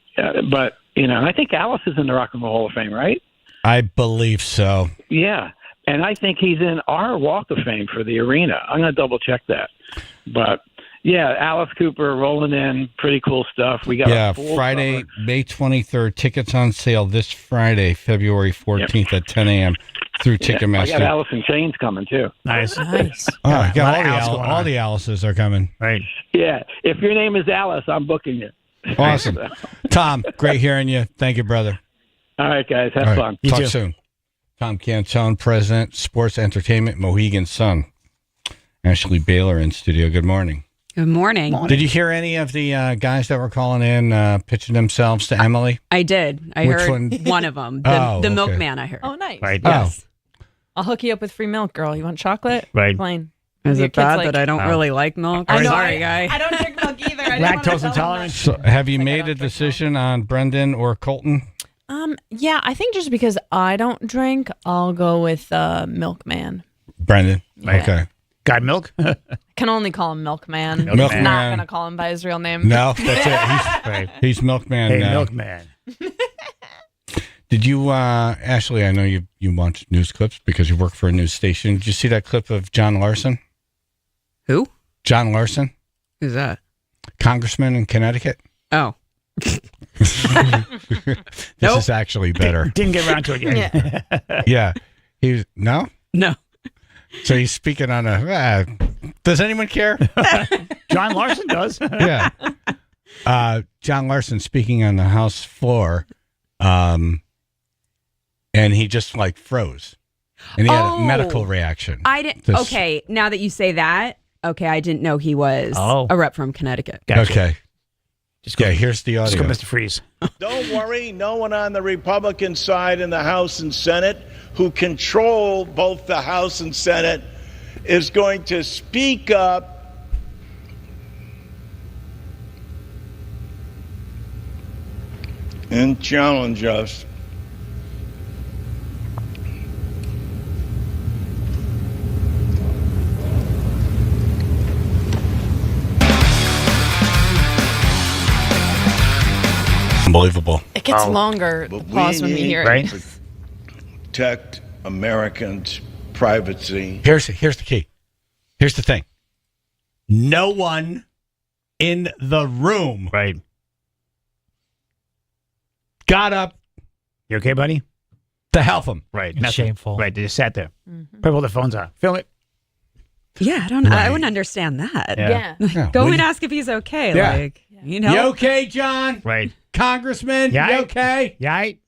but and I think Alice is in the Rock and Roll Hall of Fame, right? I believe so. Yeah. And I think he's in our Walk of Fame for the arena. I'm going to double check that. But yeah, Alice Cooper rolling in, pretty cool stuff. We got a full Friday, summer. May 23rd. Tickets on sale this Friday, February 14th at 10 a.m. through Ticketmaster. I got Alice in Chains coming too. Nice. Oh, I got all the Alices are coming. Right. Yeah. If your name is Alice, I'm booking you. Awesome. Tom, great hearing you. Thank you, brother. All right, guys. Have All right, fun. Talk soon. Tom Canton, President, Sports Entertainment, Mohegan Sun. Ashley Baylor in studio. Good morning. Good morning. Did you hear any of the guys that were calling in, pitching themselves to Emily? I did. I Which heard one? of them. Oh, The okay. milkman, I heard. Oh, nice. Right. Yes. I'll hook you up with free milk, girl. You want chocolate? Right. Plain. Is Your it kid's bad like- that I don't really like milk? I know, Sorry, guy. I don't drink milk either. I didn't wanna Lactose tell them intolerant. So have you made a decision on Brendan or Colton? Yeah, I think just because I don't drink, I'll go with Milkman. Brendan. Yeah. Okay. Got milk? Can only call him Milkman. Milkman. Not gonna call him by his real name. No, that's it. He's Milkman. Hey, now. Milkman. Did you, Ashley? I know you watch news clips because you work for a news station. Did you see that clip of John Larson? Who? John Larson, Who's that? congressman in Connecticut. Oh. This is actually better. Didn't get around to it yet. Yeah, he was no. No. So he's speaking on a. Does anyone care? John Larson does. Yeah. John Larson speaking on the House floor, and he just like froze, and he had a medical reaction. I didn't. Okay, now that you say that, okay, I didn't know he was a rep from Connecticut. Gotcha. Okay. Yeah, here's the audio. Let's go, Mr. Freeze. Don't worry, no one on the Republican side in the House and Senate who control both the House and Senate is going to speak up and challenge us. Unbelievable. It gets longer. The pause when we hear it. Protect Americans' privacy. Here's the key. Here's the thing. No one in the room got up. You okay, buddy? To help him. Right. It's shameful. Right. They just sat there. Probably pulled their phones out. Film it. Yeah, I don't know. I wouldn't understand that. Yeah. Like, go and ask if he's okay. Yeah. Like, you know. You okay, John? Right. Congressman, Yeah. you okay? Yeah. Isn't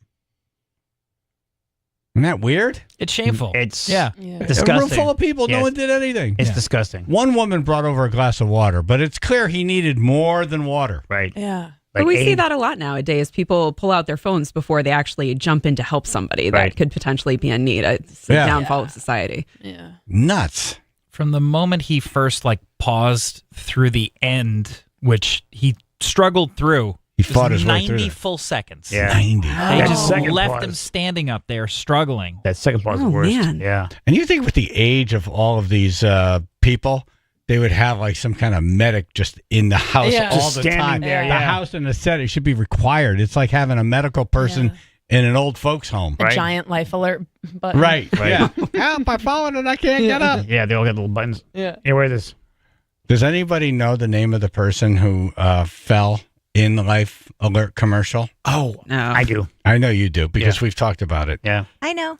that weird? It's shameful. It's A disgusting. room full of people, no Yes. one did anything. It's disgusting. One woman brought over a glass of water, but it's clear he needed more than water. Right. Yeah. But we see that a lot nowadays. People pull out their phones before they actually jump in to help somebody that could potentially be in need. It's the downfall of society. Yeah. Nuts. From the moment he first paused through the end, which he struggled through. He fought his way through 90 that. full seconds. Yeah. 90. They just second left pause. him standing up there struggling. That second part's the worst. man. Yeah. And you think with the age of all of these people, they would have like some kind of medic just in the house Yeah. all Just the standing time. there, The yeah. house and the set, it should be required. It's like having a medical person in an old folks' home. A giant life alert button. Right. Yeah. Help, I've fallen and I can't get up. Yeah, they all got little buttons. Yeah. Here, wear this. Does anybody know the name of the person who fell in the life alert commercial? Oh, No. I do. I know you do because we've talked about it. Yeah. I know.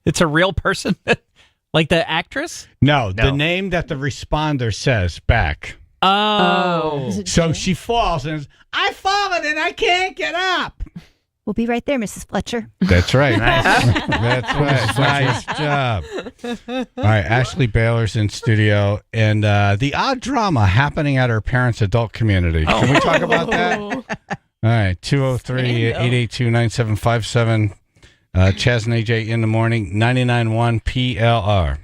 it's a real person? Like the actress? No, the name that the responder says back. Oh. So she falls and says, I've fallen and I can't get up. We'll be right there, Mrs. Fletcher. That's right. Nice. That's right. Nice job. All right, Ashley Baylor's in studio, and the odd drama happening at her parents' adult community. Can we talk about that? All right, 203-882-9757. Chaz and AJ in the morning, 99.1 PLR.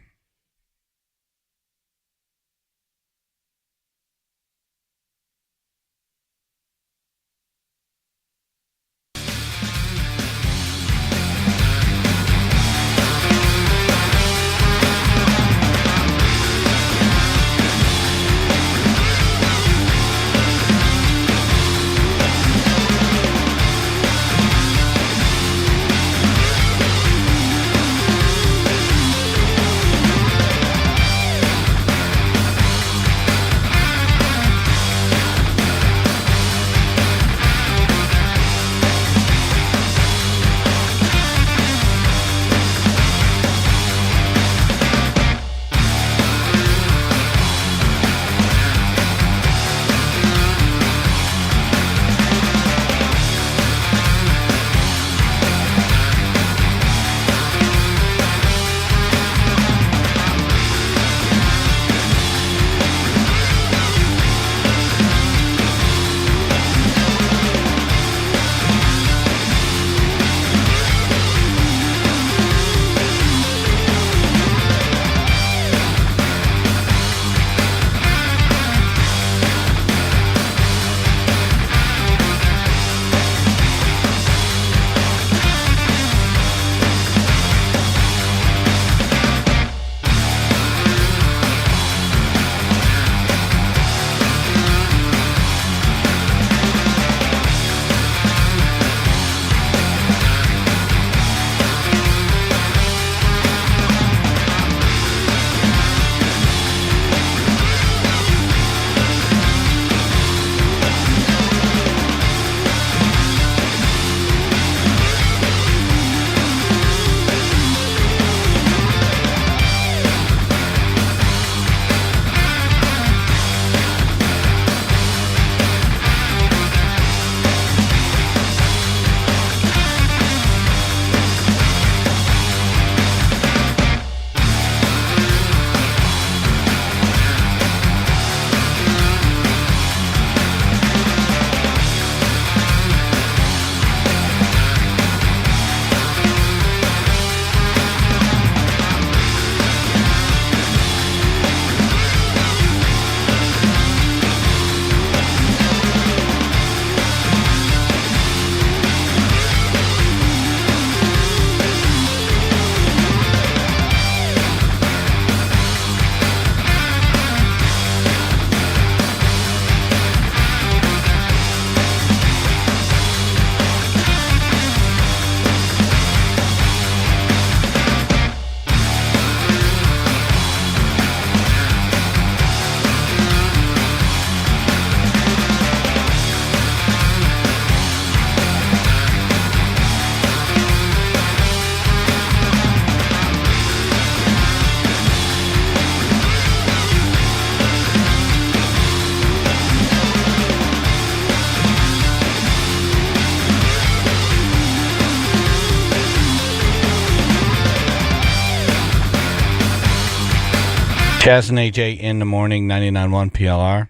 Chaz and AJ in the morning, 99.1 PLR.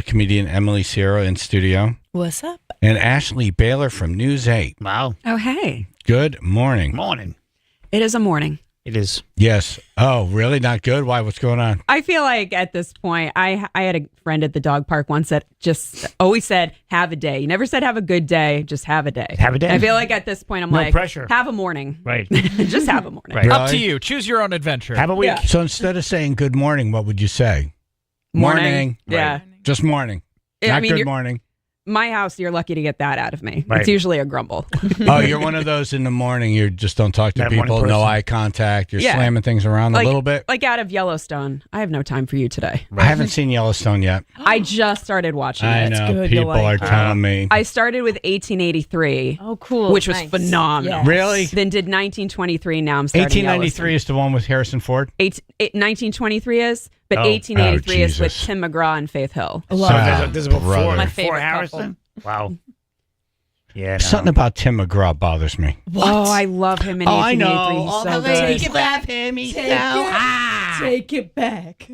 Comedian Emily Sierra in studio. What's up? And Ashley Baylor from News 8. Wow. Oh, hey. Good morning. Morning. It is a morning. It is. Yes. Oh, really? Not good? Why? What's going on? I feel like at this point, I had a friend at the dog park once that just always said, have a day. You never said have a good day, just have a day. Have a day. I feel like at this point, I'm No like, pressure. have a morning. Right. Just have a morning. Right. Up to you. Choose your own adventure. Have a week. Yeah. So instead of saying good morning, what would you say? Morning. Yeah. Right. Just morning. Yeah, Not I mean, good you're- morning. My house, you're lucky to get that out of me. Right. It's usually a grumble. Oh, you're one of those in the morning. You just don't talk to That morning people. person. No eye contact. You're Yeah. slamming things around a little bit. Like out of Yellowstone. I have no time for you today. I haven't seen Yellowstone yet. I just started watching I it. know. good. People You'll like are it. telling me. I started with 1883. Oh, cool. Which was Nice. phenomenal. Yes. Really? Then did 1923. Now I'm starting 1893 is the one with Harrison Ford? 1923 is, but Oh. 1883 is with Jesus. Tim McGraw and Faith Hill. So this is brother. before, My before favorite Harrison? Wow. Yeah. No. Something about Tim McGraw bothers me. Oh, I love him in 1883. He's so good. Take it back. Him. He's so hot. Take it back.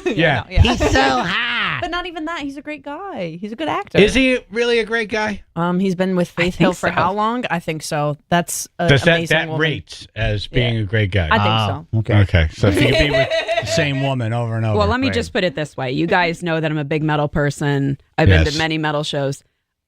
Yeah. He's so hot. But not even that. He's a great guy. He's a good actor. Is he really a great guy? He's been with Faith Hill for so. how long? I think so. That's an Does amazing that woman. rates as being a great guy? I think so. Okay. Okay. So if you could be with the same woman over and over. Well, let me Right. just put it this way. You guys know that I'm a big metal person. I've been Yes. to many metal shows.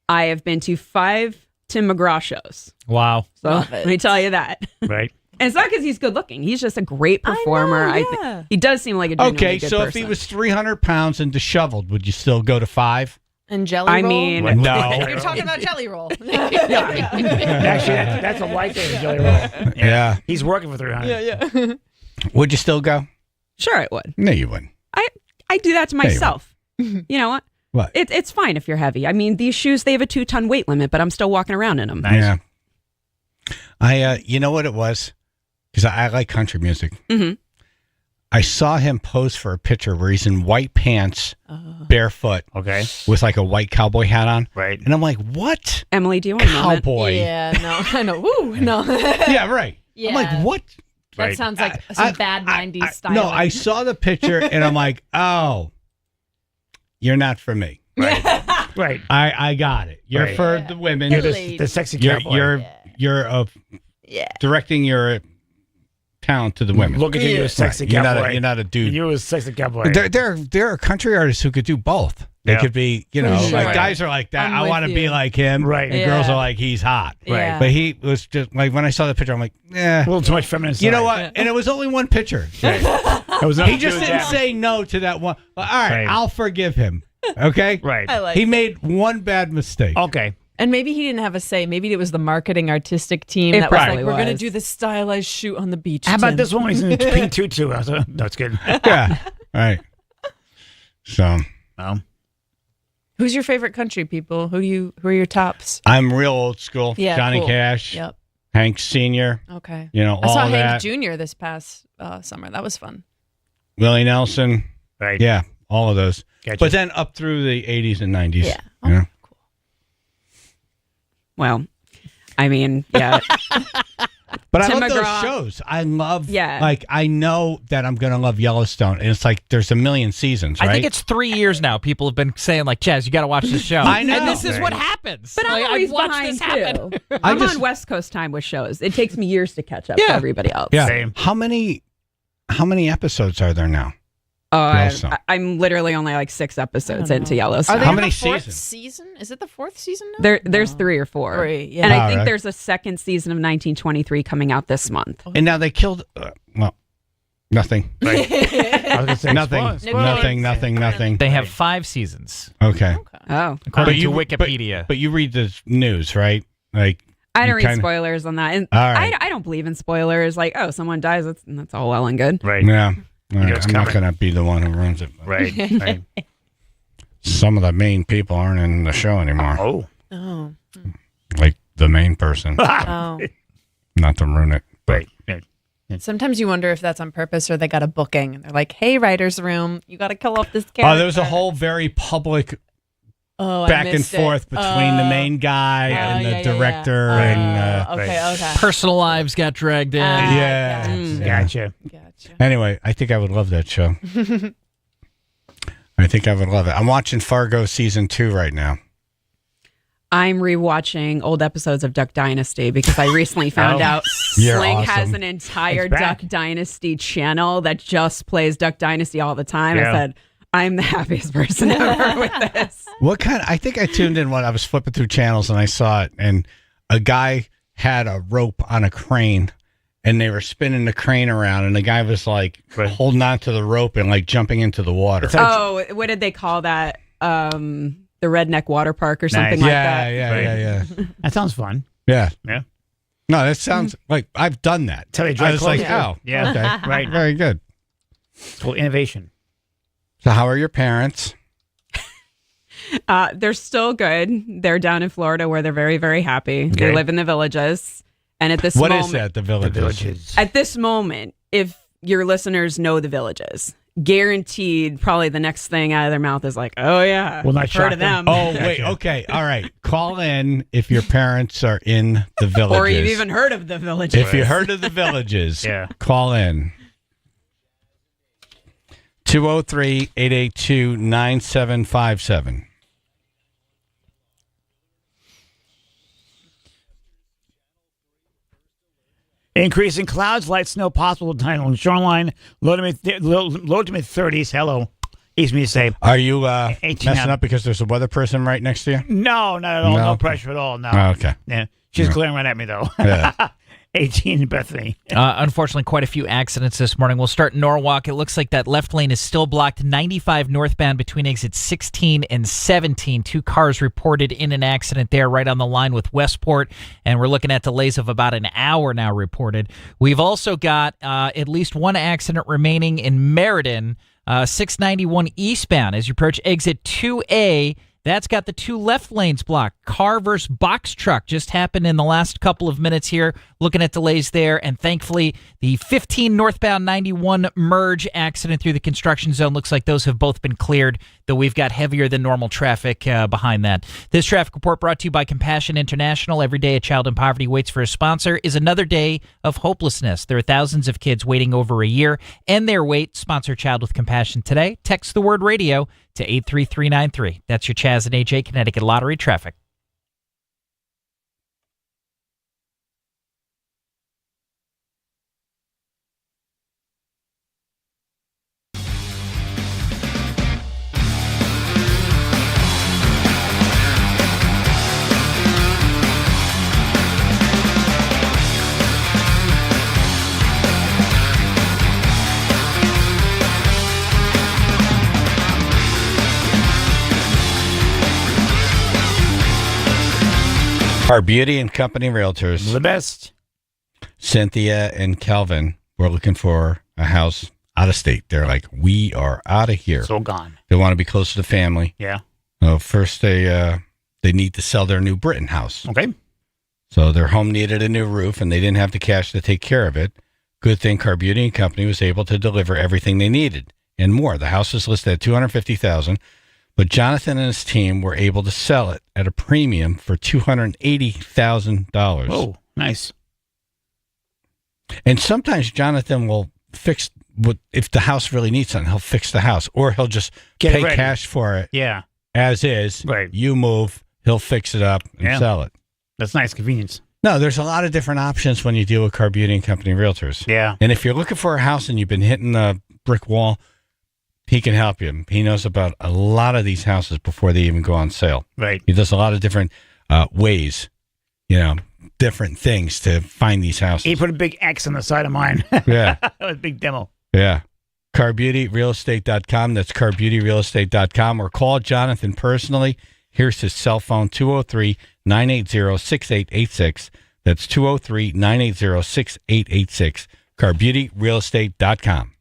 I have been to 5 Tim McGraw shows. Wow. So Love it. let me tell you that. Right. And it's not because he's good looking. He's just a great performer. I know, think yeah. he does seem like a genuinely Okay, good so if person. he was 300 pounds and disheveled, would you still go to 5? And Jelly I Roll? mean, No. You're talking about Jelly Roll. Actually, that's a white thing, Jelly Roll. Yeah. He's working for 300. yeah. Would you still go? sure, it would. No, you wouldn't. I do that to you myself. You know what? What? It's fine if you're heavy. I mean, these shoes, they have a 2-ton weight limit, but I'm still walking around in them. Nice. Yeah. You know what it was? Because I like country music. Mhm. I saw him pose for a picture where he's in white pants, barefoot, Okay. with like a white cowboy hat on. Right. And I'm like, what? Emily, do you want a moment? Cowboy. Yeah, no. I know. Woo, no. Yeah, right. Yeah. I'm like, what? That Right. sounds like some bad 90s style. No, I saw the picture and I'm like, oh, you're not for me. Right. I got it. You're Right. for the women. You're the sexy You're cowboy. you're directing your talent to the women. Look at you, you're a sexy Right. cowboy. You're not a dude. You're a sexy cowboy. There are country artists who could do both. They Yeah. could be, you know, Sure. like guys are like that. I'm I with want to be you. like him. Right. And Yeah. girls are like, he's hot. Yeah. But he was just like, when I saw the picture, I'm like, a little too much feminine side. You know what? And it was only one picture. It was He just didn't say no to that one. All right, Right. I'll forgive him. Okay? Right. I like He it. made one bad mistake. Okay. And maybe he didn't have a say. Maybe it was the marketing artistic team It that was probably like, we're going to was. do this stylized shoot on the beach. How about Tim." this one when he's in pink tutu? I was like, no, it's good. Yeah. Right. So Who's your favorite country people? Who are your tops? I'm real old school. Yeah, Johnny cool. Cash, Yep. Hank Sr., Okay. you know, I all saw that. Hank Jr. this past summer. That was fun. Willie Nelson. Right. Yeah, all of those. Gotcha. But then up through the 80s and 90s. Yeah. You know? Well, I mean, yeah. But Tim I love McGraw. those shows. I love, Yeah. like, I know that I'm going to love Yellowstone. And it's like there's a million seasons, right? I think it's 3 years now. People have been saying, like, Chaz, you got to watch this show. I know. And this is Right. what happens. But I'm Like, always I've watched behind this happen. too. I I'm just- on West Coast time with shows. It takes me years to catch up to Yeah. everybody else. Yeah. Same. How many episodes are there now? Yellowstone. I'm literally only like 6 episodes I don't into know. Yellowstone. Are they How in many the fourth seasons? season? Is it the fourth season now? There's 3 or 4. 3, yeah. And I All think right. there's a second season of 1923 coming out this month. And now they killed, well, nothing. I was gonna say, Nothing. spoilers. Nothing. They have 5 seasons, Okay. Oh. according to but- Wikipedia. But you read the news, right? Like, I don't you read kinda- spoilers on that. And All right. I don't believe in spoilers. Like, oh, someone dies, that's all well and good. Right. Yeah. All right, it's I'm not coming. going to be the one who ruins it. but Right. Right. Some of the main people aren't in the show anymore. Oh. Oh. Like the main person. Oh. Not to ruin it. Right. Right. Sometimes you wonder if that's on purpose or they got a booking and they're like, "Hey, writer's room, you got to kill off this character." Oh, there was a whole very public Oh, I back and missed it. forth between the main guy and the director. Okay. Personal lives got dragged in. Gotcha. Anyway, I think I would love that show. I think I would love it. I'm watching Fargo season 2 right now. I'm rewatching old episodes of Duck Dynasty because I recently found out You're Sling awesome. has an entire It's back. Duck Dynasty channel that just plays Duck Dynasty all the time. Yeah. I said, I'm the happiest person ever with this. What kind? I think I tuned in when I was flipping through channels and I saw it, and a guy had a rope on a crane, and they were spinning the crane around, and the guy was like holding on to the rope and like jumping into the water. Oh, what did they call that? The Redneck Water Park or something like that. Yeah. That sounds fun. Yeah. Yeah. No, that sounds like I've done that. Till they I dry was clothes, like, too. oh, Yeah. okay, Right. very good. It's called innovation. So, how are your parents? They're still good. They're down in Florida where they're very, very happy. Okay. They live in the Villages. And at this What moment, is that? The Villages. At this moment, if your listeners know the Villages, guaranteed probably the next thing out of their mouth is like, oh yeah, Will not I've shock heard of them. Oh, wait. Okay. All right. Call in if your parents are in the Villages. Or you've even heard of the Villages. If you heard of the Villages, Yeah. call in. 203-882-9757. Increasing clouds, light snow possible tonight on the shoreline. Low to mid 30s. Hello. Easy me to say. Are you 18 messing now. up because there's a weather person right next to you? No, not at all. No? No pressure at all. No. Oh, okay. Yeah. She's Yeah. glaring right at me, though. Yeah. 18, Bethany. Unfortunately, quite a few accidents this morning. We'll start in Norwalk. It looks like that left lane is still blocked. 95 northbound between exits 16 and 17. 2 cars reported in an accident there right on the line with Westport, and we're looking at delays of about an hour now reported. We've also got at least 1 accident remaining in Meriden, 691 eastbound as you approach exit 2A. That's got the 2 left lanes blocked. Car versus box truck just happened in the last couple of minutes here. Looking at delays there. And thankfully, the 15 northbound 91 merge accident through the construction zone looks like those have both been cleared, though we've got heavier than normal traffic behind that. This traffic report brought to you by Compassion International. Every day a child in poverty waits for a sponsor is another day of hopelessness. There are thousands of kids waiting over a year, and their wait. Sponsor a child with compassion today. Text the word radio to 83393. That's your Chaz and AJ Connecticut Lottery traffic. Our Beauty and Company Realtors. The best. Cynthia and Calvin were looking for a house out of state. They're like, we are out of here. So gone. They want to be close to the family. Yeah. First, they need to sell their new Britain house. Okay. So their home needed a new roof, and they didn't have the cash to take care of it. Good thing Car Beauty and Company was able to deliver everything they needed and more. The house is listed at $250,000, but Jonathan and his team were able to sell it at a premium for $280,000. Oh, nice. And sometimes Jonathan will fix what if the house really needs something. He'll fix the house, or he'll just Get it pay ready. cash for it. Yeah. As is. Right. You move, he'll fix it up and sell it. That's nice convenience. No, there's a lot of different options when you deal with Car Beauty and Company Realtors. Yeah. And if you're looking for a house and you've been hitting the brick wall, he can help you. He knows about a lot of these houses before they even go on sale. Right. He does a lot of different ways, different things to find these houses. He put a big X on the side of mine. Yeah. That was a big demo. Yeah. CarBeautyRealEstate.com. That's CarBeautyRealEstate.com. Or call Jonathan personally. Here's his cell phone, 203-980-6886. That's 203-980-6886. CarBeautyRealEstate.com.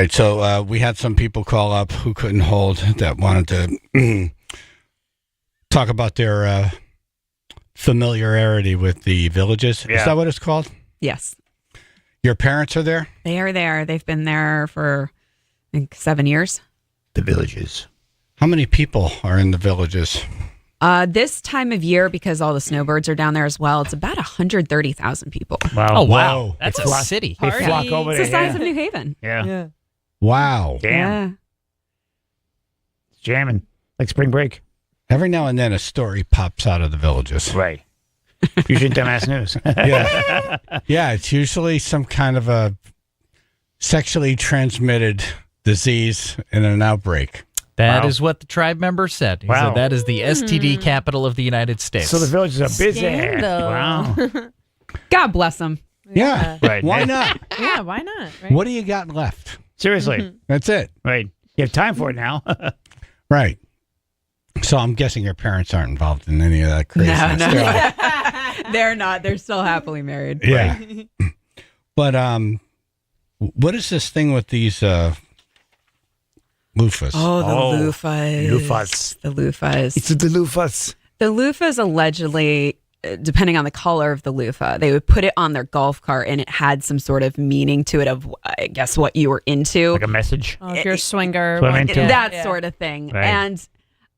right, so we had some people call up who couldn't hold that wanted to talk about their familiarity with the Villages. Yeah. Is that what it's called? Yes. Your parents are there? They are there. They've been there for, I think, 7 years. The Villages. How many people are in the Villages? This time of year, because all the snowbirds are down there as well, it's about 130,000 people. Wow. Oh, wow. Whoa. That's They a flock- city. They flock over there. It's the size yeah. of New Haven. Yeah. Wow. Damn. Yeah. It's jamming. Like spring break. Every now and then a story pops out of the Villages. Right. Usually dumbass news. Yeah. Yeah, it's usually some kind of a sexually transmitted disease and an outbreak. That is what the tribe member said. He Wow. said that is the STD capital of the United States. So the Villages are busy. Scandal. Wow. God bless them. Yeah. Right. Why not? Yeah, why not? Right? What do you got left? Seriously. That's it. Right. You have time for it now. Right. So I'm guessing your parents aren't involved in any of that craziness. No. They're not. They're still happily married. Yeah. But what is this thing with these loofahs? Oh, the loofahs. Loofahs. The loofahs. It's the loofahs. The loofahs allegedly, depending on the color of the loofah, they would put it on their golf cart and it had some sort of meaning to it of, I guess, what you were into. Like a message. Oh, if you're a swinger. That's what I'm into. That sort of thing. Right. And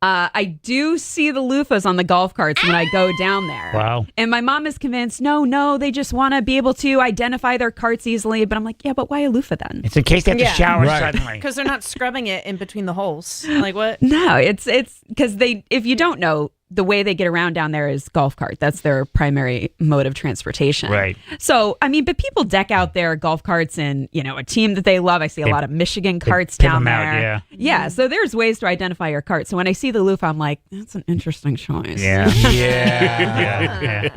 I do see the loofahs on the golf carts when I go down there. Wow. And my mom is convinced, no, they just want to be able to identify their carts easily. But I'm like, yeah, but why a loofah then? It's in case they have to Yeah. shower Right. suddenly. Because they're not scrubbing it in between the holes. Like what? No, it's because if you don't know, the way they get around down there is golf cart. That's their primary mode of transportation. Right. So, I mean, but people deck out their golf carts in, a team that they love. I see a lot of Michigan carts pimp down them out, there. yeah. Yeah. So there's ways to identify your cart. So when I see the loofah, I'm like, that's an interesting choice. Yeah. Yeah.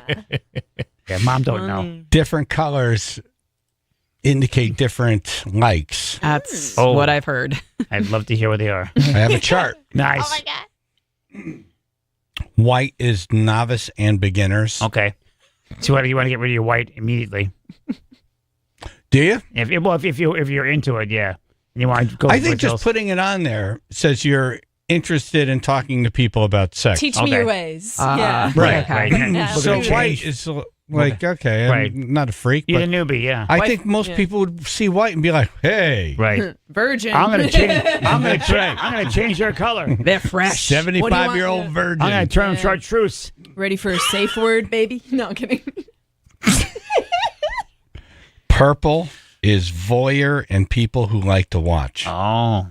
Yeah, Mom don't know. Different colors indicate different likes. That's Oh. what I've heard. I'd love to hear what they are. I have a chart. Nice. Oh my God. White is novice and beginners. Okay. So what do you want to get rid of your white immediately? Do you? If you're into it, yeah. And you want to go. I think with just those- putting it on there says you're interested in talking to people about sex. Teach me your ways. yeah. Right. Right. Yeah. So Look at the white change. is like, okay, Right. I'm not a freak, You're but the newbie, yeah. I White- think most yeah. people would see white and be like, hey, Right. Virgin. I'm gonna change. I'm gonna change their color. They're fresh. 75-year-old Yeah. virgin. I'm gonna turn them chartreuse. Ready for a safe word, baby? No, I'm kidding. Purple is voyeur and people who like to watch. Oh.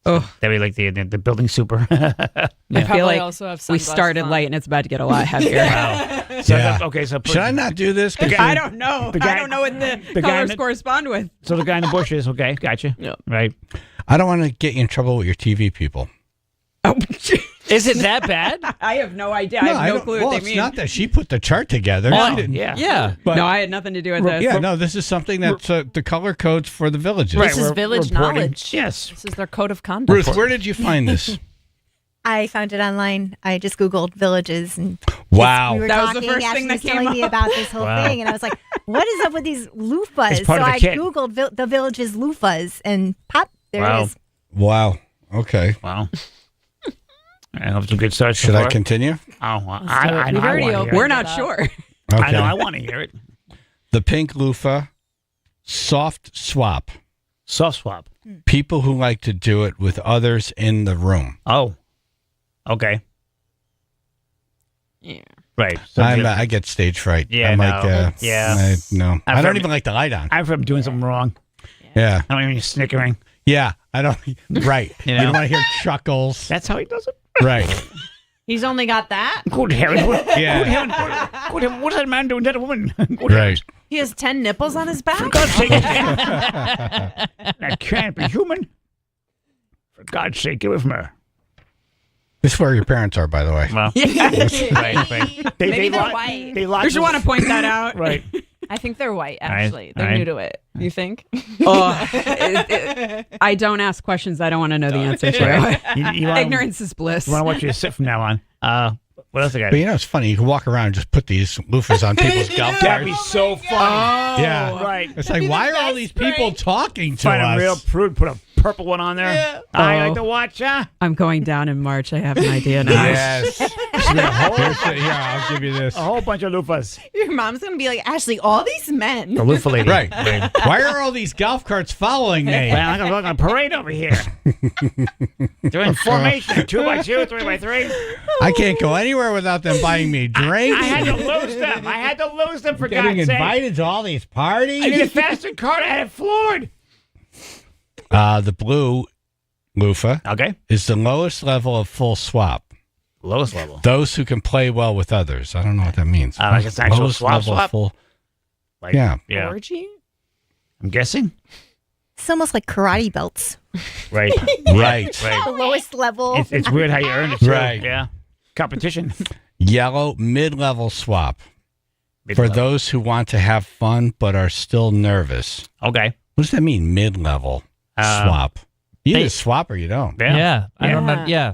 That we like the building super. I feel probably like also have we sunglasses started on. light and it's about to get a lot heavier. Wow. So Yeah. okay, so Should I not do this? I don't know. The guy- I don't know what the the guy colors in the- correspond with. So the guy in the bushes, okay, gotcha. Yeah. Right. I don't want to get you in trouble with your TV people. Oh, Is it that bad? I have no idea. I have no don't- clue well, what they it's mean. not that she put the chart together. Oh, She didn't- yeah. Yeah. But, No, I had nothing to do with this. yeah, no, this is something that's the color codes for the villages. Right. This is we're village reporting- knowledge. Yes. This is their code of conduct. Ruth, where did you find this? I found it online. I just Googled villages and Wow. we were That was the talking. first Ashley thing that was came telling me up. about this whole Wow. thing, and I was like, "What is up with these loofahs?" It's part So of the I kit. Googled the villages loofahs, and pop, there Wow. it is. Wow. Okay. Wow. I have some good search. Should I continue? Oh, do it. I We've already want to opened hear We're it. not up. sure. Okay. I know. I want to hear it. The pink loofah, soft swap. Soft swap. People who like to do it with others in the room. Oh. Okay. Yeah. Right. So I get stage fright. Yeah, I'm no. like, Yeah. no. I'm I don't from- even like the light on. I'm from doing something wrong. Yeah. I don't even snickering. Yeah. I don't. Right. You You, know? don't want to hear chuckles. That's how he does it. Right. He's only got that. Good heavens. Yeah. Good heavens. Good heavens. What's that man doing to that woman? Good Right. He has 10 nipples on his back. For God's sake. That can't be human. For God's sake, get away from her. This is where your parents are, by the way. Well, right. Maybe they're white. They lock We should want to point that out. Right. I think they're white, actually. They're right. new to it. You think? I don't ask questions I don't want to know the answer to. You wanna- Ignorance is bliss. I want to watch you sit from now on. What else I got? But you know, it's funny. You can walk around and just put these loofahs on people's golf carts. That'd be so funny. Yeah. Right. It's like, why are all these people talking to Find us? a real prude, put a purple one on there. Yeah. I like to watch, huh? I'm going down in March. I have an idea now. Yes. Here, I'll give you this. A whole bunch of loofahs. Your mom's gonna be like, Ashley, all these men. The loofah lady. Right. Why are all these golf carts following me? Well, I'm gonna look on a parade over here. They're in formation, 2x2, 3x3. I can't go anywhere without them buying me drinks. I had to lose them. I had to lose them for Getting God's sake. invited to all these parties. I need a faster card. I had it floored. The blue loofah Okay. is the lowest level of full swap. Lowest level. Those who can play well with others. I don't know what that means. Like it's actual Lowest swap, level of swap? full. Like, Yeah. Orgy? I'm guessing. It's almost like karate belts. Right. Right. The lowest level. It's weird how you earn it, too. Right. Yeah. Competition. Yellow mid-level swap. For Mid-level. those who want to have fun but are still nervous. Okay. What does that mean, mid-level swap? You either swap or you don't. Yeah. I don't know. Yeah.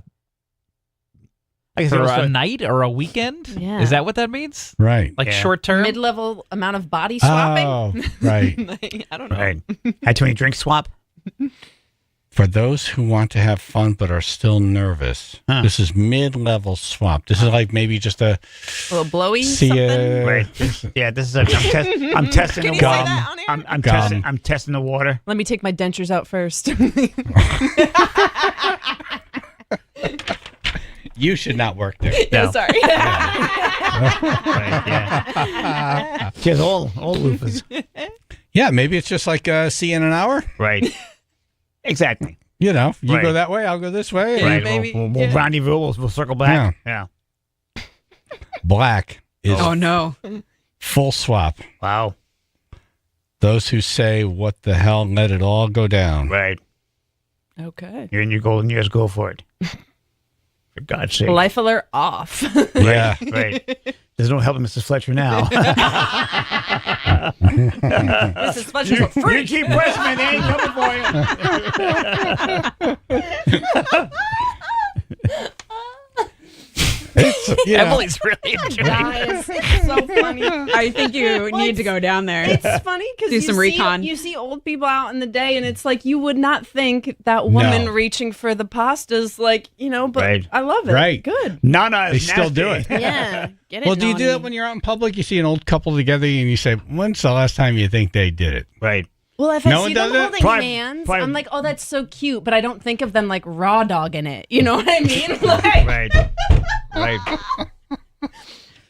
I guess For it was a night or a weekend? Yeah. Is that what that means? Right. Like Yeah. short term? Mid-level amount of body swapping? Oh, right. I don't know. Right. Had too many drinks swap. For those who want to have fun but are still nervous. Huh. This is mid-level swap. This is like maybe just a A little blowy see something? Right. Yeah, this is I'm testing Can the you say water. that on air? I'm testing the water. Let me take my dentures out first. You should not work there. No. Sorry. Right, yeah. She has all loofahs. Yeah, maybe it's just like see in an hour. Right. Exactly. You know, you Right. go that way, I'll go this way. Right. maybe, We'll rendezvous. We'll circle back. Yeah. Black is Oh, no. full swap. Wow. Those who say, what the hell, let it all go down. Right. Okay. You're in your golden years. Go for it. For God's sake. Life alert off. Yeah. Right. There's no helping Mrs. Fletcher now. Mrs. Fletcher's a freak. You keep pressing me, they ain't coming for you. Yeah. Emily's really enjoying Guys, it's so funny. I think you need to go down there. It's funny because Do some recon. You see old people out in the day, and it's like you would not think that woman No. reaching for the pastas, like but Right. I love it. Right. Good. Nana They is still do nasty. it. Yeah. Get it. Well, do you do Nani. that when you're out in public? You see an old couple together and you say, when's the last time you think they did it? Right. Well, if No I one see them does it? holding Probably- hands, probably- I'm like, oh, that's so cute, but I don't think of them like raw dogging it. You know what I mean? Right. Right.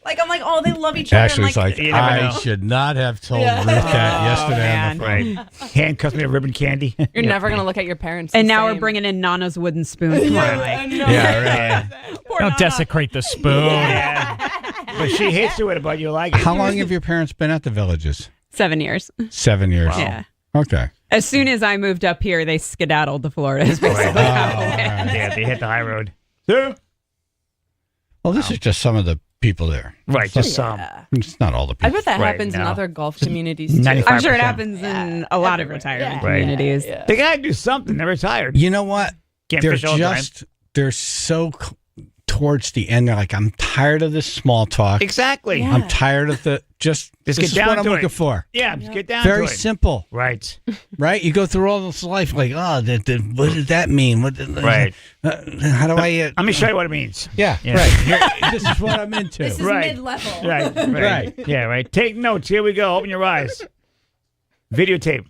Like I'm like, oh, they love each other. Ashley's and, like, You never I know. should not have told Yeah. Ruth that yesterday on the phone. Right. Handcuffs me to ribbon candy. you're never gonna look at your parents. And the now same. we're bringing in Nana's wooden spoon. Come on, Mike. Yeah, right. Don't desecrate the spoon. Yeah. But she hits you with it, but you like it. How long have your parents been at the Villages? 7 years. 7 years. Yeah. Okay. As soon as I moved up here, they skedaddled to Florida. Is basically Oh, how it went. Yeah, they hit the high road. Yeah. Well, this is just some of the people there. Right, just some. It's not all the I people. bet that Right, happens in no. other golf communities too. 95%. I'm sure it happens in a lot of retirement Right. communities. They gotta do something. They're retired. You know what? Can't they're fish all the time. they're so towards the end. They're like, I'm tired of this small talk. Exactly. Yeah. I'm tired of the just Just this get is down what I'm to it. looking for. Yeah, just get down Very to it. simple, Right. right? You go through all this life like, oh, what did that mean? Right. How do I? Let me show you what it means. Yeah, Yeah. right. This is what I'm into. This is Right. mid-level. Right, right. Right. Yeah, right. Take notes. Here we go. Open your eyes. Videotape.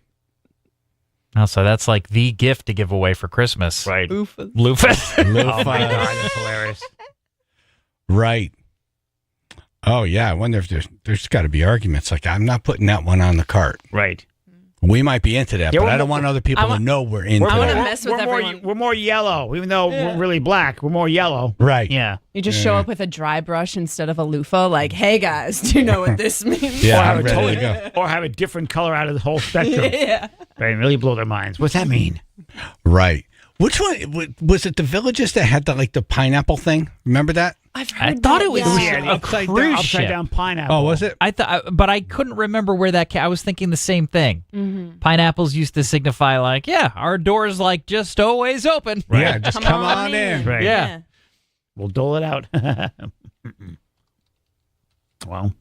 Oh, so that's like the gift to give away for Christmas. Right. Loofahs. Oh, my God. That's hilarious. Right. Oh yeah, I wonder if there's got to be arguments like I'm not putting that one on the cart. Right. We might be into that, Yeah, but we're I don't more- want other people to know we're into I wanna that. mess with everyone. We're more yellow, even though we're really black. We're more yellow. Right. Yeah. You just show up with a dry brush instead of a loofah. Like, hey guys, do you know what this means? Yeah, or have I'm a ready to totally, or have a different color out of the whole spectrum. Yeah. Right. Really blow their minds. What's that mean? Right. Which one was it? The Villages that had the pineapple thing? Remember that? I've I heard thought that, it was yeah. the a upside cruise down, ship. upside down pineapple. Oh, was it? I thought, but I couldn't remember where that. I was thinking the same thing. Mm-hmm. Pineapples used to signify like, yeah, our door's like just always open. Yeah, just come on in. Right. Yeah. We'll dole it out. Well.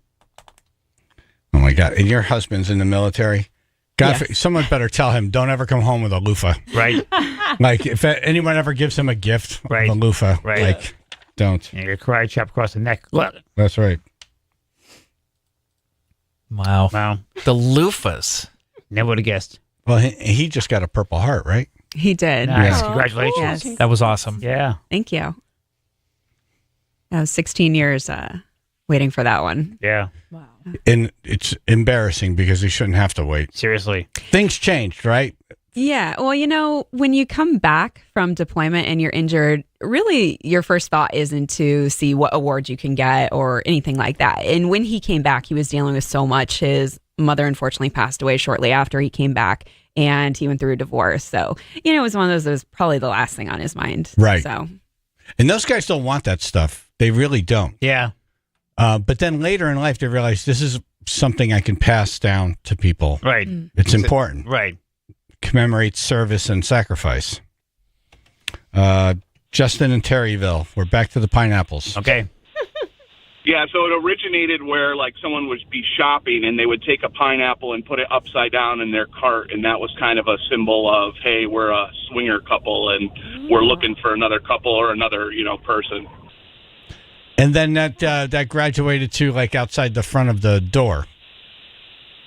Oh my God! And your husband's in the military. God, Yes. someone better tell him don't ever come home with a loofah. Right. Like if anyone ever gives him a gift, Right. of a loofah, Right. like don't. Yeah, your karate chop across the neck. Look. That's right. Wow. Wow. The loofahs. Never would have guessed. Well, he just got a Purple Heart, right? He did. Nice. Yeah. Congratulations. Yes. That was awesome. Yeah. Thank you. That was 16 years waiting for that one. Yeah. And it's embarrassing because he shouldn't have to wait. Seriously. Things changed, right? Yeah. Well, when you come back from deployment and you're injured, really your first thought isn't to see what awards you can get or anything like that. And when he came back, he was dealing with so much. His mother unfortunately passed away shortly after he came back, and he went through a divorce. So, it was one of those that was probably the last thing on his mind. Right. So, And those guys don't want that stuff. They really don't. Yeah. But then later in life, they realize this is something I can pass down to people. Right. It's important. Right. Commemorates service and sacrifice. Justin and Terryville. We're back to the pineapples. Okay. Yeah, so it originated where, like, someone would be shopping and they would take a pineapple and put it upside down in their cart, and that was kind of a symbol of, hey, we're a swinger couple and we're looking for another couple or another, person. And then that graduated to like outside the front of the door.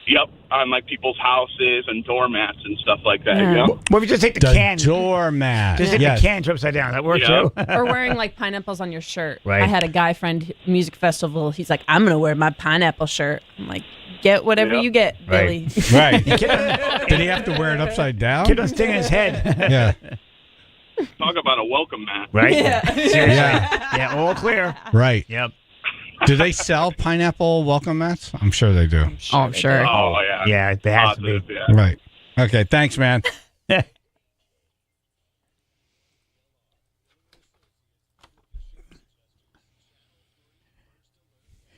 Yep, on, like, people's houses and doormats and stuff like that, Yeah. yeah. What if you just take the can? Doormat. Just take Yes. the can upside down. That works Yeah. too. Or wearing like pineapples on your shirt. Right. I had a guy friend, music festival. He's like, I'm gonna wear my pineapple shirt. I'm like, get whatever Yeah. you get, Right. Billy. Right. Did he have to wear it upside down? Keep on sticking his head. Yeah. Talk about a welcome mat. Right? Yeah. Seriously. Yeah. Yeah, all clear. Right. Yep. Do they sell pineapple welcome mats? I'm sure they do. I'm sure. Oh, yeah. Yeah, there has to Positive, be. yeah. Right. Okay. Thanks, man.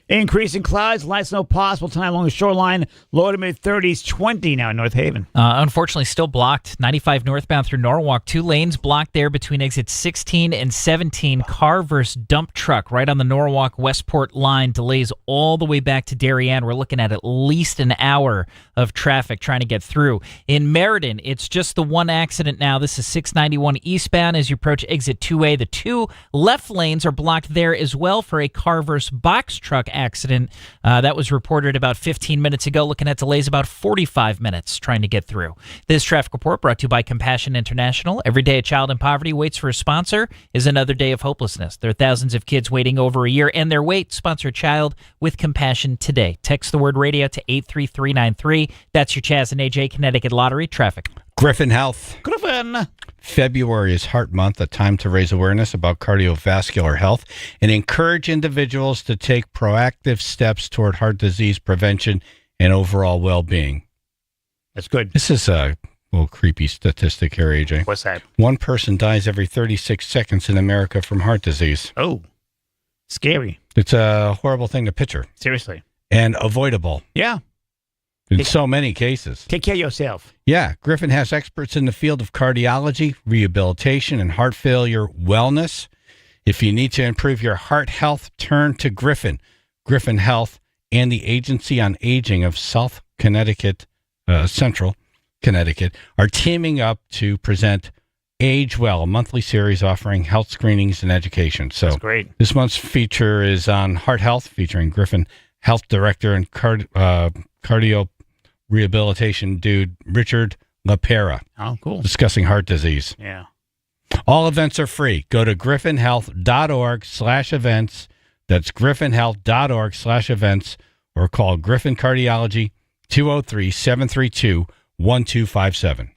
Increasing clouds, light snow possible tonight along the shoreline. Low to mid 30s, 20 now in North Haven. Unfortunately, still blocked. 95 northbound through Norwalk. 2 lanes blocked there between exits 16 and 17. Car versus dump truck right on the Norwalk Westport line. Delays all the way back to Darien. We're looking at least an hour of traffic trying to get through. In Meriden, it's just the one accident now. This is 691 eastbound as you approach exit 2A. The 2 left lanes are blocked there as well for a car versus box truck accident. That was reported about 15 minutes ago. Looking at delays about 45 minutes trying to get through. This traffic report brought to you by Compassion International. Every day a child in poverty waits for a sponsor is another day of hopelessness. There are thousands of kids waiting over a year and their wait. Sponsor a child with compassion today. Text the word radio to 83393. That's your Chaz and AJ Connecticut Lottery traffic. Griffin Health. Griffin. February is Heart Month, a time to raise awareness about cardiovascular health and encourage individuals to take proactive steps toward heart disease prevention and overall well-being. That's good. This is a little creepy statistic here, AJ. What's that? One person dies every 36 seconds in America from heart disease. Oh, scary. It's a horrible thing to picture Seriously. and avoidable Yeah. in so many cases. Take care of yourself. Yeah, Griffin has experts in the field of cardiology, rehabilitation, and heart failure wellness. If you need to improve your heart health, turn to Griffin. Griffin Health and the Agency on Aging of South Connecticut, Central Connecticut, are teaming up to present Age Well, a monthly series offering health screenings and education. So That's great. this month's feature is on heart health, featuring Griffin Health Director and cardio rehabilitation dude Richard LaPera, Oh, cool. discussing heart disease. Yeah. All events are free. Go to griffinhealth.org/events. That's griffinhealth.org/events, or call Griffin Cardiology 203-732-1257.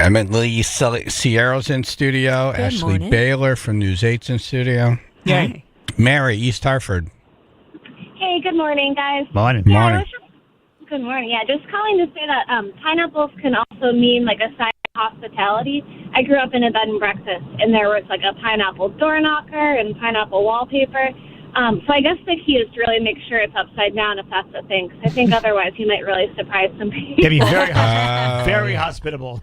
I'm at Lee Sierra's in studio. Good Ashley morning. Baylor from News 8's in studio. Yeah. Mary, East Hartford. Hey, good morning, guys. Morning. Yeah, Morning. I was just, good morning. Yeah, just calling to say that pineapples can also mean like a sign of hospitality. I grew up in a bed and breakfast, and there was like a pineapple door knocker and pineapple wallpaper. So I guess the key is to really make sure it's upside down if that's a thing, 'cause I think otherwise you might really surprise some people. They'd be very hospitable.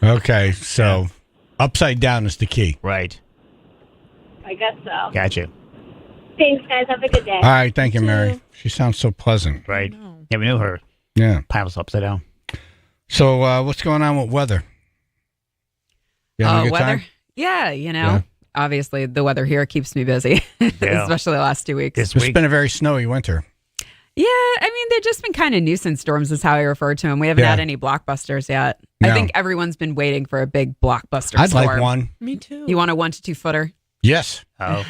Okay, so upside down is the key. Right. I guess so. Gotcha. Thanks, guys. Have a good day. All right, thank you, Mary. She sounds so pleasant. Right. Yeah, we knew her. Yeah. Pineapple's upside down. So what's going on with weather? You having a good Weather? time? Yeah, Yeah. obviously the weather here keeps me busy, especially the last 2 weeks. It's been a very snowy winter. Yeah, I mean, they've just been kind of nuisance storms is how I refer to them. We haven't Yeah. had any blockbusters yet. No. I think everyone's been waiting for a big blockbuster I'd storm. like one. Me too. You want a 1 to 2 footer? Yes. Oh.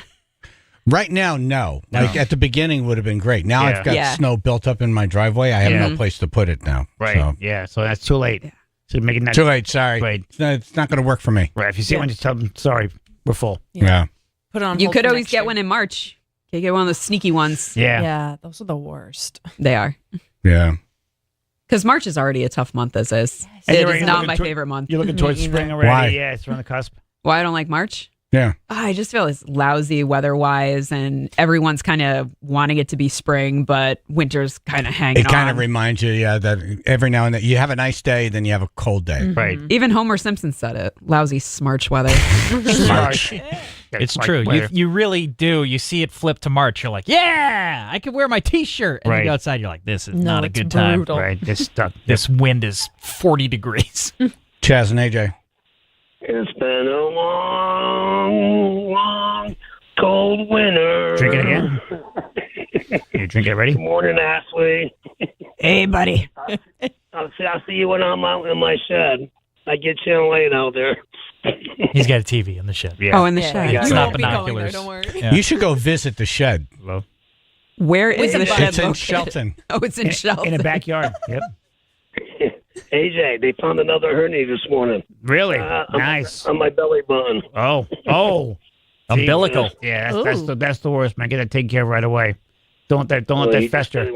Right now, no. Like at the beginning would have been great. Now Yeah. I've got Yeah. snow built up in my driveway. I have Yeah. no place to put it now. Right. So. Yeah. So that's too late. So you're making that Too late. Sorry. Right. It's not going to work for me. Right. If you see one, just tell them sorry. We're full. Yeah. Put it on. You hold could for always next get year. one in March. You get one of those sneaky ones. Yeah. Yeah, those are the worst. They are. Yeah. Because March is already a tough month as is. And It you're is looking not my to- favorite month. You're looking towards Me either. spring already. Why? Yeah, it's on the cusp. Why I don't like March? Yeah. I just feel it's lousy weather-wise, and everyone's kind of wanting it to be spring, but winter's kind of hanging It kind of on. reminds you, that every now and then you have a nice day, then you have a cold day. Right. Even Homer Simpson said it. Lousy smarch weather. March. It's true. You really do. You see it flip to March. You're like, yeah, I could wear my T-shirt. And Right. you go outside. You're like, this is No, not a it's good time. brutal. Right. This stuff. This wind is 40 degrees. Chaz and AJ. It's been a long, long, cold winter. Drink it again. You drink it ready? Good morning, Ashley. Hey, buddy. I'll see you when I'm out in my shed. I get channel 8 out there. He's got a TV in the shed. Yeah. Oh, in the shed. Yeah. It's We not won't be going there, binoculars. don't worry. Yeah. You should go visit the shed. Hello? Where is With the a shed It's in located? Shelton. Oh, it's in Shelton. In the backyard. Yep. AJ, they found another hernia this morning. Really? On- Nice. On my belly button. Oh. Oh. See? Umbilical. Yeah, that's the worst, man. Get that taken care of right away. Don't let that fester.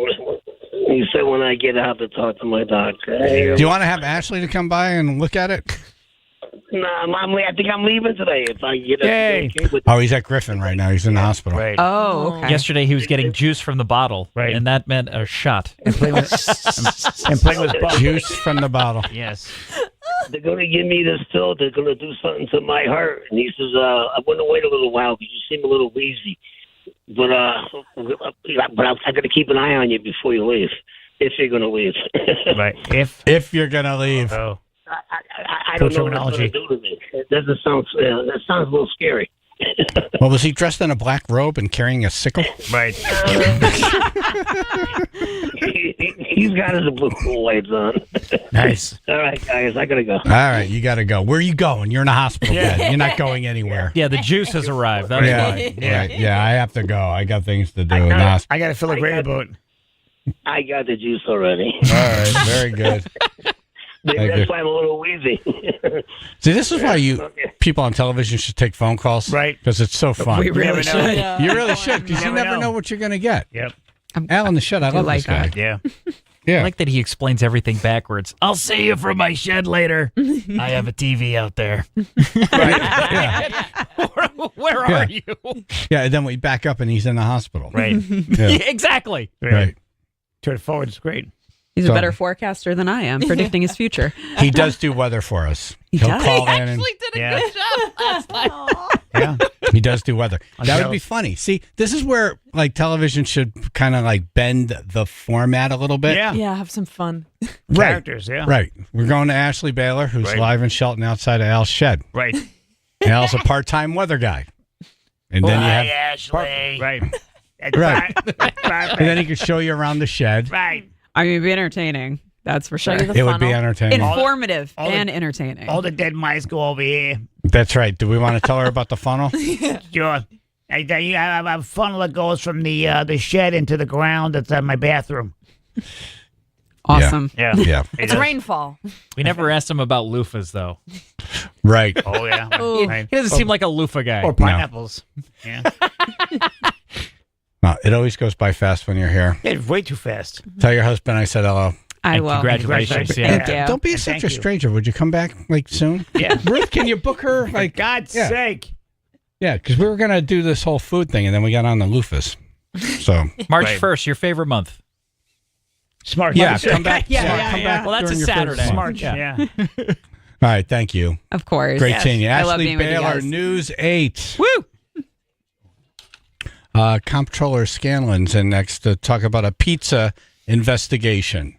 He said when I get out to talk to my doctor. Hey, Do you want to have Ashley to come by and look at it? I think I'm leaving today if I get Yay. okay with Oh, he's at Griffin right now. He's in the hospital. Right. Oh, okay. Yesterday he was getting juice from the bottle, Right. and that meant a shot. And playing with balls. Juice from the bottle. Yes. They're going to give me this pill. They're going to do something to my heart. And he says, I want to wait a little while because you seem a little wheezy. But I got to keep an eye on you before you leave, if you're going to leave. Right. If you're gonna leave. Oh. I don't know what it's going to do to me. It doesn't sound. That sounds a little scary. Well, was he dressed in a black robe and carrying a sickle? Right. He's got his blue lights on. Nice. All right, guys, I got to go. All right, you got to go. Where are you going? You're in a hospital bed. You're not going anywhere. Yeah, the juice has arrived. That's Yeah, why. right. Yeah, I have to go. I got things to do in the hospital. I got to fill a gravy boat. I got the juice already. All right, very good. Thank That's you. why I'm a little wheezy. See, this is why people on television should take phone calls. Right. Because it's so fun. We really should. Yeah. You really should, because you never never know. know what you're going to get. Yep. Al in the shed, I love like this guy. that. Yeah. Yeah. I like that he explains everything backwards. I'll see you from my shed later. I have a TV out there. Where Yeah. are you? Yeah, and then we back up and he's in the hospital. Right. Yeah. Exactly. Right. Turn it forward. It's great. He's So- a better forecaster than I am, predicting his future. He does do weather for us. He'll does? call in and did a Yeah. good job last night. Yeah. he does do weather. That Until- would be funny. See, this is where like television should kind of like bend the format a little bit. Yeah. Yeah, have some fun. Right. Characters. Yeah. Right. We're going to Ashley Baylor, who's Right. live in Shelton outside of Al's shed. Right. Al's a part-time weather guy. And then you have Ashley. Right. Right. and then he could show you around the shed. Right. I mean, it'd be entertaining. That's for sure. Show you the It would be funnel. entertaining. Informative all the- and entertaining. All the dead mice go over here. That's right. Do we want to tell her about the funnel? Sure. I have a funnel that goes from the shed into the ground that's in my bathroom. Awesome. Yeah. Yeah. It's rainfall. We never asked him about loofahs, though. Right. Oh, yeah. Ooh. Right. He doesn't seem like a loofah guy. Or pineapples. Yeah. It always goes by fast when you're here. Yeah, way too fast. Tell your husband I said hello. I will. Congratulations. Yeah. Thank you. Don't be And such thank a you. stranger. Would you come back like soon? Yeah. Ruth, can you book her? For Like, God's yeah. sake. Yeah, because we were gonna do this whole food thing, and then we got on the loofahs. So March Right. 1st, your favorite month. Smart. yeah, come back. Yeah, come back. Well, that's during a your favorite Saturday. month. Smart. Yeah. All right, thank you. Of course. Great seeing you, I love Ashley being with you Baylor, guys. News 8. Woo! Comptroller Scanlon's in next to talk about a pizza investigation.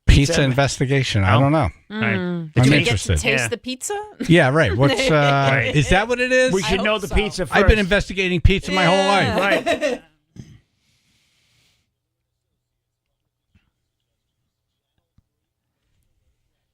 Pizza investigation. I don't know. Right. I'm Do we get to interested. taste Yeah. the pizza? Yeah, right. What's is that what it is? We should I know hope the so. pizza first. I've been investigating pizza my whole life. Right.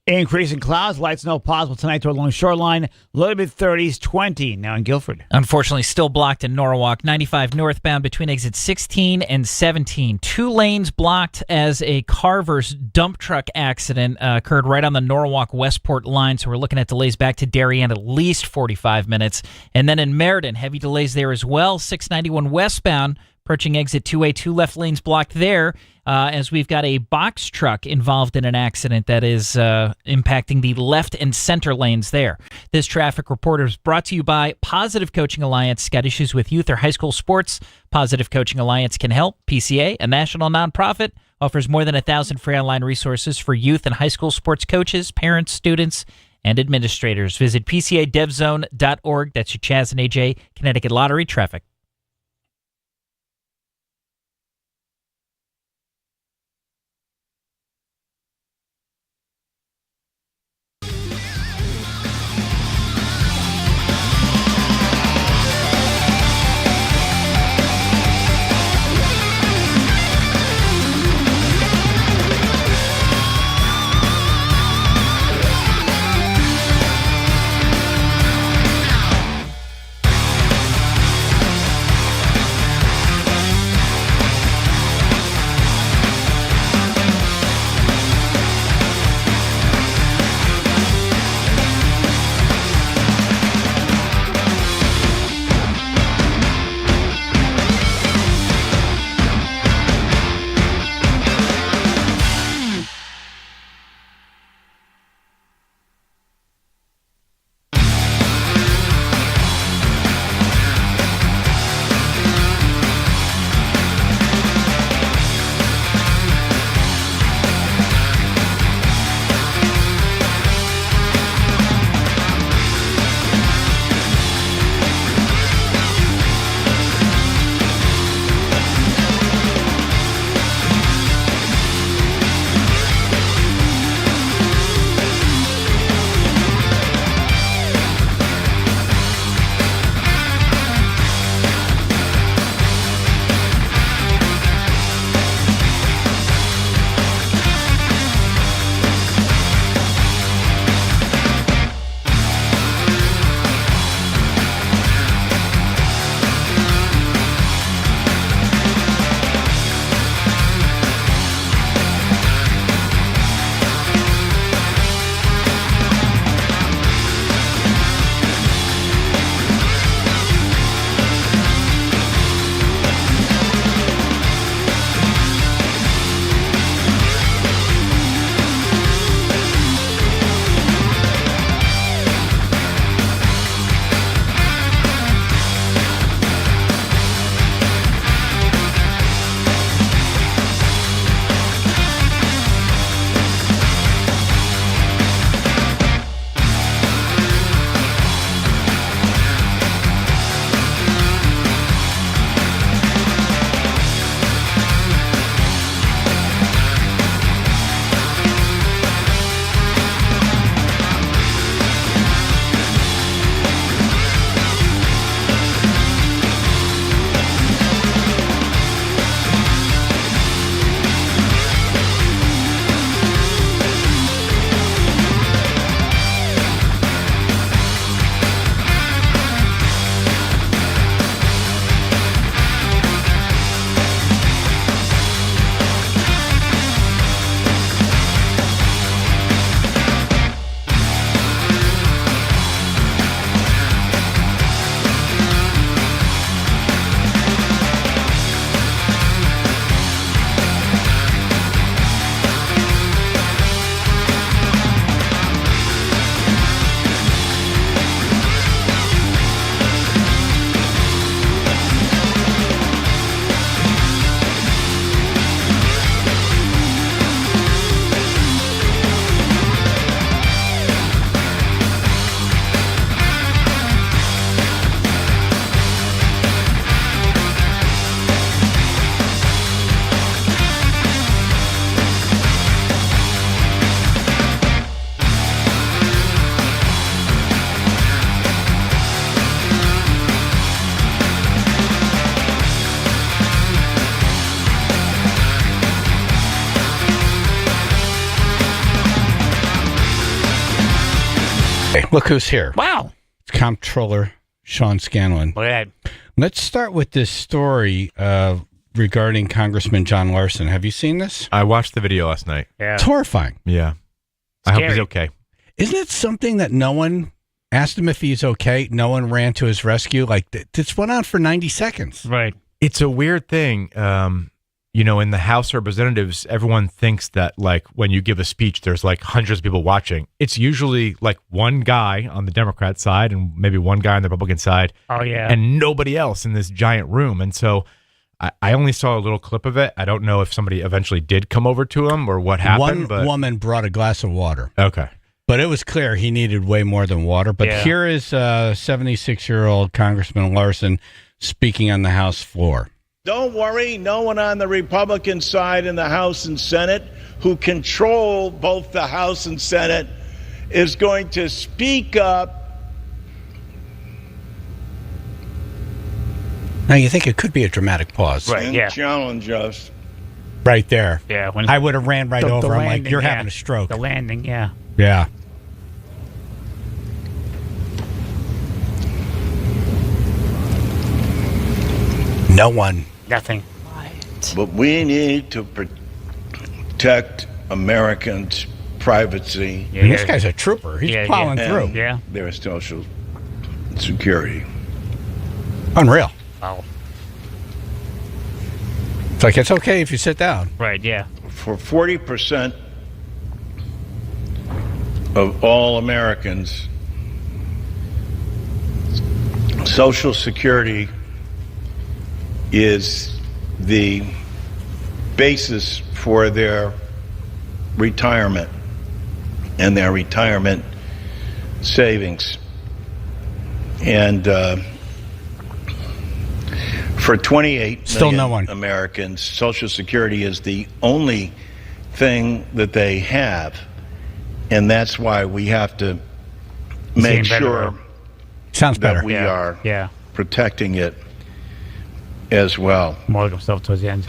Increasing clouds, light snow possible tonight toward along shoreline. Low to mid 30s, 20 now in Guilford. Unfortunately, still blocked in Norwalk. 95 northbound between exits 16 and 17. 2 lanes blocked as a Carver's dump truck accident occurred right on the Norwalk Westport line. So we're looking at delays back to Darien, at least 45 minutes. And then in Meriden, heavy delays there as well. 691 westbound, approaching exit 2A, 2 left lanes blocked there. As we've got a box truck involved in an accident that is impacting the left and center lanes there. This traffic report is brought to you by Positive Coaching Alliance. Got issues with youth or high school sports? Positive Coaching Alliance can help. PCA, a national nonprofit, offers more than 1,000 free online resources for youth and high school sports coaches, parents, students, and administrators. Visit PCADevZone.org. That's your Chaz and AJ Connecticut Lottery traffic. Look who's here. Wow. It's Comptroller Sean Scanlon. Look at that. Let's start with this story regarding Congressman John Larson. Have you seen this? I watched the video last night. Yeah. It's horrifying. Yeah. I hope he's okay. Isn't it something that no one asked him if he's okay? No one ran to his rescue? Like, this went on for 90 seconds. Right. It's a weird thing. In the House of Representatives, everyone thinks that, like, when you give a speech, there's, like, hundreds of people watching. It's usually, like, one guy on the Democrat side and maybe one guy on the Republican side. Oh, yeah. And nobody else in this giant room. And so I only saw a little clip of it. I don't know if somebody eventually did come over to him or what happened. One woman brought a glass of water. Okay. But it was clear he needed way more than water. But here is 76-year-old Congressman Larson speaking on the House floor. Don't worry, no one on the Republican side in the House and Senate who control both the House and Senate is going to speak up. Now, you think it could be a dramatic pause. Right, yeah. Challenge us. Right there. Yeah. I would have ran right over. I'm like, you're having a stroke. The landing, yeah. Yeah. No one. Nothing. But we need to protect Americans' privacy. Yeah, this guy's a trooper. He's plowing through. Yeah. Their social security. Unreal. Wow. It's like, it's okay if you sit down. Right, yeah. For 40% of all Americans, Social Security is the basis for their retirement and their retirement savings. And for 28 Still million no one. Americans, Social Security is the only thing that they have. And that's why we have to make sure Sounds better. that we are protecting it as well. More himself towards the end.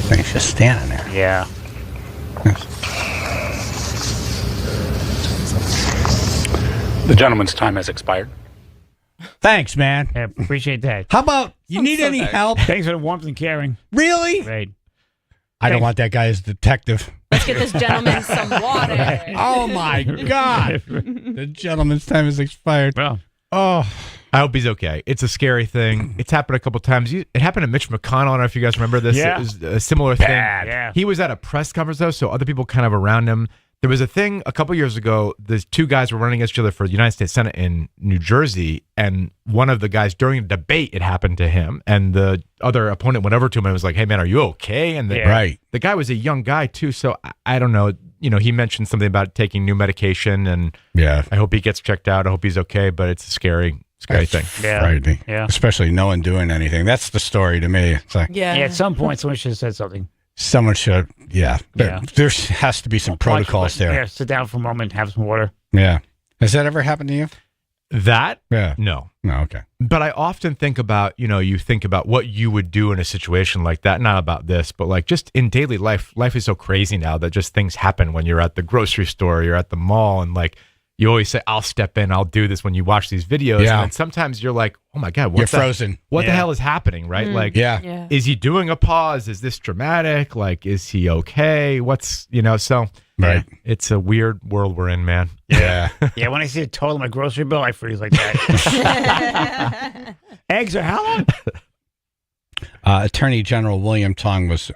He's just standing there. Yeah. The gentleman's time has expired. Thanks, man. Yeah, appreciate that. How about, you need any help? Thanks for the warmth and caring. Really? Right. I don't want that guy as detective. Let's get this gentleman some water. Oh, my God. The gentleman's time has expired. Well. Oh, I hope he's okay. It's a scary thing. It's happened a couple times. It happened to Mitch McConnell. I don't know if you guys remember this. Yeah. It was a similar thing. Yeah. He was at a press conference, though, so other people kind of around him. There was a thing a couple years ago. The two guys were running against each other for the United States Senate in New Jersey, and one of the guys, during a debate, it happened to him, and the other opponent went over to him and was like, "Hey, man, are you okay?" And the guy was a young guy, too, so I don't know. You know, he mentioned something about taking new medication, and I hope he gets checked out. I hope he's okay, but it's a scary thing. Yeah. Frightening. Yeah. Especially no one doing anything. That's the story to me. It's like, At some point, someone should have said something. someone should, There has to be some protocols there. Yeah, sit down for a moment, have some water. Yeah. Has that ever happened to you? That? Yeah. No. No, okay. But I often think about, you think about what you would do in a situation like that. Not about this, but like just in daily life. Life is so crazy now that just things happen when you're at the grocery store, you're at the mall, and like you always say, I'll step in, I'll do this when you watch these videos. Yeah. And then sometimes you're like, oh my God, You're frozen. What the hell is happening, right? Like, is he doing a pause? Is this dramatic? Like, is he okay? What's, so Right. it's a weird world we're in, man. Yeah. Yeah, when I see a total of my grocery bill, I freeze like that. Eggs are how long? Attorney General William Tong was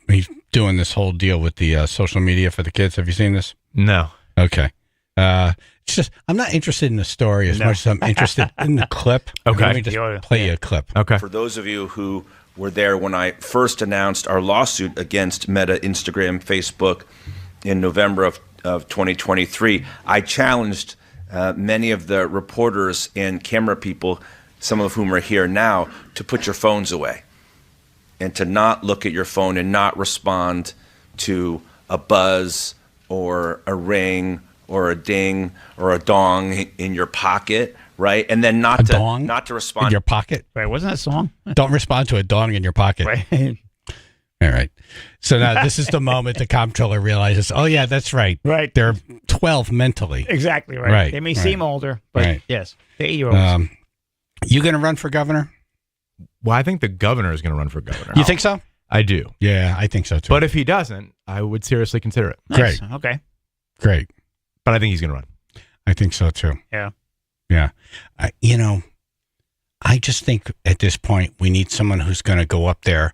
he's doing this whole deal with the social media for the kids. Have you seen this? No. Okay. It's just I'm not interested in the story as much as I'm interested in the clip. Okay. Let me just play you a clip. Okay. For those of you who were there when I first announced our lawsuit against Meta, Instagram, Facebook in November of 2023, I challenged many of the reporters and camera people, some of whom are here now, to put your phones away and to not look at your phone and not respond to a buzz or a ring or a ding or a dong in your pocket, right? And then not to respond in your pocket. Right, wasn't that a song? Don't respond to a dong in your pocket. Right. All right. So now this is the moment the comptroller realizes, oh, yeah, that's right. Right. They're 12 mentally. Exactly right. Right, They may right. seem older, but Right. yes, they're 8-year-olds. You going to run for governor? Well, I think the governor is going to run for governor. You think so? I do. Yeah, I think so too. But if he doesn't, I would seriously consider it. Nice. Great. Okay. Great. But I think he's going to run. I think so too. Yeah. Yeah. I just think at this point we need someone who's going to go up there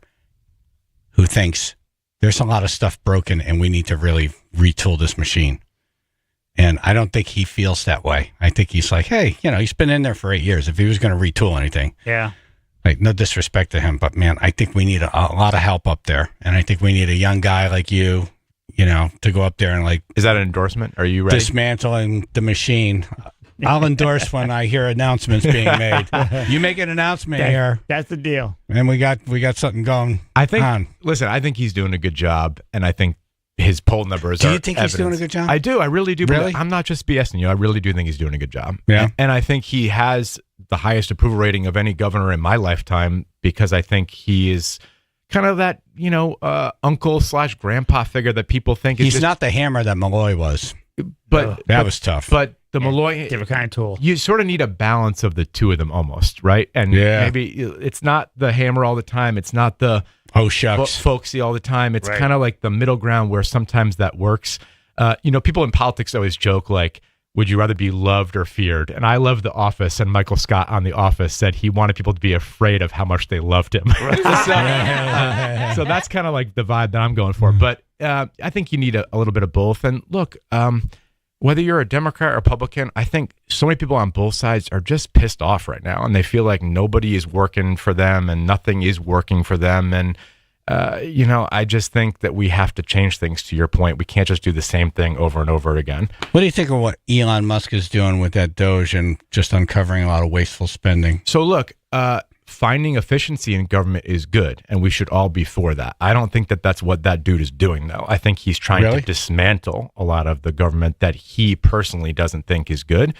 who thinks there's a lot of stuff broken and we need to really retool this machine. And I don't think he feels that way. I think he's like, hey, he's been in there for 8 years. If he was going to retool anything, Yeah. like, no disrespect to him, but man, I think we need a lot of help up there. And I think we need a young guy like you, to go up there and like. Is that an endorsement? Are you ready? Dismantling the machine. I'll endorse when I hear announcements being made. You make an announcement here, That's the deal. and we got something going. I think. on. Listen, I think he's doing a good job, and I think his poll numbers. Do are you think he's doing a evidence. good job? I do. I really do. Really? I'm not just BSing you. I really do think he's doing a good job. Yeah. And I think he has the highest approval rating of any governor in my lifetime because I think he is kind of that uncle/grandpa figure that people think is He's just, not the hammer that Malloy was. But that was tough. But the Malloy, different kind of tool. you sort of need a balance of the two of them almost, right? And Yeah. maybe it's not the hammer all the time. It's not the shucks folksy all the time. It's Right. kind of like the middle ground where sometimes that works. People in politics always joke like, would you rather be loved or feared? And I love The Office, and Michael Scott on The Office said he wanted people to be afraid of how much they loved him. So that's kind of like the vibe that I'm going for. But I think you need a little bit of both. And look, whether you're a Democrat or Republican, I think so many people on both sides are just pissed off right now, and they feel like nobody is working for them and nothing is working for them. And I just think that we have to change things. To your point, we can't just do the same thing over and over again. What do you think of what Elon Musk is doing with that Doge and just uncovering a lot of wasteful spending? So look, finding efficiency in government is good, and we should all be for that. I don't think that that's what that dude is doing, though. I think he's trying to dismantle a lot of the government that he personally doesn't think is good.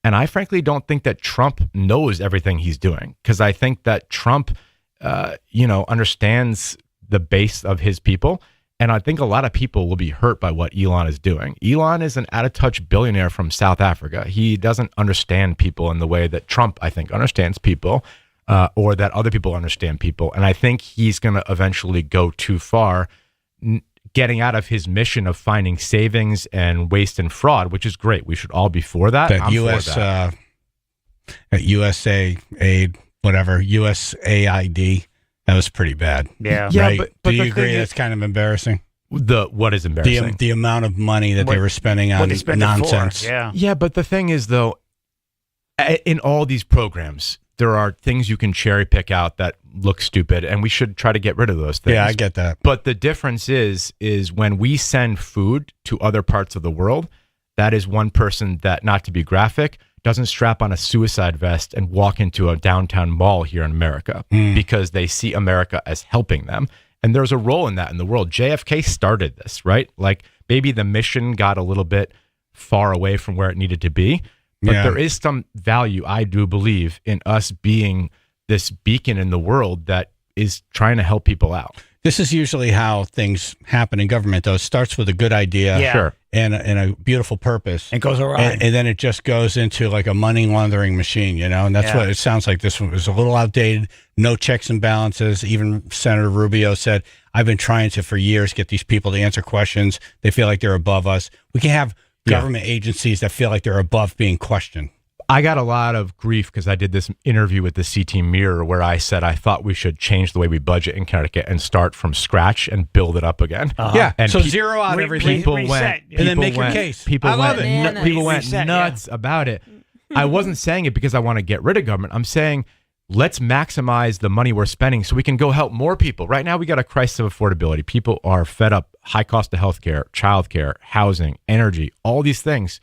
And I frankly don't think that Trump knows everything he's doing, because I think that Trump, understands the base of his people. And I think a lot of people will be hurt by what Elon is doing. Elon is an out-of-touch billionaire from South Africa. He doesn't understand people in the way that Trump, I think, understands people, or that other people understand people. And I think he's going to eventually go too far, getting out of his mission of finding savings and waste and fraud, which is great. We should all be for that. That I'm US, for that. That USA aid, whatever, USAID, that was pretty bad. Yeah. Right? But Do the you thing agree is- that's kind of embarrassing? What is embarrassing? The amount of money that they were spending on What they spend it for, nonsense. Yeah. Yeah, but the thing is, though, in all these programs, there are things you can cherry pick out that look stupid, and we should try to get rid of those things. Yeah, I get that. But the difference is when we send food to other parts of the world, that is one person that, not to be graphic, doesn't strap on a suicide vest and walk into a downtown mall here in America because they see America as helping them. And there's a role in that in the world. JFK started this, right? Like maybe the mission got a little bit far away from where it needed to be, but there is some value, I do believe, in us being this beacon in the world that is trying to help people out. This is usually how things happen in government, though. It starts with a good idea and a beautiful purpose. It goes awry. And then it just goes into like a money laundering machine, And that's what it sounds like. This one was a little outdated, no checks and balances. Even Senator Rubio said, I've been trying to, for years, get these people to answer questions. They feel like they're above us. We can have government agencies that feel like they're above being questioned. I got a lot of grief because I did this interview with the CT Mirror where I said I thought we should change the way we budget in Connecticut and start from scratch and build it up again. Yeah, and so zero out everything. People Reset, went, and then make your case. People I love went, it. people went Reset, nuts about it. I wasn't saying it because I want to get rid of government. I'm saying let's maximize the money we're spending so we can go help more people. Right now, we got a crisis of affordability. People are fed up, high cost of healthcare, childcare, housing, energy, all these things.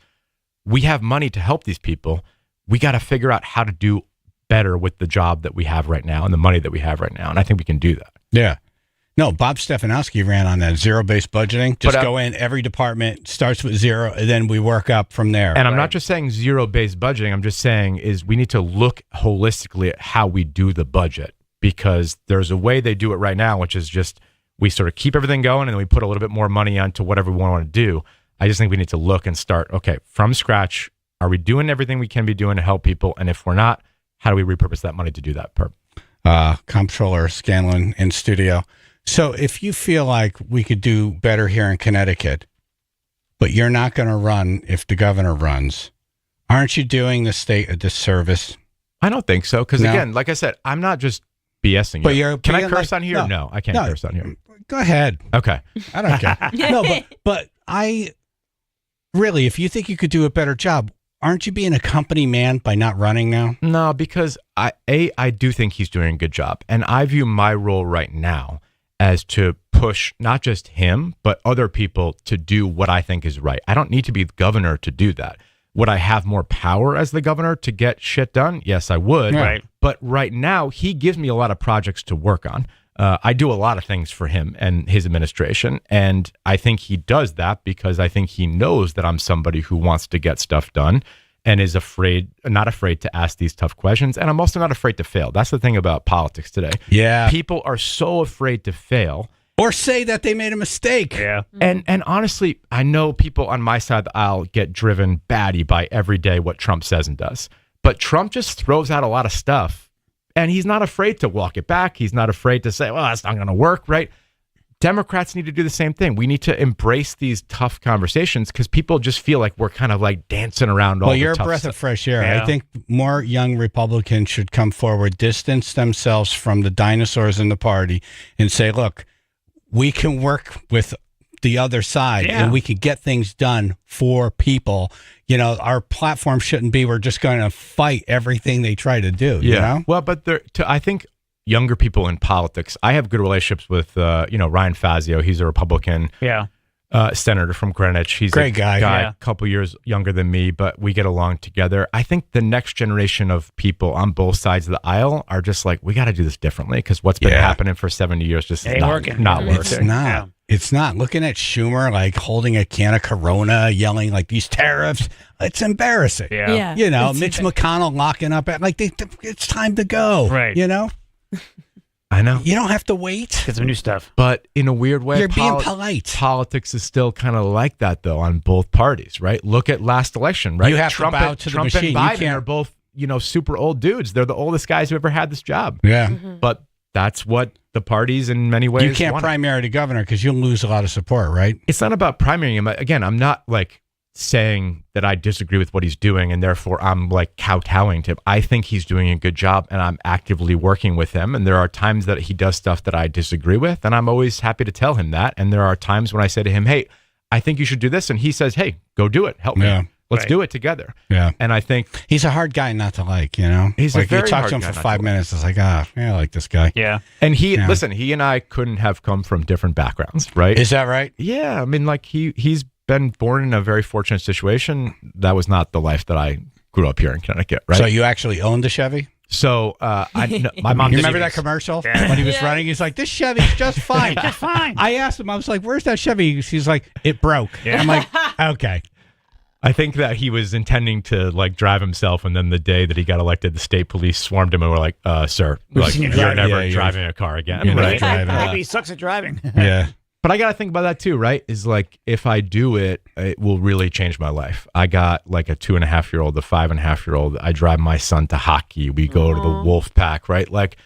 We have money to help these people. We got to figure out how to do better with the job that we have right now and the money that we have right now. And I think we can do that. Yeah. No, Bob Stefanowski ran on that zero-based budgeting. Just go in, every department starts with zero, and then we work up from there. And I'm not just saying zero-based budgeting. I'm just saying is we need to look holistically at how we do the budget, because there's a way they do it right now, which is just we sort of keep everything going and then we put a little bit more money onto whatever we want to do. I just think we need to look and start, okay, from scratch, are we doing everything we can be doing to help people? And if we're not, how do we repurpose that money to do that? Comptroller Scanlon in studio. So if you feel like we could do better here in Connecticut, but you're not going to run if the governor runs, aren't you doing the state a disservice? I don't think so. Because again, like I said, I'm not just BSing but you. Can I curse on here? No, I can't curse on here. Go ahead. Okay. I don't care. No, but I really, if you think you could do a better job, aren't you being a company man by not running now? No, because I do think he's doing a good job. And I view my role right now as to push not just him, but other people to do what I think is right. I don't need to be the governor to do that. Would I have more power as the governor to get shit done? Yes, I would. Right. But right now, he gives me a lot of projects to work on. I do a lot of things for him and his administration. And I think he does that because I think he knows that I'm somebody who wants to get stuff done and is not afraid to ask these tough questions. And I'm also not afraid to fail. That's the thing about politics today. Yeah. People are so afraid to fail. Or say that they made a mistake. Yeah. And honestly, I know people on my side of the aisle get driven batty by every day what Trump says and does. But Trump just throws out a lot of stuff. And he's not afraid to walk it back. He's not afraid to say, well, that's not going to work, right? Democrats need to do the same thing. We need to embrace these tough conversations because people just feel like we're kind of like dancing around all the you're tough a breath stuff. of fresh air. Yeah. I think more young Republicans should come forward, distance themselves from the dinosaurs in the party, and say, look, we can work with the other side and we can get things done for people. You know, our platform shouldn't be we're just going to fight everything they try to do. You know? Well, but I think younger people in politics, I have good relationships with, Ryan Fazio. He's a Republican senator from Greenwich. He's Great guy. A couple years younger than me, but we get along together. I think the next generation of people on both sides of the aisle are just like, we got to do this differently because what's been happening for 70 years just is not working. It's not. It's not. Looking at Schumer, like holding a can of Corona, yelling like these tariffs, it's embarrassing. Yeah. You know, Mitch McConnell locking up at it's time to go. Right. You know? I know. You don't have to wait. Get some new stuff. But in a weird way, you're being polite. Politics is still kind of like that, though, on both parties, right? Look at last election, right? You have to bow to the machine. And Biden are both, super old dudes. They're the oldest guys who ever had this job. Yeah. But that's what the parties in many ways You can't primary the governor because you'll lose a lot of support, right? It's not about primarying him. Again, I'm not like saying that I disagree with what he's doing and therefore I'm like kowtowing to him. I think he's doing a good job and I'm actively working with him. And there are times that he does stuff that I disagree with. And I'm always happy to tell him that. And there are times when I say to him, hey, I think you should do this. And he says, hey, go do it. Help me. Let's do it together. Yeah. And I think he's a hard guy not to like, you know? He's like a very you talk hard to him guy for not 5 minutes. It's like, I like this guy. Yeah. And listen, he and I couldn't have come from different backgrounds, right? Is that right? Yeah. I mean, like he's been born in a very fortunate situation. That was not the life that I grew up here in Connecticut, right? So you actually owned a Chevy? So my mom. You remember that commercial when he was running? He's like, "This Chevy's just fine, just fine." I asked him, I was like, "Where's that Chevy?" She's like, "It broke." I'm like, "Okay." I think that he was intending to like drive himself, and then the day that he got elected, the state police swarmed him and were like, "Sir, like, you're never driving a car again." You're right? Maybe he sucks at driving. Yeah. But I got to think about that too, right? Is like, if I do it, it will really change my life. I got like a 2.5-year-old, a 5.5-year-old. I drive my son to hockey. We go to the Wolf Pack, right? Like,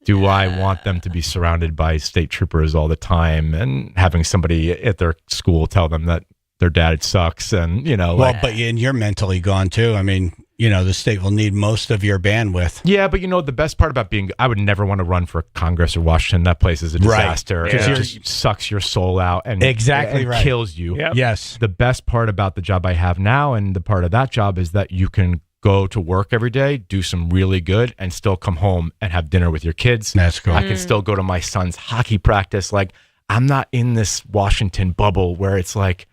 do I want them to be surrounded by state troopers all the time and having somebody at their school tell them that their dad sucks? And, but you're mentally gone too. I mean, the state will need most of your bandwidth. Yeah, but the best part about I would never want to run for Congress or Washington. That place is a disaster. Because it just sucks your soul out and kills you. Yep. Yes. The best part about the job I have now and the part of that job is that you can go to work every day, do some really good, and still come home and have dinner with your kids. That's cool. I can still go to my son's hockey practice. Like, I'm not in this Washington bubble where it's like,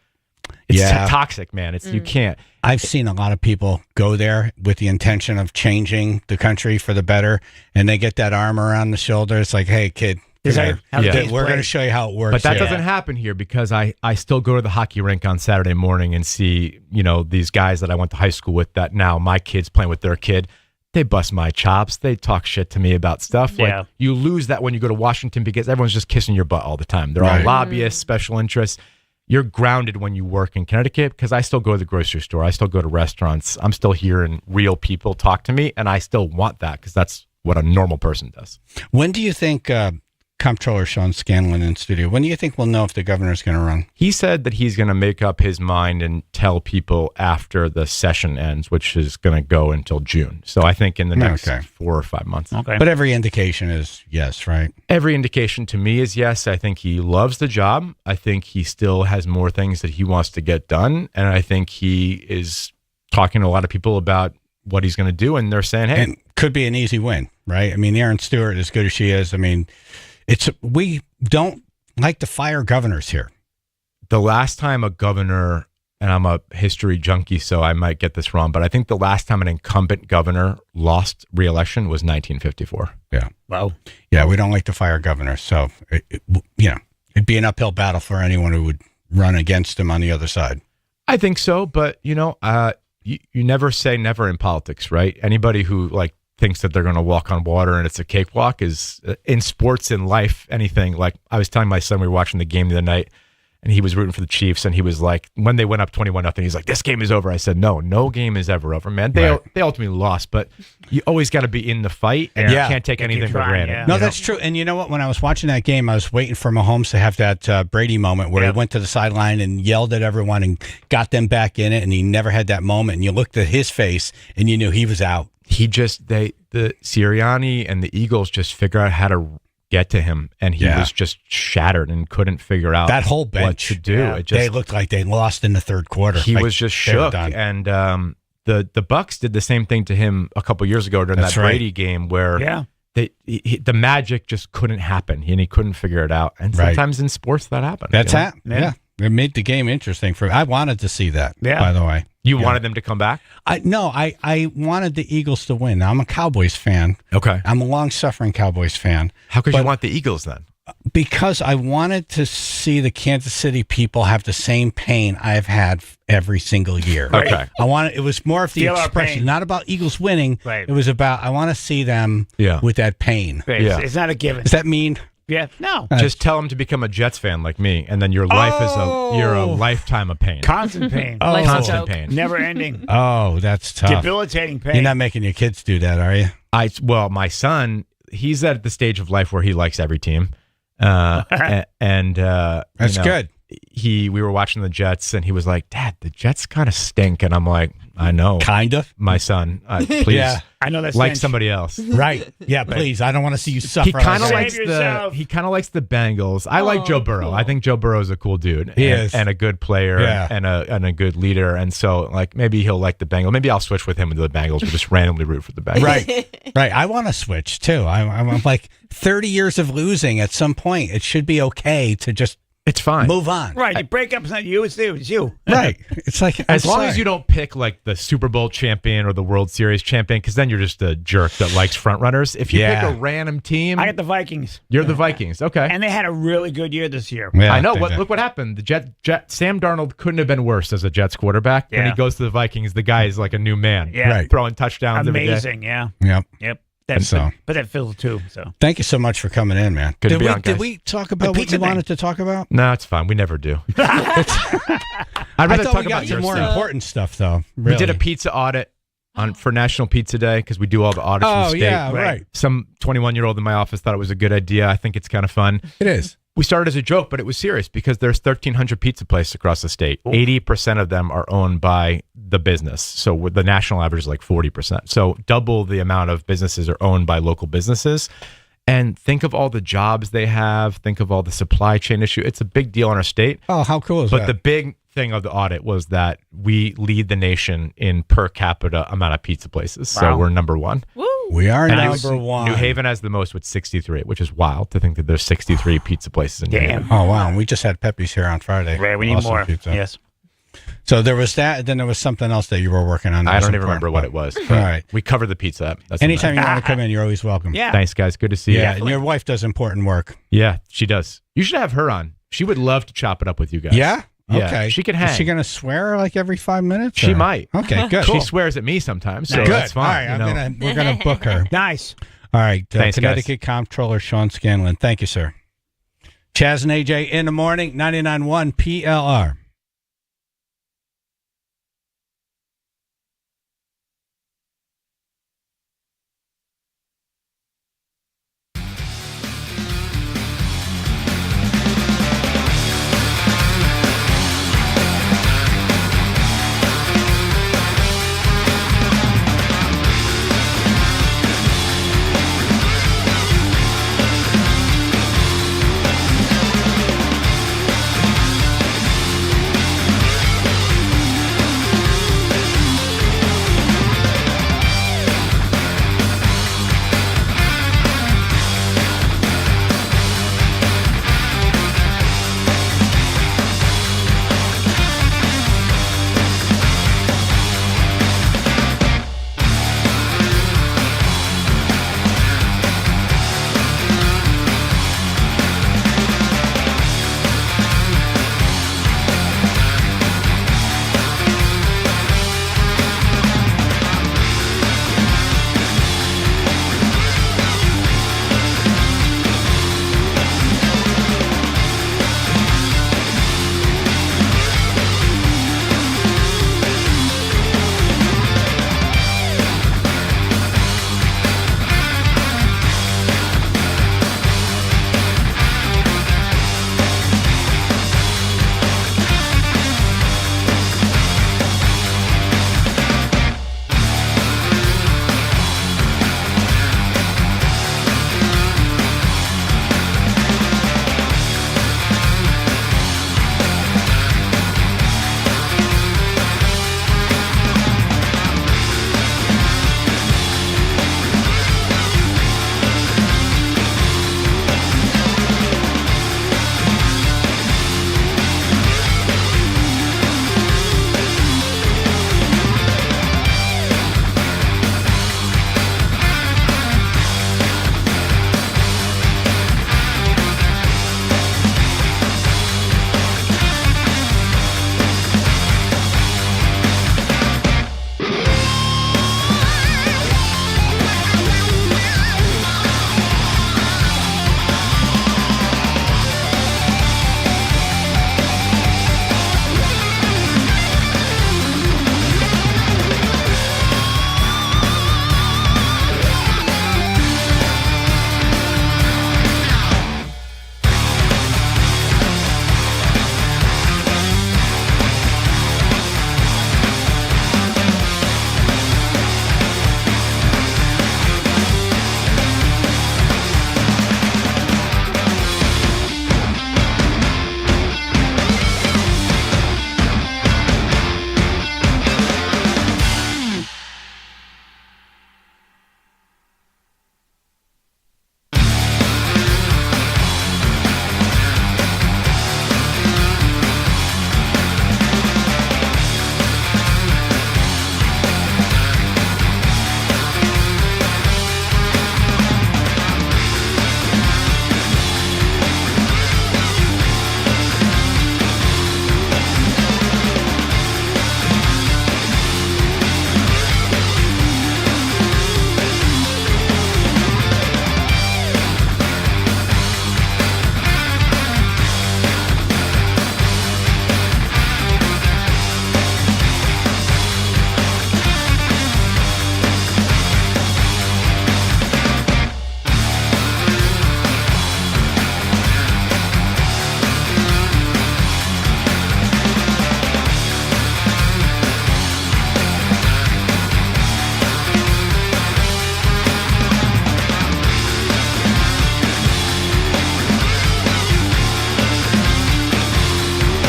it's toxic, man. You can't. I've seen a lot of people go there with the intention of changing the country for the better, and they get that arm around the shoulder. It's like, hey, kid, we're going to show you how it works. But that doesn't happen here because I still go to the hockey rink on Saturday morning and see, these guys that I went to high school with that now my kid's playing with their kid. they bust my chops. They talk shit to me about stuff. Yeah. Like, you lose that when you go to Washington because everyone's just kissing your butt all the time. They're all Right. lobbyists, special interests. You're grounded when you work in Connecticut because I still go to the grocery store. I still go to restaurants. I'm still hearing real people talk to me, and I still want that because that's what a normal person does. When do you think Comptroller Sean Scanlon in studio, when do you think we'll know if the governor's going to run? He said that he's going to make up his mind and tell people after the session ends, which is going to go until June. So I think in the next 4 or 5 months. Okay. But every indication is yes, right? Every indication to me is yes. I think he loves the job. I think he still has more things that he wants to get done. And I think he is talking to a lot of people about what he's going to do. And they're saying, hey. And could be an easy win, right? I mean, Aaron Stewart, as good as she is, I mean, we don't like to fire governors here. The last time a governor, and I'm a history junkie, so I might get this wrong, but I think the last time an incumbent governor lost re-election was 1954. Yeah. Wow. Yeah, we don't like to fire governors. So, it'd be an uphill battle for anyone who would run against him on the other side. I think so, but, you never say never in politics, right? Anybody who, thinks that they're going to walk on water and it's a cakewalk is, in sports, in life, anything. Like, I was telling my son, we were watching the game the other night, and he was rooting for the Chiefs, and he was like, when they went up 21-0, he's like, this game is over. I said, no game is ever over, man. They ultimately lost, but you always got to be in the fight, and you can't take anything for granted. Yeah. No, that's true. And you know what? When I was watching that game, I was waiting for Mahomes to have that Brady moment where he went to the sideline and yelled at everyone and got them back in it, and he never had that moment. And you looked at his face, and you knew he was out. The Sirianni and the Eagles just figure out how to get to him, and he was just shattered and couldn't figure out that whole bench what to do. Yeah. They looked like they lost in the third quarter. He was just shook, and the Bucks did the same thing to him a couple years ago during that Brady game where the magic just couldn't happen, and he couldn't figure it out. And sometimes in sports that happens. That's happened. Yeah. It made the game interesting for me. I wanted to see that, by the way. You wanted them to come back? I wanted the Eagles to win. Now, I'm a Cowboys fan. Okay. I'm a long-suffering Cowboys fan. How could you want the Eagles then? Because I wanted to see the Kansas City people have the same pain I've had every single year. Okay. It was more of the Feel our expression, pain. not about Eagles winning. Right. It was about, I want to see them with that pain. Right. It's not a given. Does that mean? Yeah. No. Just tell them to become a Jets fan like me, and then your life is you're a lifetime of pain. Constant pain. Constant pain. Never ending. Oh, that's tough. Debilitating pain. You're not making your kids do that, are you? Well, my son, he's at the stage of life where he likes every team. That's good. We were watching the Jets, and he was like, "Dad, the Jets kind of stink," and I'm like, "I know, kind of." My son, please, I know that's like somebody else, right? Yeah, please. I don't want to see you suffer. He kind of likes yourself. He kind of likes the Bengals. I like Joe Burrow. Cool. I think Joe Burrow is a cool dude. He is, and a good player, and a good leader. And so, maybe he'll like the Bengals. Maybe I'll switch with him into the Bengals. We'll just randomly root for the Bengals. Right. I want to switch too. I'm like 30 years of losing. At some point, it should be okay to just. It's fine. Move on. Right. You break up, it's not you, it's you. Right. It's like, as long as you don't pick the Super Bowl champion or the World Series champion, because then you're just a jerk that likes front runners. If you pick a random team, I got the Vikings. You're the Vikings. Okay. And they had a really good year this year. Yeah, I know. Look what happened. The Sam Darnold couldn't have been worse as a Jets quarterback. When he goes to the Vikings, the guy is like a new man. Yeah. Throwing touchdowns Amazing, every day. Yep. But that feels too. So thank you so much for coming in, man. Good to be on, guys. Did we talk about what you wanted to talk about? No, it's fine. We never do. I'd rather talk about your more stuff. important stuff, though. Really. We did a pizza audit for National Pizza Day because we do all the audits in the state. Yeah, right. Some 21-year-old in my office thought it was a good idea. I think it's kind of fun. It is. We started as a joke, but it was serious because there's 1,300 pizza places across the state. 80% of them are owned by the business. So the national average is like 40%. So double the amount of businesses are owned by local businesses. And think of all the jobs they have. Think of all the supply chain issue. It's a big deal in our state. Oh, how cool is that? But the big thing of the audit was that we lead the nation in per capita amount of pizza places. So we're number one. Woo. We are And number one. New Haven has the most with 63, which is wild to think that there's 63 pizza places in New Haven. Oh, wow. And we just had Pepe's here on Friday. Right, we need Awesome more. pizza. Yes. So there was that, then there was something else that you were working on. I don't even remember what it was. All right. We covered the pizza. That's Anytime you want to come in, you're always welcome. Yeah. Thanks, guys. Good to see you. Yeah, and your wife does important work. Yeah, she does. You should have her on. She would love to chop it up with you guys. Yeah? Yeah, Okay. she can Is hang. she going to swear like every 5 minutes? She or- might. Okay, good. She swears at me sometimes, so Good. that's fine. All right, you know. we're gonna book her. Nice. All right, Thanks, guys. Connecticut Comptroller Sean Scanlon. Thank you, sir. Chaz and AJ in the morning, 99.1 PLR.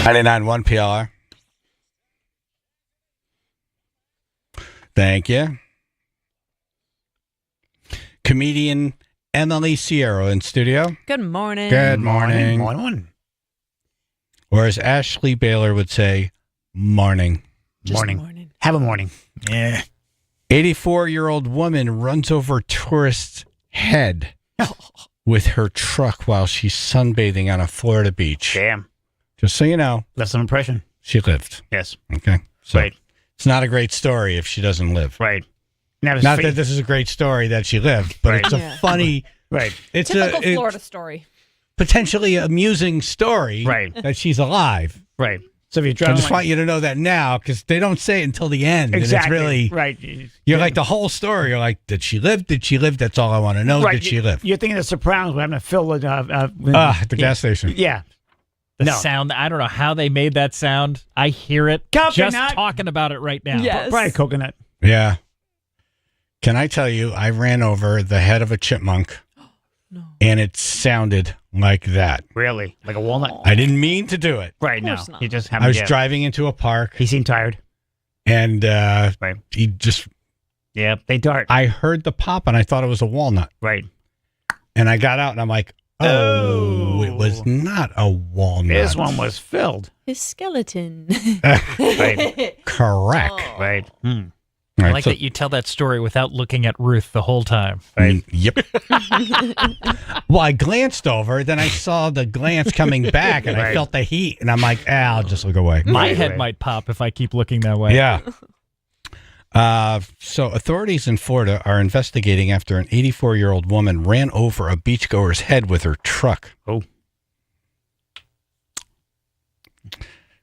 $99.1 PLR. Thank you. Comedian Emily Sierra in studio. Good morning. Good morning. Morning. Or as Ashley Baylor would say, morning. Morning. Have a morning. Yeah. 84-year-old woman runs over tourist's head with her truck while she's sunbathing on a Florida beach. Damn. Just so you know. Left some impression. She lived. Yes. Okay. So Right. it's not a great story if she doesn't live. Right. Not that this is a great story that she lived, but Right. it's a Yeah. funny, Right. It's Typical a Florida story. potentially amusing story, Right. That she's alive. Right. So if you're I driving, just want you to know that now because they don't say it until the end. exactly And it's really right. You're like the whole story. You're like, did she live? Did she live? That's all I want to know. Right. Did she live? You're thinking of Sopranos. We're having to fill it. At the gas station. Yeah. The No. sound, I don't know how they made that sound. I hear it just Coconut. talking about it right now. Yes. Probably coconut. Yeah. Can I tell you, I ran over the head of a chipmunk and it sounded like that. Really? Like a walnut? I didn't mean to do it. Right now. You just I was driving into a park. He seemed tired. And Right. he just, Yeah, they dart. I heard the pop and I thought it was a walnut. Right. And I got out and I'm like, oh, it was not a walnut. This one was filled. His skeleton. Right. Correct. Right. I like that you tell that story without looking at Ruth the whole time. Right. Yep. Well, I glanced over, then I saw the glance coming back, and I Right. felt the heat, and I'm like, I'll just look away. My head might pop if I keep looking that way. Yeah. So authorities in Florida are investigating after an 84-year-old woman ran over a beachgoer's head with her truck. Oh.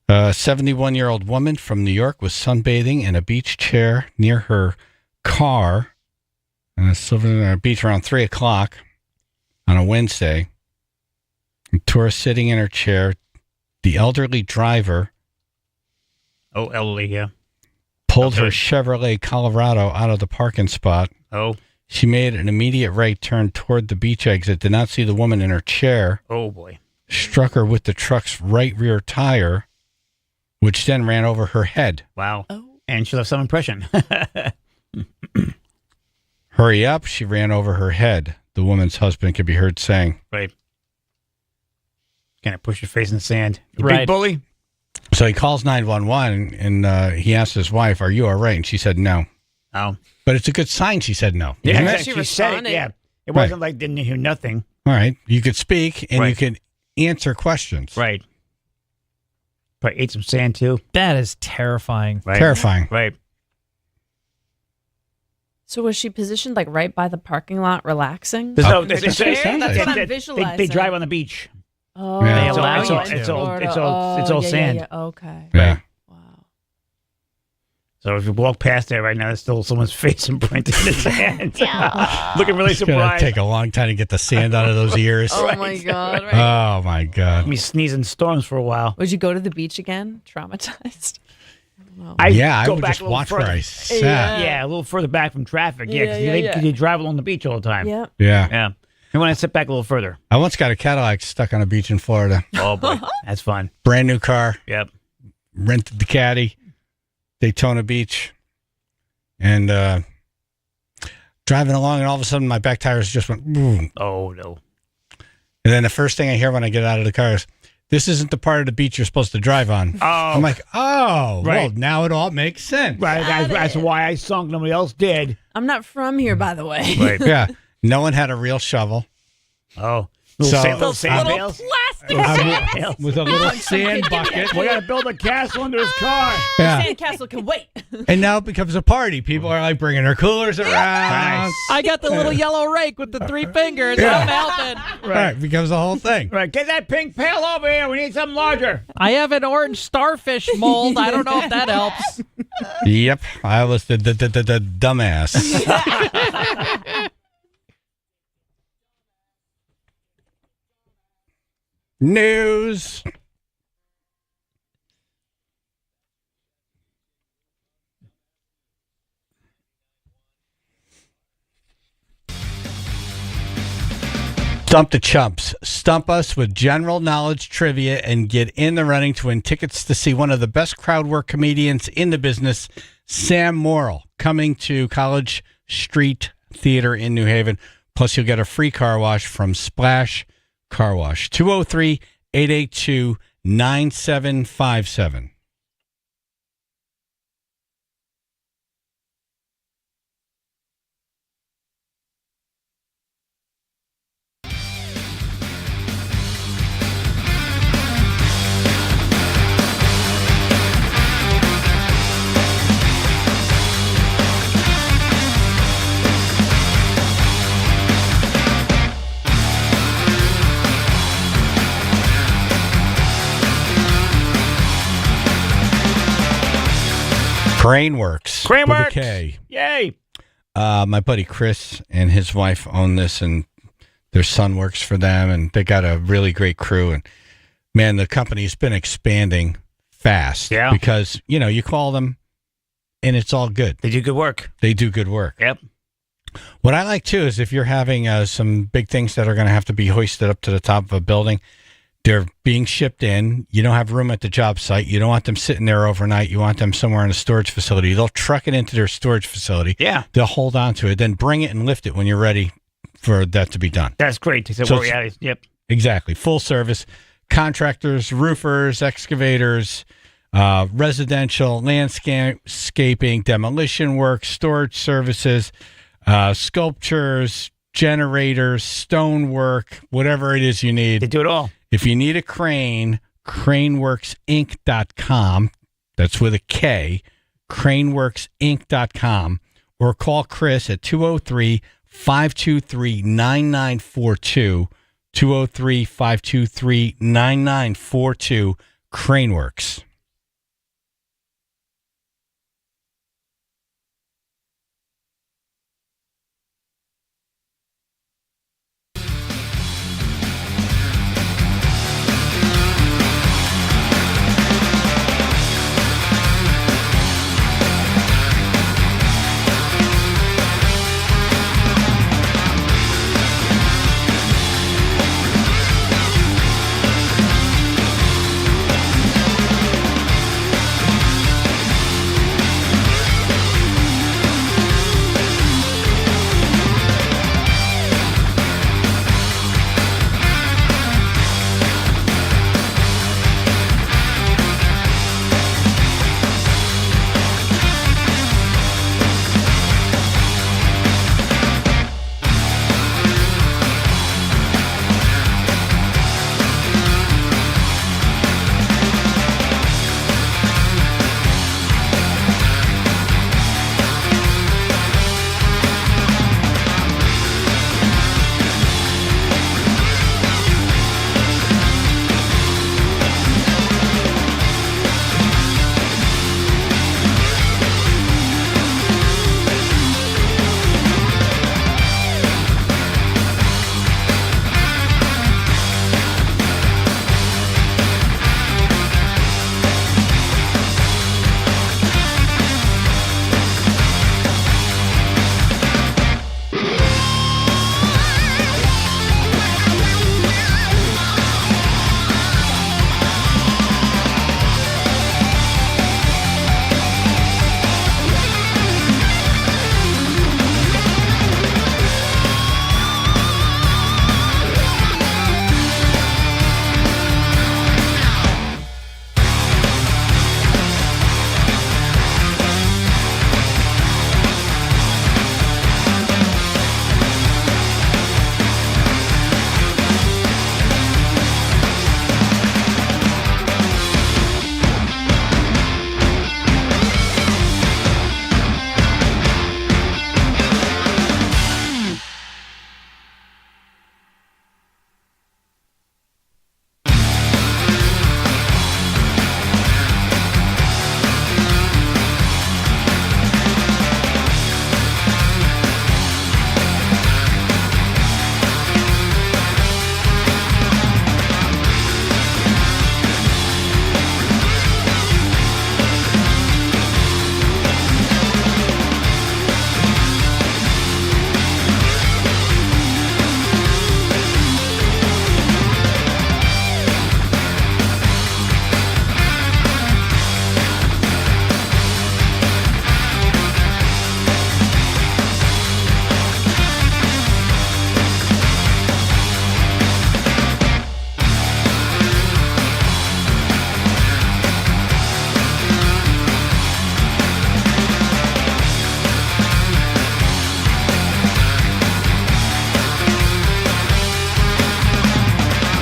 A 71-year-old woman from New York was sunbathing in a beach chair near her car on a Silver Beach around 3 o'clock on a Wednesday. A tourist sitting in her chair. The elderly driver Oh, elderly, yeah. pulled Okay. her Chevrolet Colorado out of the parking spot. Oh. She made an immediate right turn toward the beach exit, did not see the woman in her chair, Oh, boy. struck her with the truck's right rear tire, which then ran over her head. Wow. And she left some impression. Hurry up, she ran over her head, the woman's husband could be heard saying. Right. Kind of push your face in the sand. You Right. big bully? So he calls 911 and he asks his wife, are you all right? And she said no. Oh. But it's a good sign she said no. Yeah, isn't it? she said it. responded. Yeah. It Right. wasn't like didn't hear nothing. All right. You could speak and you Right. could answer questions. Right. Probably ate some sand, too. That is terrifying. Right. Terrifying. Right. So was she positioned like right by the parking lot, relaxing? There's no, Oh, it's- that's it's- what it sounds That's like. what I'm they- visualizing. They drive on the beach. Oh, Yeah. They allow it's you all, to. it's all, Florida. it's all, it's all yeah, sand. Yeah, yeah. Okay. Yeah. Wow. So if you walk past there right now, there's still someone's face imprinted in the sand. Looking really It's going to surprised. take a long time to get the sand out of those ears. Oh my God. Right. Oh, my God. Me sneezing storms for a while. Would you go to the beach again? Traumatized? I I would back just a little watch where further. I sat. Yeah, a little further back from traffic. Yeah, Yeah, because yeah, you drive along the beach all the time. Yeah. Yeah. Yeah. And when I sit back a little further. I once got a Cadillac stuck on a beach in Florida. Oh, boy. That's fun. Brand new car. Yep. Rented the Caddy, Daytona Beach, and driving along, and all of a sudden my back tires just went boom. Oh, no. And then the first thing I hear when I get out of the car is, this isn't the part of the beach you're supposed to drive on. Oh. I'm like, oh, Right. well, now it all makes sense. Right. That's why I sunk. Nobody else did. I'm not from here, by the way. Right. Yeah. No one had a real shovel. Oh. So- Little sand Little bales? plastic Little With a little sand bucket. We got to build a castle under his car. Yeah. Sandcastle can wait. And now it becomes a party. People are like bringing their coolers around. Nice. I got the little yellow rake with the 3 fingers. Yeah. I'm helping. Right. Becomes a whole thing. Right. Get that pink pail over here. We need something larger. I have an orange starfish mold. I don't know if that helps. Yep. I was the dumbass. News. Stump the Chumps. Stump us with general knowledge trivia and get in the running to win tickets to see one of the best crowd work comedians in the business, Sam Morrill, coming to College Street Theater in New Haven. Plus, you'll get a free car wash from Splash Car Wash. 203-882-9757. Craneworks. with a Craneworks. K. Yay. My buddy Chris and his wife own this, and their son works for them, and they got a really great crew. And man, the company's been expanding fast. Yeah. Because, you call them and it's all good. They do good work. They do good work. Yep. What I like too is if you're having some big things that are going to have to be hoisted up to the top of a building, they're being shipped in. You don't have room at the job site. You don't want them sitting there overnight. You want them somewhere in a storage facility. They'll truck it into their storage facility. Yeah. They'll hold on to it, then bring it and lift it when you're ready for that to be done. That's great. He said, So yep. Exactly. Full service. Contractors, roofers, excavators, residential, landscaping, demolition work, storage services, sculptures, generators, stonework, whatever it is you need. They do it all. If you need a crane, craneworksinc.com. That's with a K, craneworksinc.com. Or call Chris at 203-523-9942. 203-523-9942. Craneworks.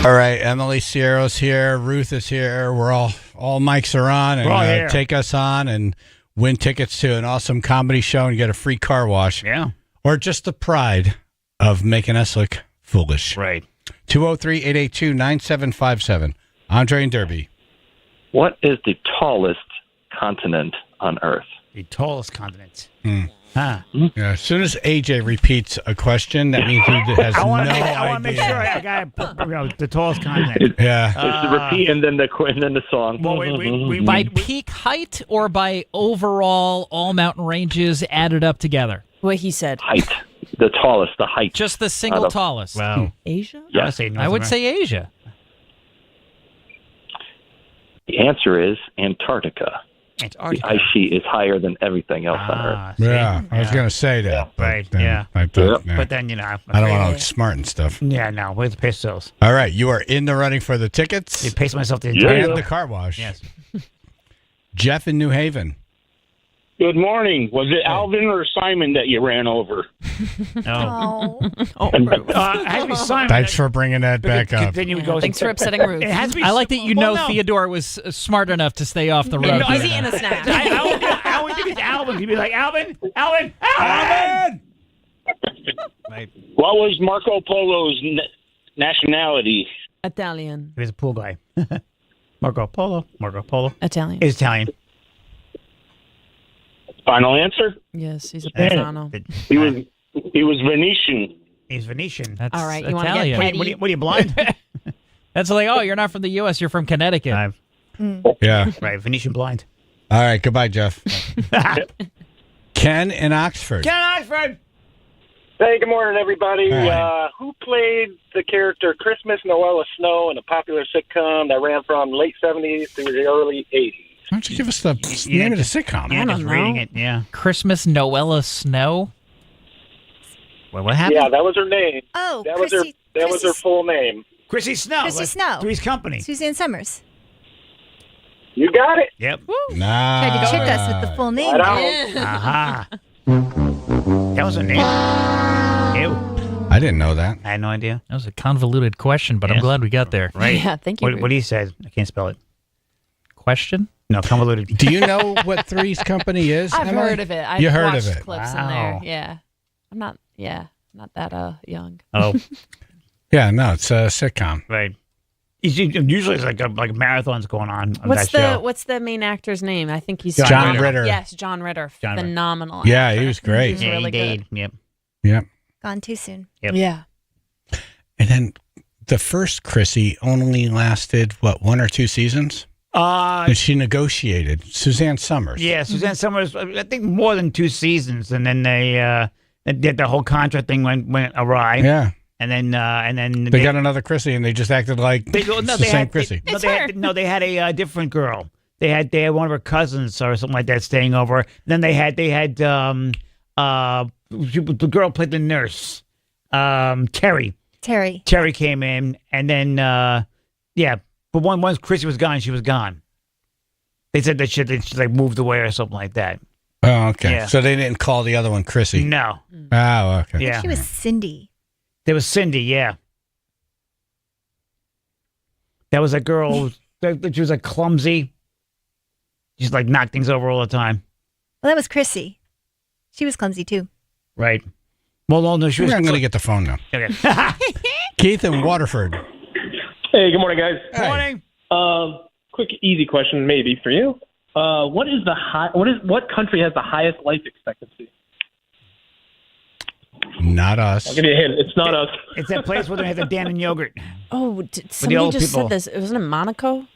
All right, Emily Sierra's here. Ruth is here. We're all mics are on, and take us on and win tickets to an awesome comedy show and get a free car wash. Yeah. Or just the pride of making us look foolish. Right. 203-882-9757. Andre and Derby. What is the tallest continent on Earth? The tallest continent. Mm. Huh. Yeah, as soon as AJ repeats a question, that means he has I want no to make sure I got the tallest continent. Yeah. It's the repeat and then the song. Well, By peak height or by overall all mountain ranges added up together? What he said. Height. The tallest, the height. Just the single tallest. Wow. Asia? Yeah. I would say Asia. The answer is Antarctica. The ice sheet is higher than everything else on Earth. Yeah, I was going to say that. but Right, then yeah. I thought, yeah. But then, I don't want to look smart and stuff. Yeah, no. Where's the pesos? All right, you are in the running for the tickets. You pace myself to and the car wash. Yes. Jeff in New Haven. Good morning. Was it Alvin or Simon that you ran over? No. It has to be Simon. Thanks for bringing that back up. Then you go. Thanks for upsetting Ruth. It has to be. I like that you know no. Theodore was smart enough to stay off the road. He's eating a snack. I always think it's Alvin. You'd be like, Alvin. Right. What was Marco Polo's nationality? Italian. He was a pool guy. Marco Polo. Italian. Is Italian. Final answer? Yes, he's a Pisano. He was Venetian. He's Venetian. That's All right, you want to get Italian. petty? What are you blind? That's like, oh, you're not from the U.S., you're from Connecticut. Yeah. Right, Venetian blind. All right, goodbye, Jeff. Ken in Oxford. Ken Oxford. Hey, good morning, everybody. Hi. Who played the character Christmas Noella Snow in a popular sitcom that ran from late 70s to the early 80s? Why don't you give us the name of the sitcom? Yeah, just reading it. Yeah. Christmas Noella Snow. Well, what happened? Yeah, that was her name. Oh, that was her full name. Chrissy Snow. Chrissy Snow. Three's Company. Suzanne Summers. You got it. Yep. Nah. Tried to trick us with the full name. Right on. Aha. That was her name. Ew. I didn't know that. I had no idea. That was a convoluted question, but I'm Yes. glad we got there. Right. Yeah, thank you. What he said. I can't spell it. Question? No, convoluted. Do you know what Three's Company is? I've Emily? heard of it. I've You heard watched of it. clips in Wow. there. Yeah. I'm not that young. Oh, Yeah, no, it's a sitcom. right. Usually it's like marathons going on What's that show. what's the main actor's name? I think he's John Ritter. Yes, John Ritter. John Ritter. Phenomenal. Yeah, actor. he was great. He's Yeah, really he did. good. Yep. Yep. Gone too soon. Yep. Yeah. And then the first Chrissy only lasted, 1 or 2 seasons? And she negotiated. Suzanne Summers. Yeah, Suzanne Summers. I think more than 2 seasons, and then they did the whole contract thing went awry. Yeah. And then They got another Chrissy, and they just acted like They go, it's the same Chrissy. They had a different girl. They had one of her cousins or something like that staying over. Then they had the girl played the nurse, Terry. Terry came in, and then but once Chrissy was gone, she was gone. They said that she like moved away or something like that. Oh, okay. Yeah. So they didn't call the other one Chrissy. No. Oh, okay. Yeah. She was Cindy. There was Cindy, yeah. That was a girl. She was like clumsy. She's like knocked things over all the time. Well, that was Chrissy. She was clumsy too. Right. Well, no, she was. I'm going to get the phone now. Okay. Keith in Waterford. Hey, good morning, guys. Good morning. Quick, easy question, maybe for you. What country has the highest life expectancy? Not us. I'll give you a hint. It's not us. It's that place where they have the Dan and yogurt. Oh, somebody old just people. said this. Wasn't it Monaco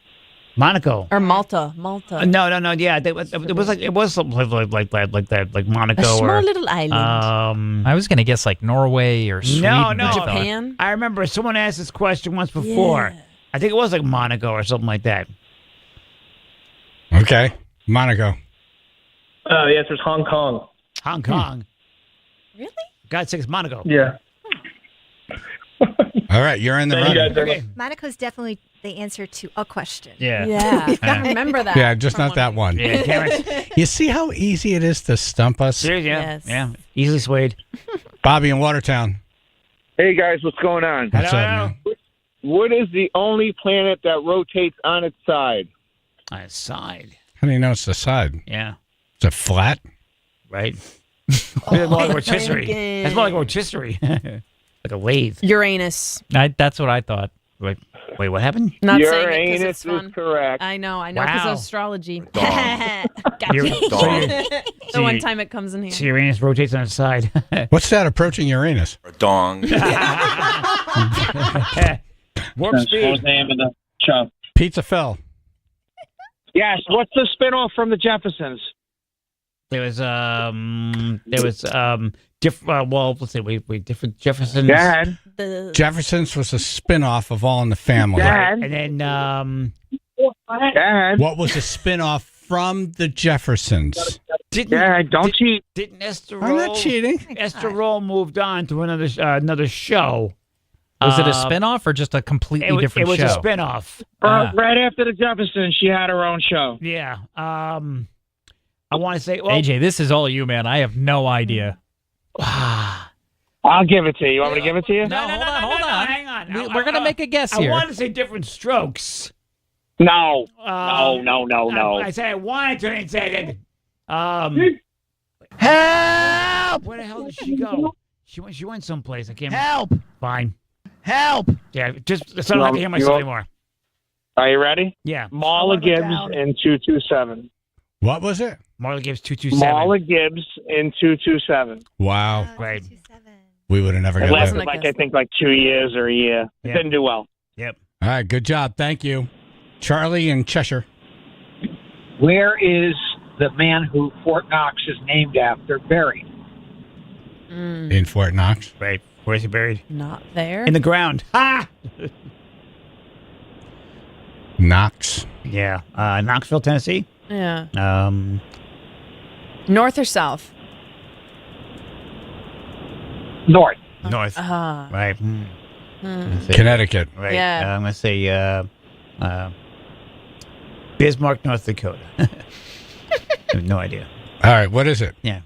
Monaco. or Malta? Malta. No. Yeah, it was something like that, like Monaco A small or little island. I was going to guess like Norway or Sweden. No, I thought. Japan. I remember someone asked this question once before. Yeah. I think it was like Monaco or something like that. Okay. Monaco. The answer is Hong Kong. Hong Kong. Really? God sakes, Monaco. Yeah. All right, you're in the Thank you running. guys very much. Monaco's definitely the answer to a question. Yeah. Yeah. I remember that. Yeah, just not that one. Yeah, damn it. You see how easy it is to stump us? Yeah, Yes. yeah. Easily swayed. Bobby in Watertown. Hey, guys, what's going on? What's up, Hello. man? What is the only planet that rotates on its side? On its side. How do you know it's the side? Yeah. Is it flat? Right. That's more like rotisserie. That's more like rotisserie. Like a lathe. Uranus. That's what I thought. Wait, what happened? Not Your saying it 'cause anus it's fun. is correct. I know, because Wow. of astrology. You're- Gotcha. so you're- The one time it comes in here. So Uranus rotates on its side. What's that approaching Uranus? Or dong. Warp speed. Pizza Phil. Yes. What's the spinoff from the Jeffersons? There was well, let's see, wait, different Jeffersons. Dad. Jeffersons was a spin-off of All in the Family. Dad. And then Dad. What was a spin-off from the Jeffersons? Dad, don't cheat. Didn't Esther I'm not cheating. Esther Roll moved on to another show. Was it a spinoff or just a completely different show? It was a spinoff. Right after the Jeffersons, she had her own show. Yeah. I want to say, AJ, this is all you, man. I have no idea. I'll give it to you. You want me to give it to you? No, hold on. Hang on. We're going to make a guess here. I want to say Different Strokes. No. No. I said I wanted to and said it. Help! Where the hell did she go? She went someplace. I can't. Help! Fine. Help! Yeah, so I don't have to hear myself anymore. Are you ready? Yeah. Marla Gibbs in 227. What was it? Marla Gibbs 227. Marla Gibbs in 227. Wow. Right. We would have never It got lasted that. like 2 years or a year. It Yeah. didn't do well. Yep. All right, good job. Thank you. Charlie in Cheshire. Where is the man who Fort Knox is named after buried? In Fort Knox. Right. Where's he buried? Not there. In the ground. Ha! Knox. Yeah. Knoxville, Tennessee. Yeah. North or south? North. North. Right. Connecticut. Right. Yeah. I'm going to say Bismarck, North Dakota. I have no idea. All right, what is it? Yeah.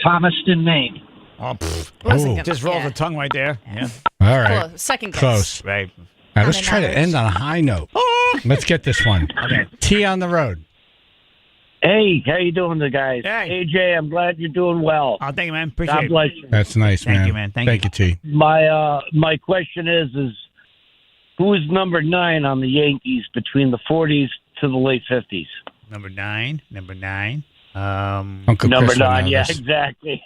Thomaston, Maine. Oh, Ooh. just rolled the tongue right there. Yeah. All right. Close. Second guess. Close. Right. All right, let's try to end on a high note. Let's get this one. Okay. T on the road. Hey, how you doing, the guys? Hey. AJ, I'm glad you're doing well. Oh, thank you, man. Appreciate God it. bless you. That's nice, man. Thank you, man. Thank you, T. My question is who is number 9 on the Yankees between the 40s to the late 50s? Number 9. Uncle Number Chris will 9, know yeah, this. exactly.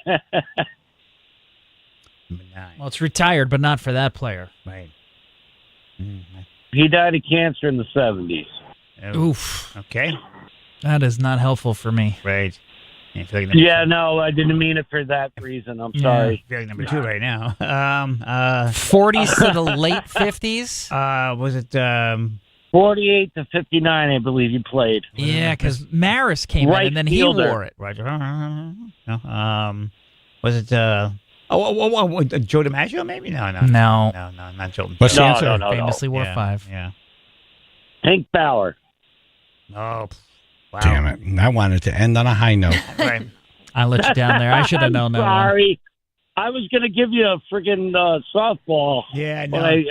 Number 9. Well, it's retired, but not for that player. Right. He died of cancer in the 70s. Oof. Okay. That is not helpful for me. Right. Yeah, I feel like Yeah, no, I didn't mean it for that reason. I'm sorry. I feel like number 2 right now. 40s to the late 50s? Was it 48 to 59, I believe he played. Yeah, because Maris came Right in and then he fielder. wore it. Roger? No. Was it Joe DiMaggio? Maybe no, not Joe. What's the No, answer? no, no. Famously wore Yeah, 5. Yeah. Hank Bauer. Oh, wow. Damn it. I wanted to end on a high note. Right. I let you down there. I should have known that one. Sorry. I was going to give you a friggin' softball. Yeah, no. But I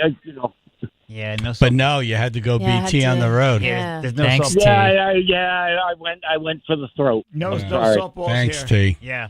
Yeah, no. But no, you had to go Yeah, I BT had on to- the road. Yeah. There's no Thanks, softball. T. I went for the throat. No, Yeah. no Sorry. softballs Thanks, here. T. Yeah.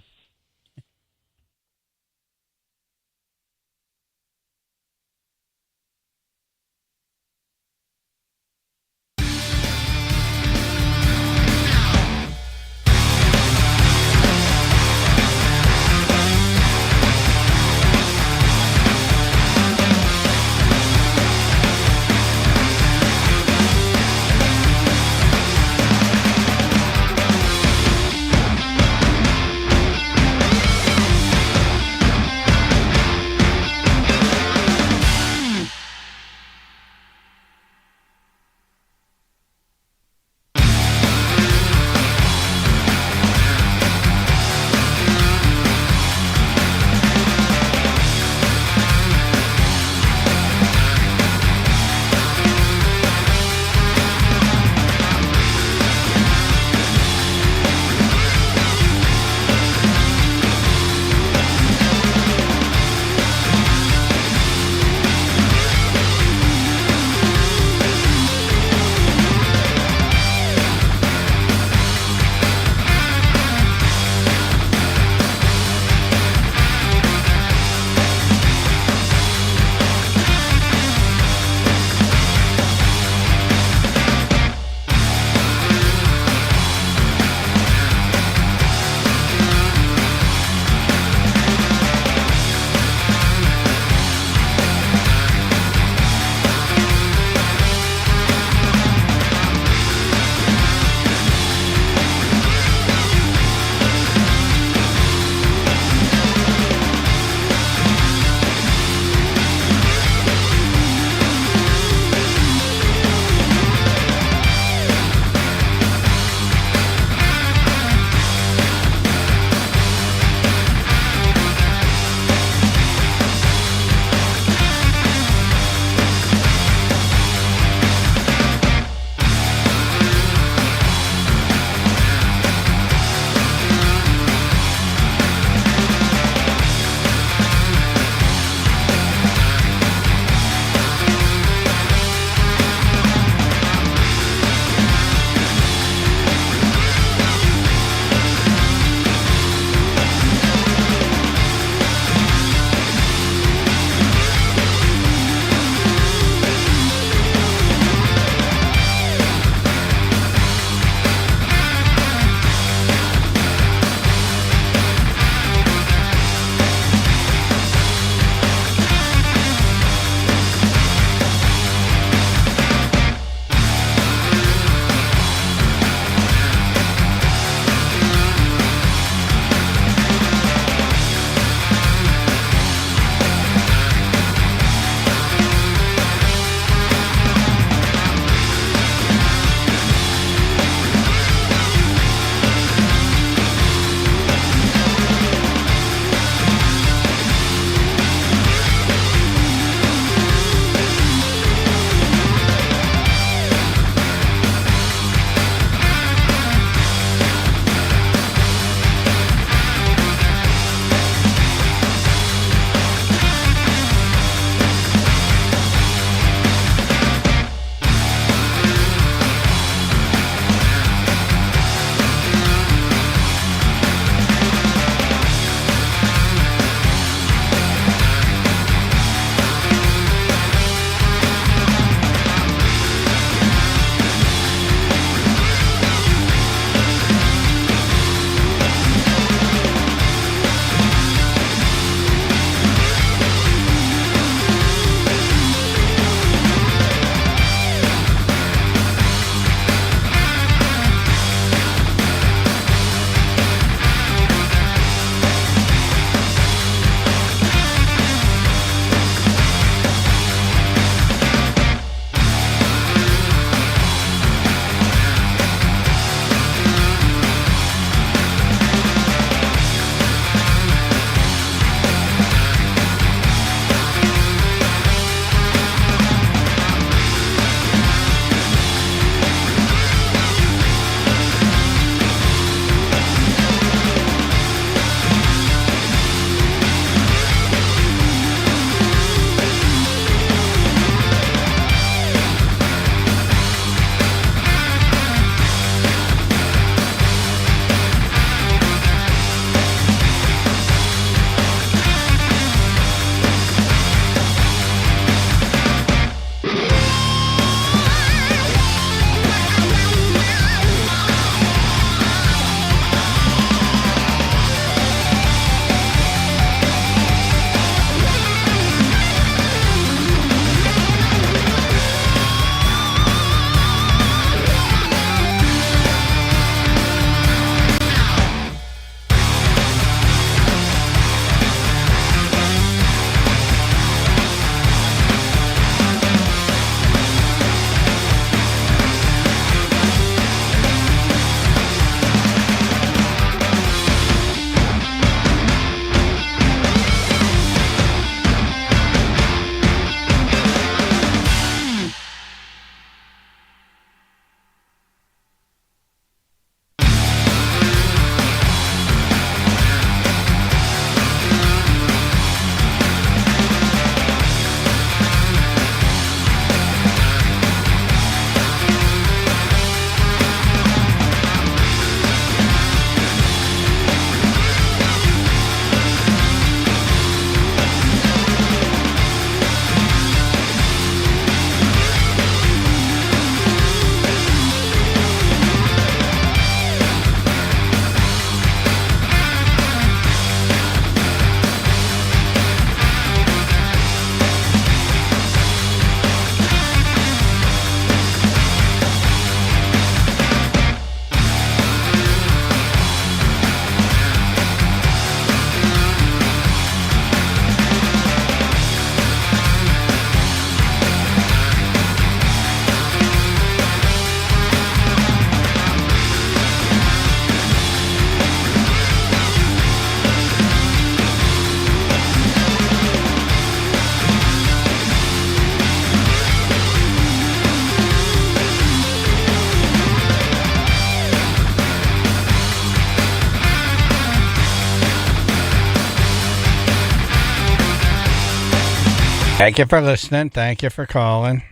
Thank you for listening. Thank you for calling.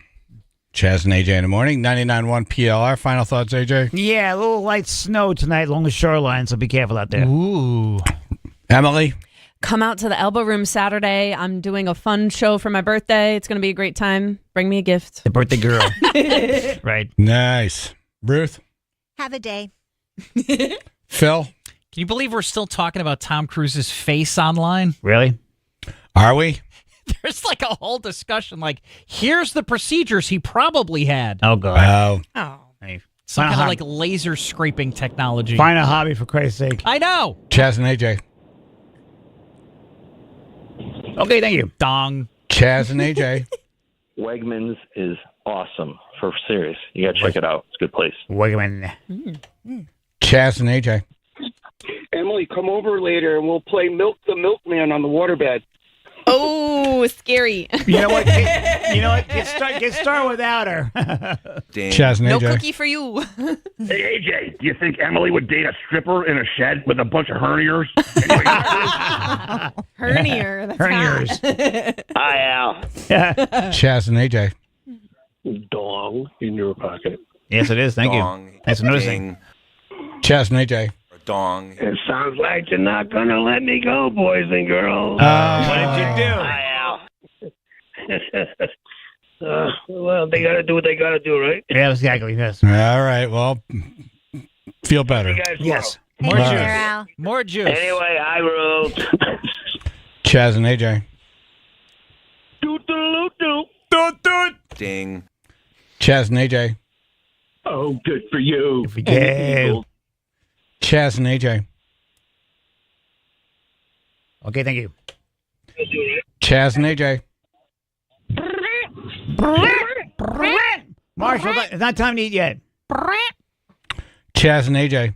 Chaz and AJ in the morning. 99.1 PLR. Final thoughts, AJ? Yeah, a little light snow tonight along the shoreline, so be careful out there. Ooh. Emily? Come out to the Elbow Room Saturday. I'm doing a fun show for my birthday. It's going to be a great time. Bring me a gift. The birthday girl. Right. Nice. Ruth? Have a day. Phil? Can you believe we're still talking about Tom Cruise's face online? Really? Are we? There's like a whole discussion. Like, here's the procedures he probably had. Oh, God. Oh. Hey, Some find a kind of hobby. like laser scraping technology. Find a hobby, for Christ's sake. I know. Chaz and AJ. Okay, thank you. Dong. Chaz and AJ. Wegmans is awesome. For serious. You got to check it out. It's a good place. Wegman. Chaz and AJ. Emily, come over later and we'll play Milk the Milkman on the waterbed. Oh, scary. You know what? Get started without her. Chaz and No AJ. cookie for you. Hey, AJ, do you think Emily would date a stripper in a shed with a bunch of herniers? Hernier. That's Herniers. Hi, Al. Chaz and AJ. Dong in your pocket. Yes, it is. Thank Dong. you. Thanks for noticing. Chaz and AJ. Dong. It sounds like you're not going to let me go, boys and girls. What did you do? Hi, Al. Well, they got to do what they got to do, right? Yeah, exactly. Yes. All right. Well, feel better. You guys Yes. Hey More there, juice. Al. More juice. Anyway, I wrote. Chaz and AJ. Ding. Chaz and AJ. Oh, good for you. If we go. Chaz and AJ. Okay, thank you. Chaz and AJ. Marshall, it's not time to eat yet. Chaz and AJ.